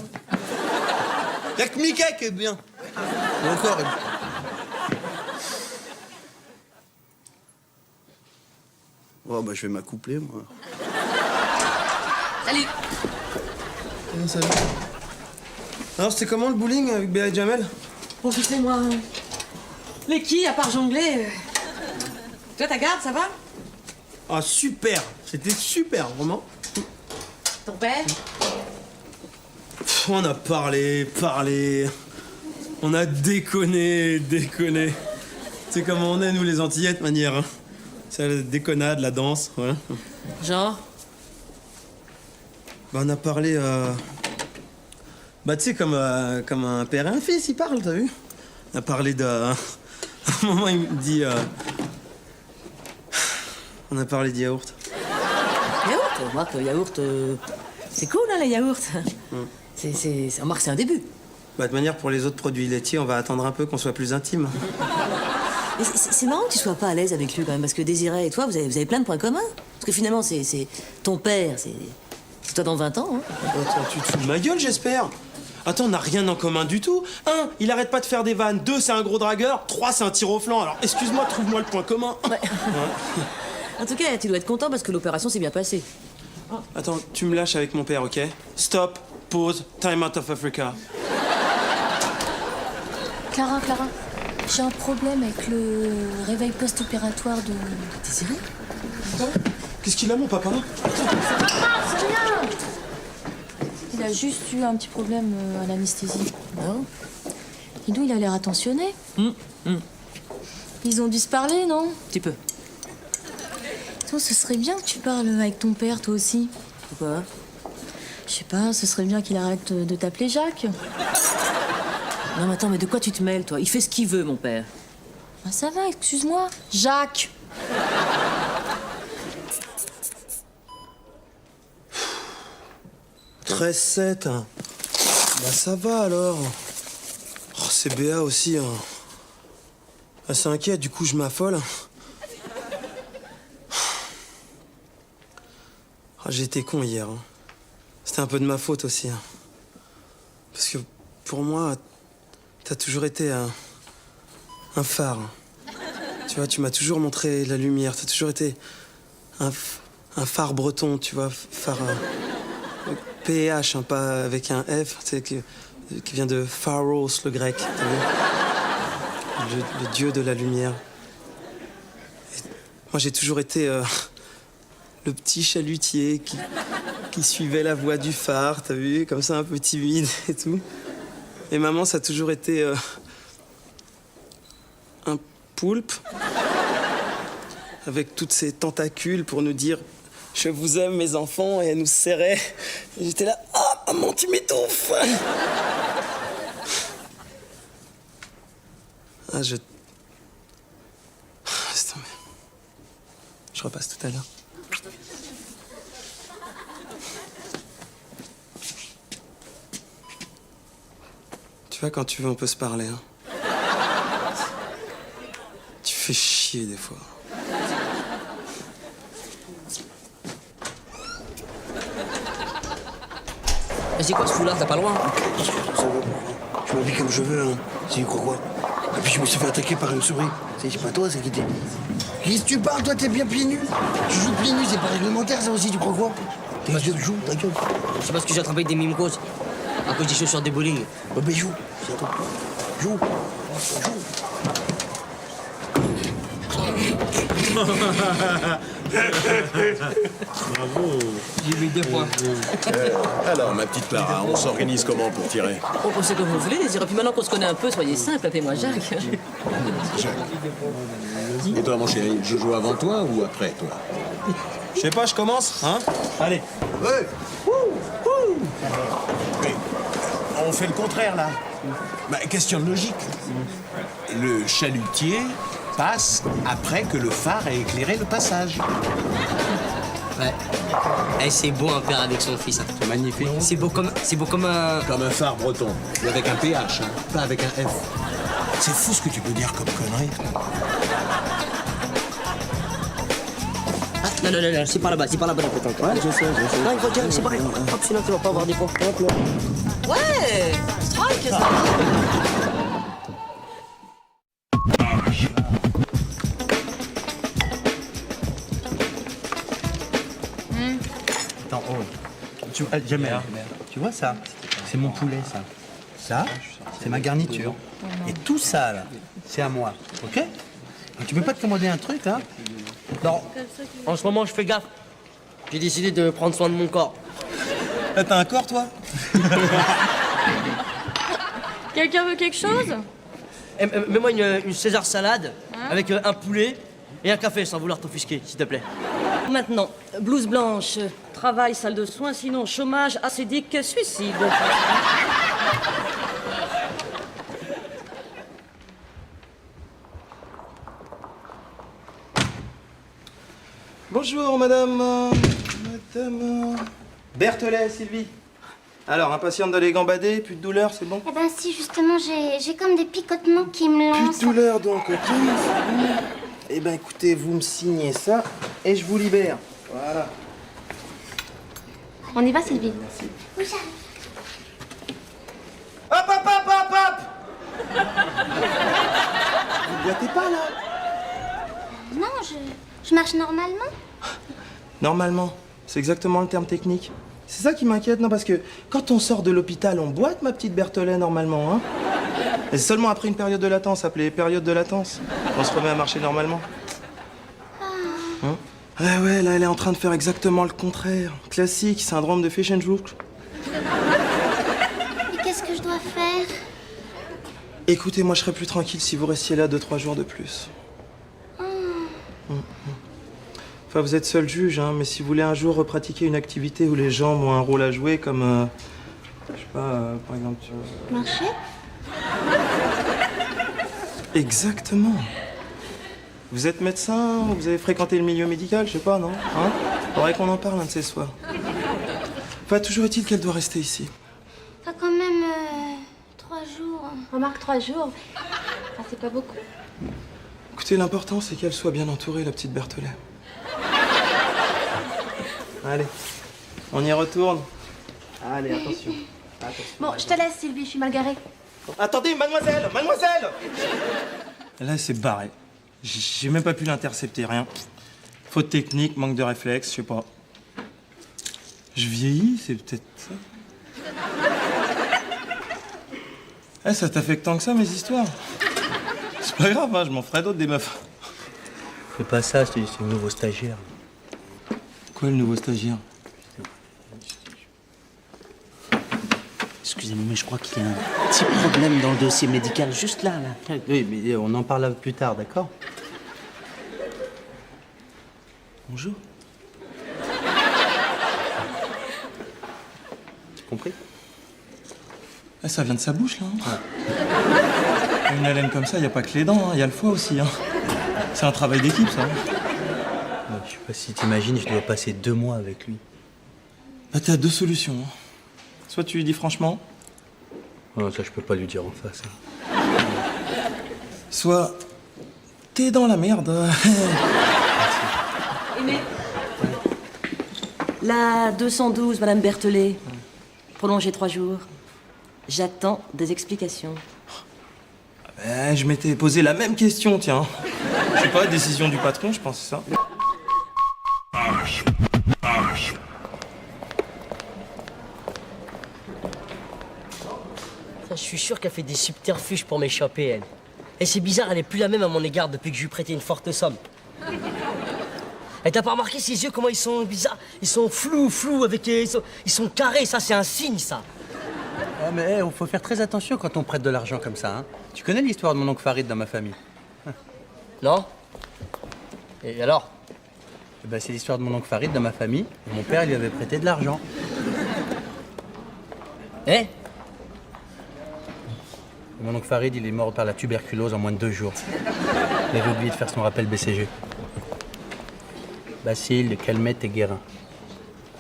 Y'a que Mickey qui est bien. Et encore. Oh, bah, je vais m'accoupler, moi. Salut. Salut. Alors, c'était comment le bowling avec Béa et Jamel? Bon, tu sais, moi... Les quilles, à part jongler... Toi, ta garde, ça va? Ah, super. C'était super, vraiment. Ton père? On a parlé. On a déconné. Tu sais comment on est, nous, les Antillettes, manière. Hein. C'est la déconnade, la danse, ouais. Genre? Bah, on a parlé, bah, tu sais, comme un père et un fils, ils parlent, t'as vu? On a parlé de... À un moment, il me dit... On a parlé de yaourt. Yaourt? Remarque, yaourt... C'est cool, hein, les yaourts. Remarque, c'est un début. Bah, de manière, pour les autres produits laitiers, on va attendre un peu qu'on soit plus intime. Et c'est marrant que tu sois pas à l'aise avec lui, quand même, parce que Désiré et toi, vous avez plein de points communs. Parce que finalement, c'est ton père, c'est toi dans 20 ans, hein. Attends, tu te fous de ma gueule, j'espère. Attends, on n'a rien en commun du tout. 1, il arrête pas de faire des vannes. 2, c'est un gros dragueur. 3, c'est un tir au flanc. Alors, excuse-moi, trouve-moi le point commun. Ouais. En tout cas, tu dois être content parce que l'opération s'est bien passée. Attends, tu me lâches avec mon père, ok? Stop, pause, time out of Africa. Clara, j'ai un problème avec le réveil post-opératoire de Désiré. Qu'est-ce qu'il a, mon papa? C'est rien. Il a juste eu un petit problème à l'anesthésie. Non. Et nous, il a l'air attentionné. Ils ont dû se parler, non? Un petit peu. Toi, ce serait bien que tu parles avec ton père, toi aussi. Pourquoi? Je sais pas, ce serait bien qu'il arrête de t'appeler Jacques. Non, mais attends, mais de quoi tu te mêles, toi? Il fait ce qu'il veut, mon père. Ah, ça va, excuse-moi. Jacques. 13-7. Hein. Bah, ça va, alors. Oh, c'est Béa aussi, hein. Elle s'inquiète, du coup, je m'affole. Oh, j'ai été con hier. Hein. C'était un peu de ma faute aussi. Hein. Parce que, pour moi, t'as toujours été un phare. Tu vois, tu m'as toujours montré la lumière. T'as toujours été un phare breton, tu vois, phare... PH, hein, pas avec un F, tu sais, qui vient de Pharos, le grec, t'as vu? Le dieu de la lumière. Et moi, j'ai toujours été le petit chalutier qui suivait la voie du phare, t'as vu? Comme ça, un peu timide et tout. Et maman, ça a toujours été un poulpe avec toutes ses tentacules pour nous dire « Je vous aime, mes enfants », et elle nous serrait. Et j'étais là « Ah, maman, tu m'étouffes !» Ah, je... Laisse tomber. Je repasse tout à l'heure. Tu vois, quand tu veux, on peut se parler, hein. Tu fais chier, des fois. Mais c'est quoi ce foulard? T'as pas le droit. Je m'habille comme je veux, hein. C'est du quoi. Et puis je me suis fait attaquer par une souris. C'est pas toi, c'est qui t'es. Qu'est-ce que tu parles? Toi, t'es bien pieds nus. Tu joues pieds nus, c'est pas réglementaire, ça aussi, tu crois quoi? Ta gueule, joue, ta gueule. C'est parce que j'ai attrapé des mimicoses. À cause des chaussures de bowling. Bah, joue, c'est à toi. Joue. Bravo. J'ai mis 2 points. Alors, ma petite Clara, on s'organise comment pour tirer? On sait comme vous voulez, Désiré. Puis maintenant qu'on se connaît un peu, soyez simple, appelez-moi Jacques. Et toi, mon chéri, je joue avant toi ou après toi? Je sais pas, je commence, hein? Allez. Ouais. Mais on fait le contraire, là. Bah, question de logique. Le chalutier passe après que le phare ait éclairé le passage. Ouais. Eh, c'est beau un père avec son fils. Hein. C'est magnifique. C'est beau comme un... Comme un phare breton. Mais avec un PH, hein, pas avec un F. C'est fou ce que tu peux dire comme connerie. Non, c'est par là-bas, c'est par là-bas la pétanque. Ouais, je sais. Non, il faut dire que c'est pareil. Hop, sinon tu vas pas avoir des points. Hop, là. Ouais, strike, ça. Attends, Jamel, tu vois ça? C'est mon poulet, ça. Ça, c'est ma garniture. Et tout ça, là, c'est à moi, ok? Donc, tu peux pas te commander un truc, hein? Non, en ce moment, je fais gaffe. J'ai décidé de prendre soin de mon corps. Là, t'as un corps, toi? Quelqu'un veut quelque chose? Mets-moi une César salade avec un poulet et un café sans vouloir t'offusquer, s'il te plaît. Maintenant, blouse blanche, travail, salle de soins, sinon chômage, acédique, suicide. Bonjour, madame. Berthelet, Sylvie. Alors, impatiente d'aller gambader, plus de douleur, c'est bon? Eh ben si, justement, j'ai comme des picotements qui me Plus lancent. de douleur, donc, ok. Eh ben, écoutez, vous me signez ça et je vous libère. Voilà. On y va, Sylvie? Merci. Oui, j'arrive. Hop! Vous boitez pas, là? Non, je marche normalement. Normalement, c'est exactement le terme technique. C'est ça qui m'inquiète, non? Parce que quand on sort de l'hôpital, on boite, ma petite Berthelet, normalement, hein? Et c'est seulement après une période de latence, appelée période de latence, qu'on se remet à marcher normalement. Hein? Ouais, là, elle est en train de faire exactement le contraire. Classique, syndrome de Fishenbrook. Et qu'est-ce que je dois faire? Écoutez, moi, je serais plus tranquille si vous restiez là 2-3 jours de plus. Enfin, vous êtes seul juge, hein, mais si vous voulez un jour repratiquer une activité où les jambes ont un rôle à jouer, comme, je sais pas, par exemple... Marcher? Exactement. Vous êtes médecin, vous avez fréquenté le milieu médical, je sais pas, non? Hein? Faudrait qu'on en parle un de ces soirs. Enfin, toujours est-il qu'elle doit rester ici. Enfin, quand même, 3 jours. Remarque, 3 jours. Ah, c'est pas beaucoup. Écoutez, l'important, c'est qu'elle soit bien entourée, la petite Berthelet. Allez, on y retourne. Allez, attention. Bon, je te laisse, Sylvie, je suis mal garée. Attendez, mademoiselle! Là, elle s'est barrée. J'ai même pas pu l'intercepter, rien. Faute technique, manque de réflexe, je sais pas. Je vieillis, c'est peut-être ça. Eh, ça t'affecte tant que ça, mes histoires? C'est pas grave, hein, je m'en ferai d'autres des meufs. Fais pas ça, c'est le nouveau stagiaire. Quoi, le nouveau stagiaire? Excusez-moi, mais je crois qu'il y a un petit problème dans le dossier médical, juste là. Oui, mais on en parle plus tard, d'accord? Bonjour. Tu compris? Eh, ça vient de sa bouche, là. Hein. Une haleine comme ça, y a pas que les dents, il y a le foie aussi. Hein. C'est un travail d'équipe, ça. Je sais pas si t'imagines, je dois passer 2 mois avec lui. Bah, t'as 2 solutions. Hein. Soit tu lui dis franchement. Non, ça, je peux pas lui dire en face. Hein. Soit t'es dans la merde. Aimé. La 212, Madame Berthelet. Prolongée 3 jours. J'attends des explications. Je m'étais posé la même question, tiens. Je sais pas, décision du patron, je pense ça. Je suis sûr qu'elle fait des subterfuges pour m'échapper, elle. Et c'est bizarre, elle est plus la même à mon égard depuis que je lui prêtais une forte somme. Et t'as pas remarqué ses yeux, comment ils sont bizarres? Ils sont flous, avec... Ils sont carrés, ça, c'est un signe, ça. Ah, mais faut faire très attention quand on prête de l'argent comme ça, hein. Tu connais l'histoire de mon oncle Farid dans ma famille? Non? Et alors? Eh ben, c'est l'histoire de mon oncle Farid dans ma famille. Et mon père, il lui avait prêté de l'argent. Eh? Mon oncle Farid, il est mort par la tuberculose en moins de 2 jours. Il avait oublié de faire son rappel BCG. Bacille, Calmette et Guérin.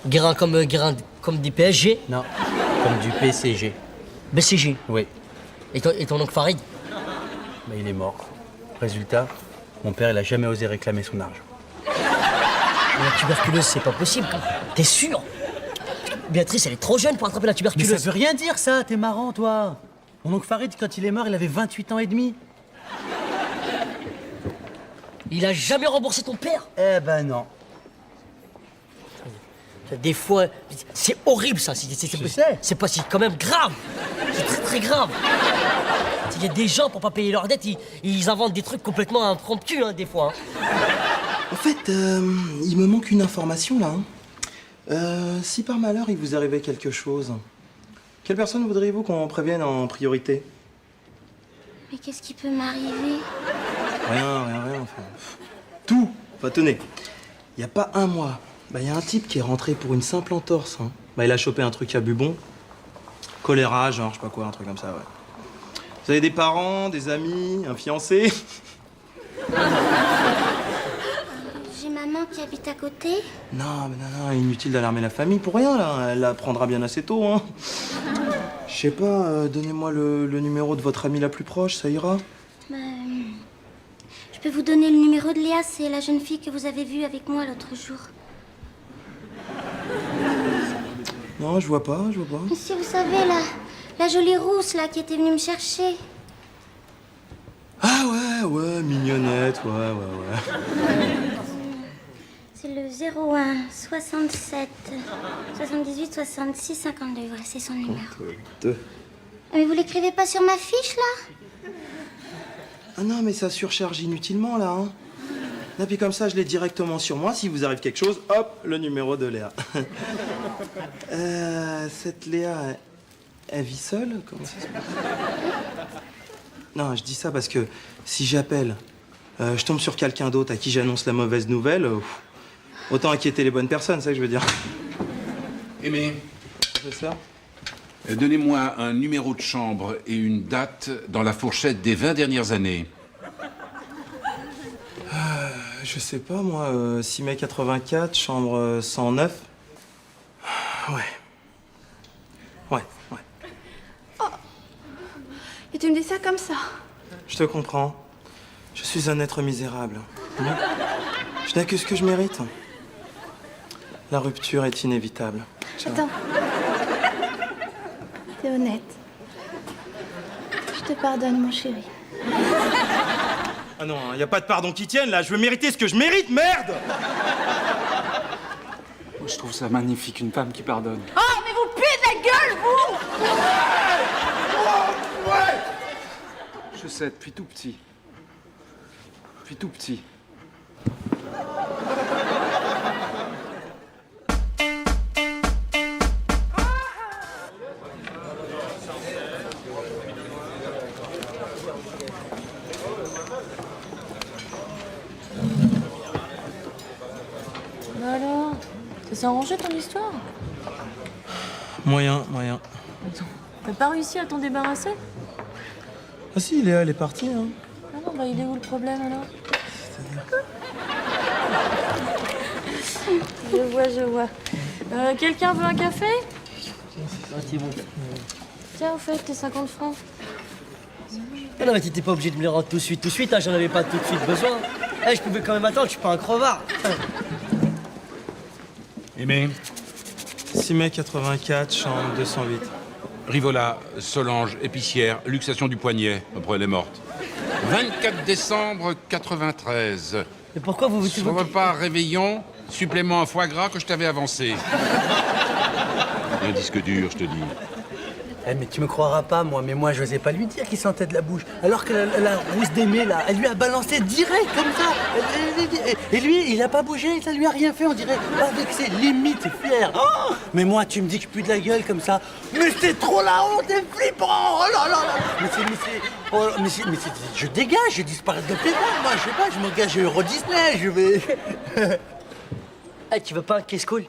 Guérin comme du PSG? Non, comme du PCG. BCG? Oui. Et ton oncle Farid? Mais il est mort. Résultat, mon père, il a jamais osé réclamer son argent. La tuberculose, c'est pas possible. T'es sûr? Béatrice, elle est trop jeune pour attraper la Mais tuberculose. ça veut rien dire, ça. T'es marrant, toi. Mon oncle Farid, quand il est mort, il avait 28 ans et demi. Il a jamais remboursé ton père? Eh ben non. Des fois, c'est horrible ça. C'est pas si quand même grave. C'est très très grave. Il y a des gens pour pas payer leurs dettes, ils inventent des trucs complètement impromptus hein, des fois. Hein. En fait, il me manque une information là. Si par malheur il vous arrivait quelque chose, quelle personne voudriez-vous qu'on prévienne en priorité? Mais qu'est-ce qui peut m'arriver? Rien, enfin. Tout. Enfin, tenez, il y a pas un mois, il y a un type qui est rentré pour une simple entorse. Hein. Il a chopé un truc à bubon. Choléra, genre, je sais pas quoi, un truc comme ça, ouais. Vous avez des parents, des amis, un fiancé? J'ai maman qui habite à côté. Non, inutile d'alarmer la famille pour rien, là. Elle l'apprendra bien assez tôt, hein. Je sais pas, donnez-moi le numéro de votre amie la plus proche, ça ira? Je peux vous donner le numéro de Léa, c'est la jeune fille que vous avez vue avec moi l'autre jour. Non, je vois pas. Monsieur, vous savez, la jolie rousse, là, qui était venue me chercher. Ah ouais, mignonnette, ouais. C'est le 01 67 78 66 52, voilà, c'est son numéro. Mais vous l'écrivez pas sur ma fiche, là? Ah non, mais ça surcharge inutilement, là, hein. Et puis comme ça, je l'ai directement sur moi. Si vous arrive quelque chose, hop, le numéro de Léa. Cette Léa, elle vit seule? Comment ça se passe? Non, je dis ça parce que si j'appelle, je tombe sur quelqu'un d'autre à qui j'annonce la mauvaise nouvelle, autant inquiéter les bonnes personnes, c'est ça que je veux dire. Aimé, Professeur, donnez-moi un numéro de chambre et une date dans la fourchette des 20 dernières années. je sais pas, moi, 6 mai 84, chambre 109. Ouais. Oh. Et tu me dis ça comme ça? Je te comprends. Je suis un être misérable. Je n'ai que ce que je mérite. La rupture est inévitable. Ciao. Attends. T'es honnête. Je te pardonne, mon chéri. Ah non, il n'y a pas de pardon qui tienne, là. Je veux mériter ce que je mérite, merde! Moi, je trouve ça magnifique, une femme qui pardonne. Oh, mais vous puez de la gueule, vous! Je sais, depuis tout petit. Depuis tout petit. Bah alors, ça s'est arrangé ton histoire? Moyen. T'as pas réussi à t'en débarrasser? Ah si, Léa, elle est partie, hein. Ah non, bah il est où le problème alors? Je vois. Quelqu'un veut un café? C'est bon. Tiens, au fait, tes 50 francs. Ah non, mais t'étais pas obligé de me les rendre tout de suite, hein, j'en avais pas tout de suite besoin. Eh, je pouvais quand même attendre, je suis pas un crevard. Aimé, 6 mai 84, chambre 208. Rivola, Solange, épicière, luxation du poignet. Après, elle est morte. 24 décembre 93. Mais pourquoi vous Son repas réveillon, supplément à foie gras que je t'avais avancé. Un disque dur, je te dis. Eh, mais tu me croiras pas, mais moi, je n'osais pas lui dire qu'il sentait de la bouche. Alors que la rousse d'Aimé, là, elle lui a balancé direct, comme ça. Et lui, il a pas bougé, ça lui a rien fait, on dirait pas vexé, limite fier. Oh, mais moi, tu me dis que je pue de la gueule comme ça. Mais c'est trop la honte, c'est flippant. Oh là là là. Mais je dégage, je disparais de l'hôpital, moi, je sais pas, je m'engage à Euro Disney, je vais... Eh, tu veux pas un casse-coule?